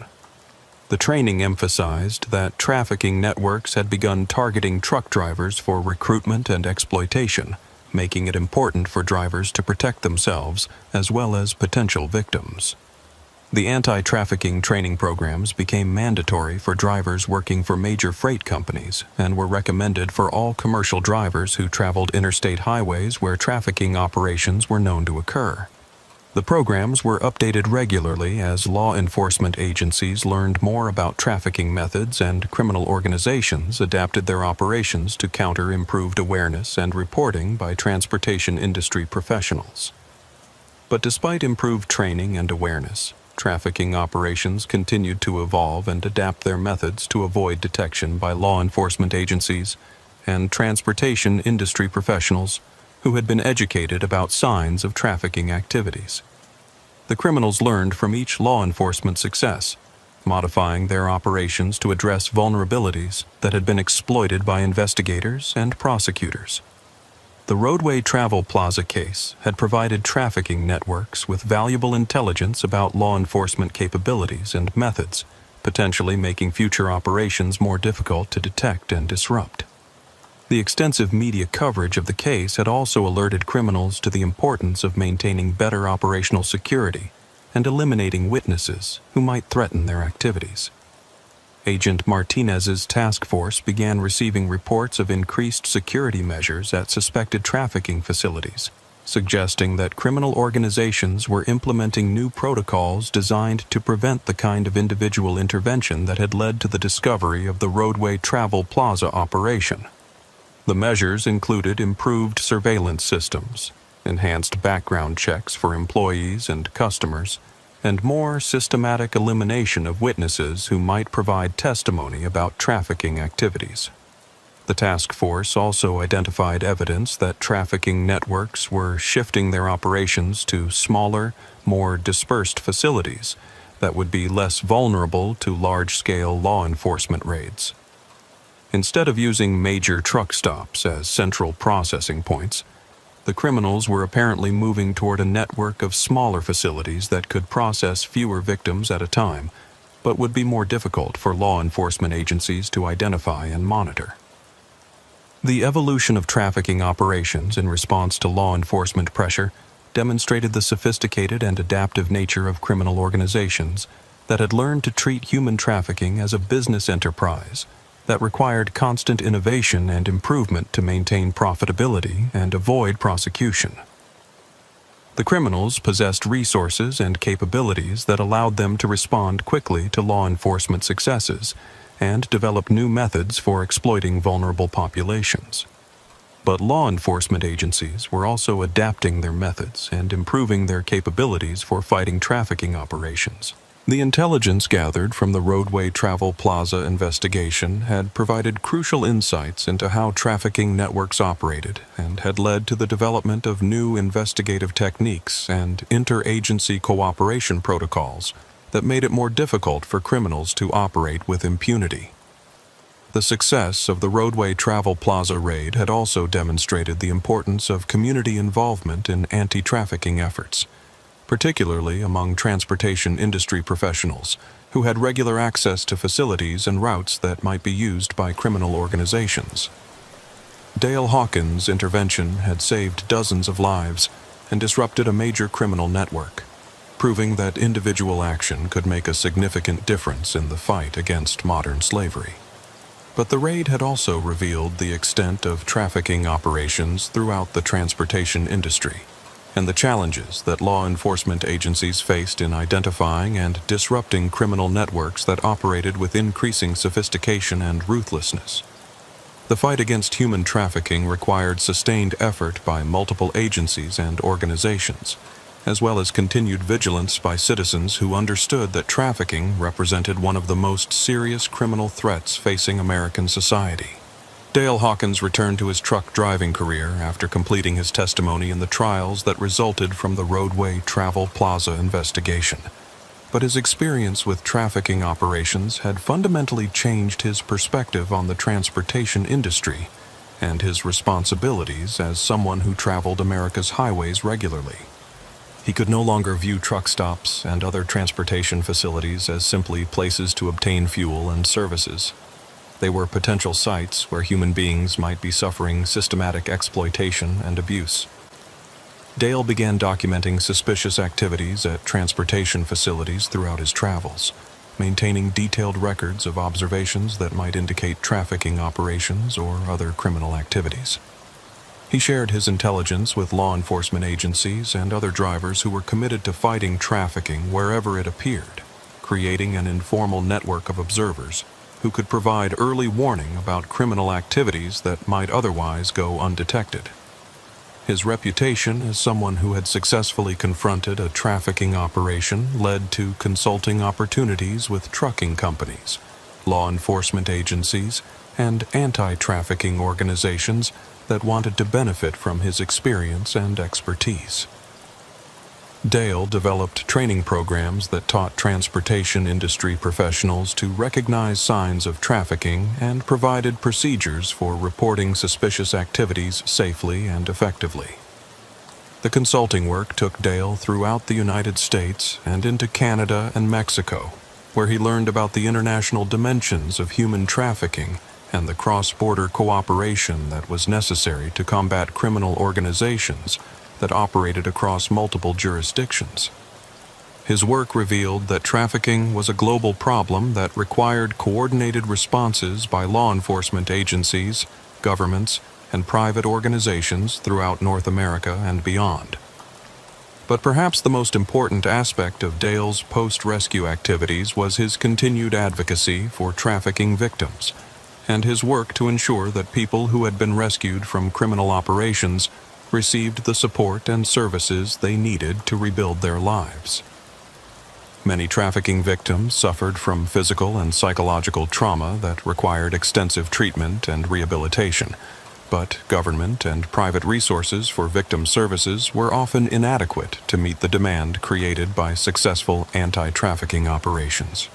The training emphasized that trafficking networks had begun targeting truck drivers for recruitment and exploitation, making it important for drivers to protect themselves as well as potential victims. The anti-trafficking training programs became mandatory for drivers working for major freight companies and were recommended for all commercial drivers who traveled interstate highways where trafficking operations were known to occur. The programs were updated regularly as law enforcement agencies learned more about trafficking methods and criminal organizations adapted their operations to counter improved awareness and reporting by transportation industry professionals. But despite improved training and awareness, trafficking operations continued to evolve and adapt their methods to avoid detection by law enforcement agencies and transportation industry professionals who had been educated about signs of trafficking activities. The criminals learned from each law enforcement success, modifying their operations to address vulnerabilities that had been exploited by investigators and prosecutors. The Roadway Travel Plaza case had provided trafficking networks with valuable intelligence about law enforcement capabilities and methods, potentially making future operations more difficult to detect and disrupt. The extensive media coverage of the case had also alerted criminals to the importance of maintaining better operational security and eliminating witnesses who might threaten their activities. Agent Martinez's task force began receiving reports of increased security measures at suspected trafficking facilities, suggesting that criminal organizations were implementing new protocols designed to prevent the kind of individual intervention that had led to the discovery of the Roadway Travel Plaza operation. The measures included improved surveillance systems, enhanced background checks for employees and customers, and more systematic elimination of witnesses who might provide testimony about trafficking activities. The task force also identified evidence that trafficking networks were shifting their operations to smaller, more dispersed facilities that would be less vulnerable to large-scale law enforcement raids. Instead of using major truck stops as central processing points, the criminals were apparently moving toward a network of smaller facilities that could process fewer victims at a time, but would be more difficult for law enforcement agencies to identify and monitor. The evolution of trafficking operations in response to law enforcement pressure demonstrated the sophisticated and adaptive nature of criminal organizations that had learned to treat human trafficking as a business enterprise that required constant innovation and improvement to maintain profitability and avoid prosecution. The criminals possessed resources and capabilities that allowed them to respond quickly to law enforcement successes and develop new methods for exploiting vulnerable populations. But law enforcement agencies were also adapting their methods and improving their capabilities for fighting trafficking operations. The intelligence gathered from the Roadway Travel Plaza investigation had provided crucial insights into how trafficking networks operated and had led to the development of new investigative techniques and interagency cooperation protocols that made it more difficult for criminals to operate with impunity. The success of the Roadway Travel Plaza raid had also demonstrated the importance of community involvement in anti-trafficking efforts, particularly among transportation industry professionals who had regular access to facilities and routes that might be used by criminal organizations. Dale Hawkins' intervention had saved dozens of lives and disrupted a major criminal network, proving that individual action could make a significant difference in the fight against modern slavery. But the raid had also revealed the extent of trafficking operations throughout the transportation industry, and the challenges that law enforcement agencies faced in identifying and disrupting criminal networks that operated with increasing sophistication and ruthlessness. The fight against human trafficking required sustained effort by multiple agencies and organizations, as well as continued vigilance by citizens who understood that trafficking represented one of the most serious criminal threats facing American society. Dale Hawkins returned to his truck driving career after completing his testimony in the trials that resulted from the Roadway Travel Plaza investigation. But his experience with trafficking operations had fundamentally changed his perspective on the transportation industry and his responsibilities as someone who traveled America's highways regularly. He could no longer view truck stops and other transportation facilities as simply places to obtain fuel and services. They were potential sites where human beings might be suffering systematic exploitation and abuse. Dale began documenting suspicious activities at transportation facilities throughout his travels, maintaining detailed records of observations that might indicate trafficking operations or other criminal activities. He shared his intelligence with law enforcement agencies and other drivers who were committed to fighting trafficking wherever it appeared, creating an informal network of observers who could provide early warning about criminal activities that might otherwise go undetected. His reputation as someone who had successfully confronted a trafficking operation led to consulting opportunities with trucking companies, law enforcement agencies, and anti-trafficking organizations that wanted to benefit from his experience and expertise. Dale developed training programs that taught transportation industry professionals to recognize signs of trafficking and provided procedures for reporting suspicious activities safely and effectively. The consulting work took Dale throughout the United States and into Canada and Mexico, where he learned about the international dimensions of human trafficking and the cross-border cooperation that was necessary to combat criminal organizations that operated across multiple jurisdictions. His work revealed that trafficking was a global problem that required coordinated responses by law enforcement agencies, governments, and private organizations throughout North America and beyond. But perhaps the most important aspect of Dale's post-rescue activities was his continued advocacy for trafficking victims, and his work to ensure that people who had been rescued from criminal operations received the support and services they needed to rebuild their lives. Many trafficking victims suffered from physical and psychological trauma that required extensive treatment and rehabilitation, but government and private resources for victim services were often inadequate to meet the demand created by successful anti-trafficking operations.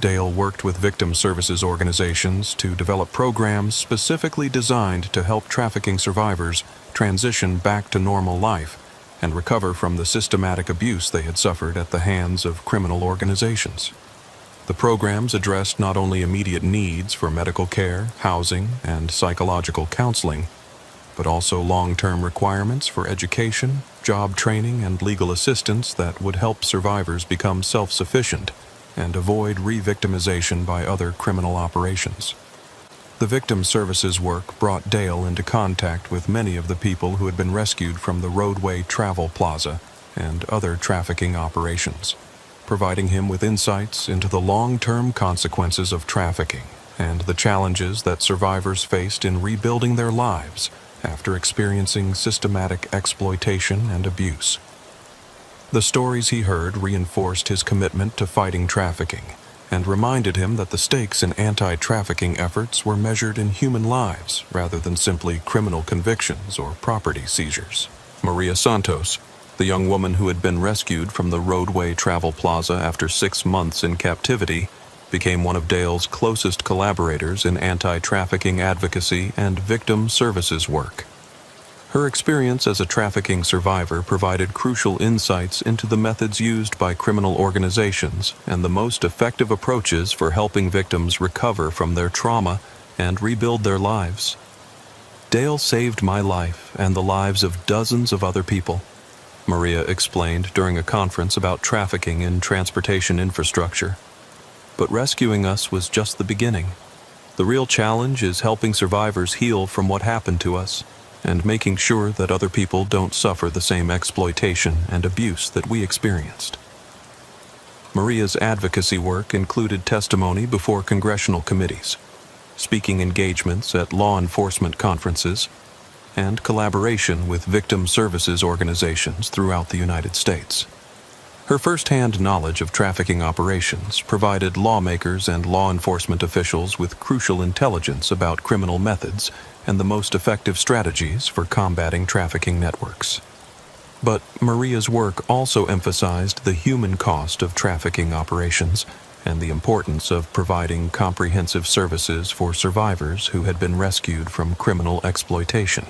Dale worked with victim services organizations to develop programs specifically designed to help trafficking survivors transition back to normal life and recover from the systematic abuse they had suffered at the hands of criminal organizations. The programs addressed not only immediate needs for medical care, housing, and psychological counseling, but also long-term requirements for education, job training, and legal assistance that would help survivors become self-sufficient and avoid re-victimization by other criminal operations. The victim services work brought Dale into contact with many of the people who had been rescued from the roadway travel plaza and other trafficking operations, providing him with insights into the long-term consequences of trafficking and the challenges that survivors faced in rebuilding their lives after experiencing systematic exploitation and abuse. The stories he heard reinforced his commitment to fighting trafficking and reminded him that the stakes in anti-trafficking efforts were measured in human lives rather than simply criminal convictions or property seizures. Maria Santos, the young woman who had been rescued from the roadway travel plaza after 6 months in captivity, became one of Dale's closest collaborators in anti-trafficking advocacy and victim services work. Her experience as a trafficking survivor provided crucial insights into the methods used by criminal organizations and the most effective approaches for helping victims recover from their trauma and rebuild their lives. Dale saved my life and the lives of dozens of other people, Maria explained during a conference about trafficking in transportation infrastructure. But rescuing us was just the beginning. The real challenge is helping survivors heal from what happened to us and making sure that other people don't suffer the same exploitation and abuse that we experienced. Maria's advocacy work included testimony before congressional committees, speaking engagements at law enforcement conferences, and collaboration with victim services organizations throughout the United States. Her first-hand knowledge of trafficking operations provided lawmakers and law enforcement officials with crucial intelligence about criminal methods and the most effective strategies for combating trafficking networks. But Maria's work also emphasized the human cost of trafficking operations and the importance of providing comprehensive services for survivors who had been rescued from criminal exploitation.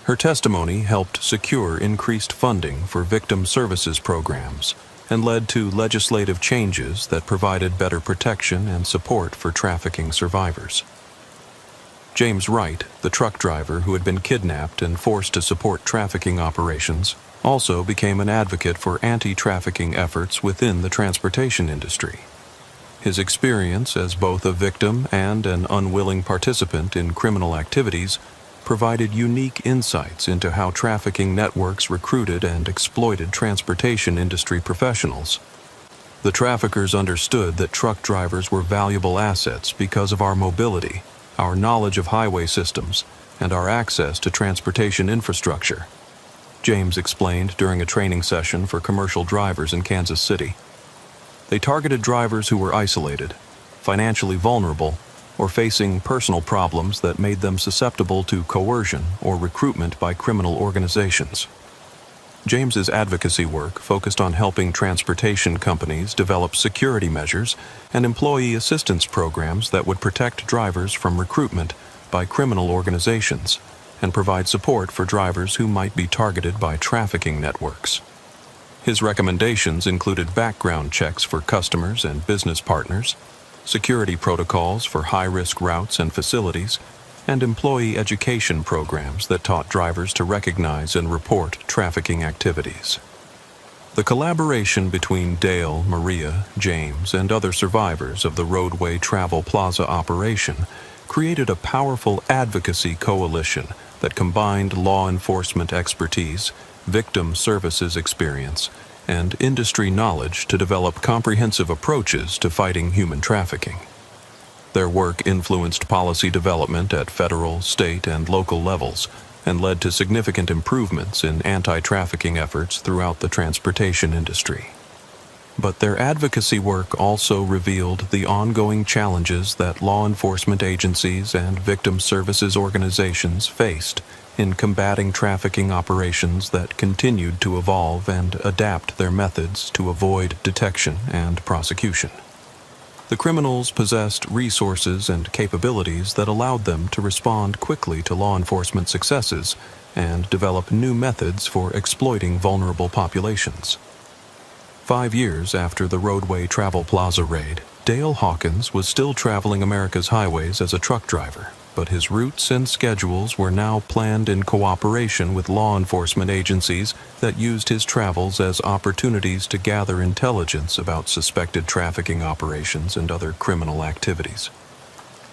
Her testimony helped secure increased funding for victim services programs and led to legislative changes that provided better protection and support for trafficking survivors. James Wright, the truck driver who had been kidnapped and forced to support trafficking operations, also became an advocate for anti-trafficking efforts within the transportation industry. His experience as both a victim and an unwilling participant in criminal activities provided unique insights into how trafficking networks recruited and exploited transportation industry professionals. The traffickers understood that truck drivers were valuable assets because of our mobility, our knowledge of highway systems, and our access to transportation infrastructure. James explained during a training session for commercial drivers in Kansas City. They targeted drivers who were isolated, financially vulnerable, or facing personal problems that made them susceptible to coercion or recruitment by criminal organizations. James's advocacy work focused on helping transportation companies develop security measures and employee assistance programs that would protect drivers from recruitment by criminal organizations and provide support for drivers who might be targeted by trafficking networks. His recommendations included background checks for customers and business partners, security protocols for high-risk routes and facilities, and employee education programs that taught drivers to recognize and report trafficking activities. The collaboration between Dale, Maria, James, and other survivors of the Roadway Travel Plaza operation created a powerful advocacy coalition that combined law enforcement expertise, victim services experience, and industry knowledge to develop comprehensive approaches to fighting human trafficking. Their work influenced policy development at federal, state, and local levels and led to significant improvements in anti-trafficking efforts throughout the transportation industry. But their advocacy work also revealed the ongoing challenges that law enforcement agencies and victim services organizations faced in combating trafficking operations that continued to evolve and adapt their methods to avoid detection and prosecution. The criminals possessed resources and capabilities that allowed them to respond quickly to law enforcement successes and develop new methods for exploiting vulnerable populations. 5 years after the Roadway Travel Plaza raid, Dale Hawkins was still traveling America's highways as a truck driver, but his routes and schedules were now planned in cooperation with law enforcement agencies that used his travels as opportunities to gather intelligence about suspected trafficking operations and other criminal activities.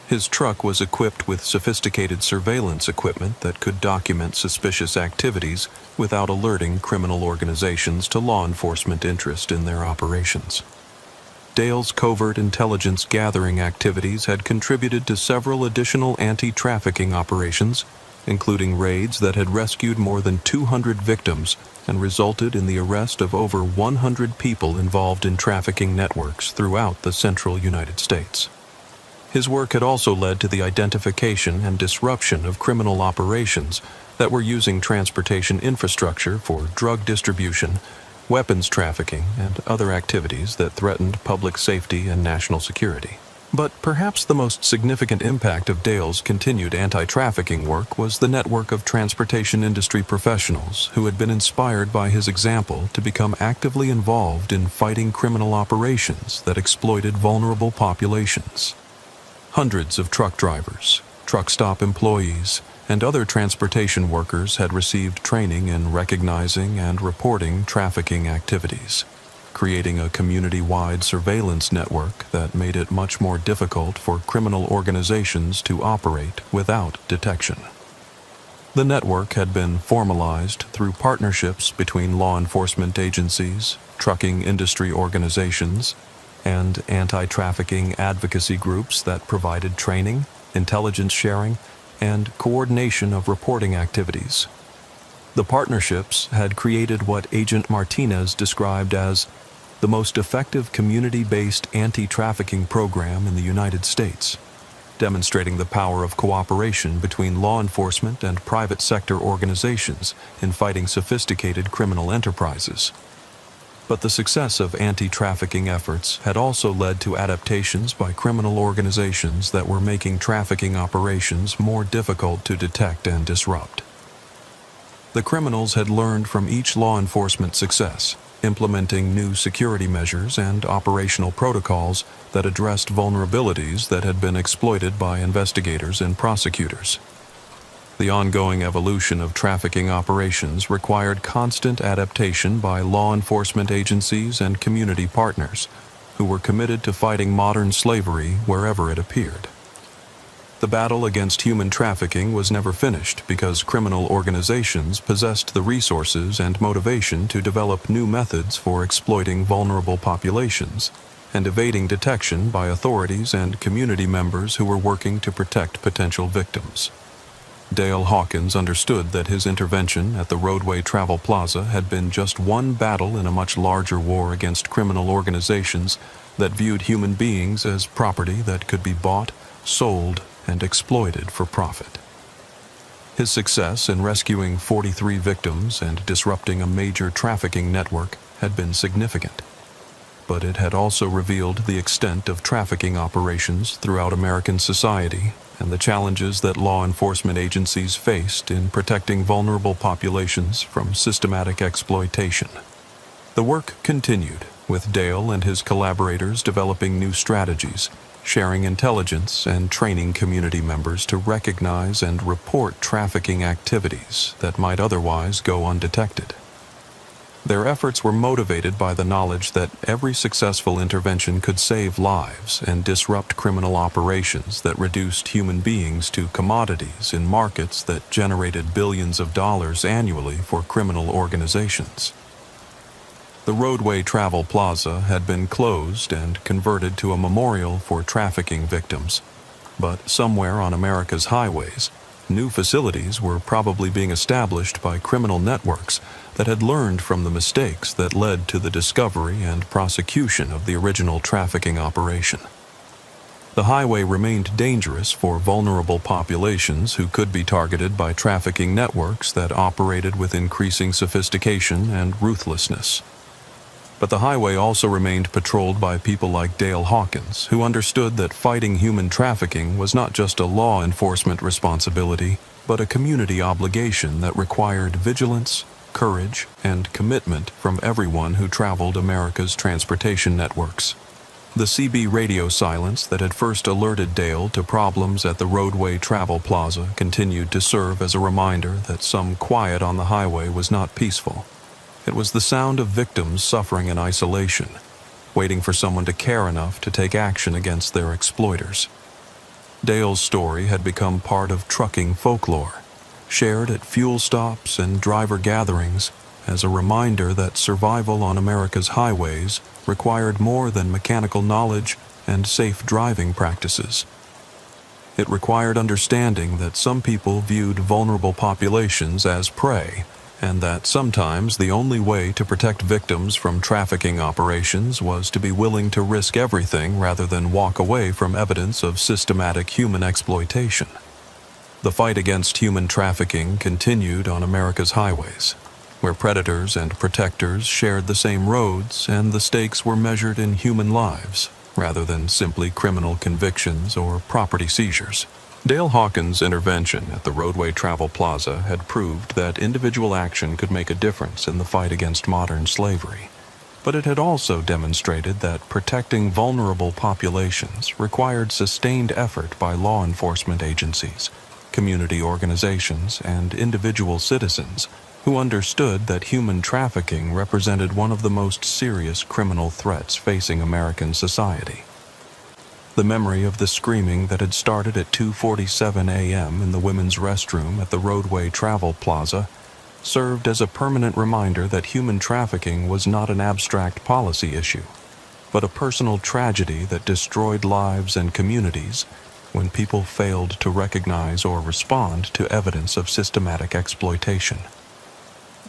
His truck was equipped with sophisticated surveillance equipment that could document suspicious activities without alerting criminal organizations to law enforcement interest in their operations. Dale's covert intelligence gathering activities had contributed to several additional anti-trafficking operations, including raids that had rescued more than 200 victims and resulted in the arrest of over 100 people involved in trafficking networks throughout the central United States. His work had also led to the identification and disruption of criminal operations that were using transportation infrastructure for drug distribution, weapons trafficking, and other activities that threatened public safety and national security. But perhaps the most significant impact of Dale's continued anti-trafficking work was the network of transportation industry professionals who had been inspired by his example to become actively involved in fighting criminal operations that exploited vulnerable populations. Hundreds of truck drivers, truck stop employees, and other transportation workers had received training in recognizing and reporting trafficking activities, creating a community-wide surveillance network that made it much more difficult for criminal organizations to operate without detection. The network had been formalized through partnerships between law enforcement agencies, trucking industry organizations, and anti-trafficking advocacy groups that provided training, intelligence sharing, and coordination of reporting activities. The partnerships had created what Agent Martinez described as the most effective community-based anti-trafficking program in the United States, demonstrating the power of cooperation between law enforcement and private sector organizations in fighting sophisticated criminal enterprises. But the success of anti-trafficking efforts had also led to adaptations by criminal organizations that were making trafficking operations more difficult to detect and disrupt. The criminals had learned from each law enforcement success implementing new security measures and operational protocols that addressed vulnerabilities that had been exploited by investigators and prosecutors. The ongoing evolution of trafficking operations required constant adaptation by law enforcement agencies and community partners who were committed to fighting modern slavery wherever it appeared. The battle against human trafficking was never finished because criminal organizations possessed the resources and motivation to develop new methods for exploiting vulnerable populations and evading detection by authorities and community members who were working to protect potential victims. Dale Hawkins understood that his intervention at the Roadway Travel Plaza had been just one battle in a much larger war against criminal organizations that viewed human beings as property that could be bought, sold, and exploited for profit. His success in rescuing 43 victims and disrupting a major trafficking network had been significant, but it had also revealed the extent of trafficking operations throughout American society and the challenges that law enforcement agencies faced in protecting vulnerable populations from systematic exploitation. The work continued, with Dale and his collaborators developing new strategies, sharing intelligence, and training community members to recognize and report trafficking activities that might otherwise go undetected. Their efforts were motivated by the knowledge that every successful intervention could save lives and disrupt criminal operations that reduced human beings to commodities in markets that generated billions of dollars annually for criminal organizations. The Roadway Travel Plaza had been closed and converted to a memorial for trafficking victims, but somewhere on America's highways, new facilities were probably being established by criminal networks that had learned from the mistakes that led to the discovery and prosecution of the original trafficking operation. The highway remained dangerous for vulnerable populations who could be targeted by trafficking networks that operated with increasing sophistication and ruthlessness. But the highway also remained patrolled by people like Dale Hawkins, who understood that fighting human trafficking was not just a law enforcement responsibility, but a community obligation that required vigilance, courage, and commitment from everyone who traveled America's transportation networks. The CB radio silence that had first alerted Dale to problems at the Roadway Travel Plaza continued to serve as a reminder that some quiet on the highway was not peaceful. It was the sound of victims suffering in isolation, waiting for someone to care enough to take action against their exploiters. Dale's story had become part of trucking folklore, shared at fuel stops and driver gatherings as a reminder that survival on America's highways required more than mechanical knowledge and safe driving practices. It required understanding that some people viewed vulnerable populations as prey, and that sometimes the only way to protect victims from trafficking operations was to be willing to risk everything rather than walk away from evidence of systematic human exploitation. The fight against human trafficking continued on America's highways, where predators and protectors shared the same roads and the stakes were measured in human lives rather than simply criminal convictions or property seizures. Dale Hawkins' intervention at the Roadway Travel Plaza had proved that individual action could make a difference in the fight against modern slavery, but it had also demonstrated that protecting vulnerable populations required sustained effort by law enforcement agencies, community organizations, and individual citizens who understood that human trafficking represented one of the most serious criminal threats facing American society. The memory of the screaming that had started at 2:47 a.m. in the women's restroom at the Roadway Travel Plaza served as a permanent reminder that human trafficking was not an abstract policy issue, but a personal tragedy that destroyed lives and communities when people failed to recognize or respond to evidence of systematic exploitation.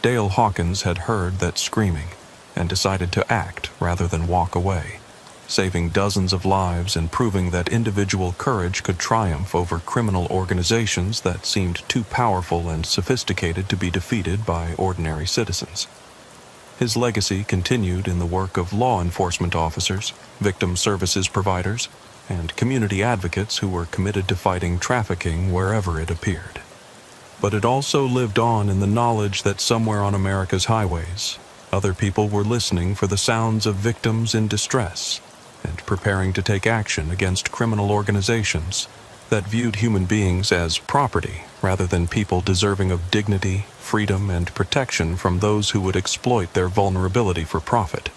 Dale Hawkins had heard that screaming and decided to act rather than walk away, saving dozens of lives and proving that individual courage could triumph over criminal organizations that seemed too powerful and sophisticated to be defeated by ordinary citizens. His legacy continued in the work of law enforcement officers, victim services providers, and community advocates who were committed to fighting trafficking wherever it appeared. But it also lived on in the knowledge that somewhere on America's highways, Other people were listening for the sounds of victims in distress and preparing to take action against criminal organizations that viewed human beings as property rather than people deserving of dignity, freedom, and protection from those who would exploit their vulnerability for profit.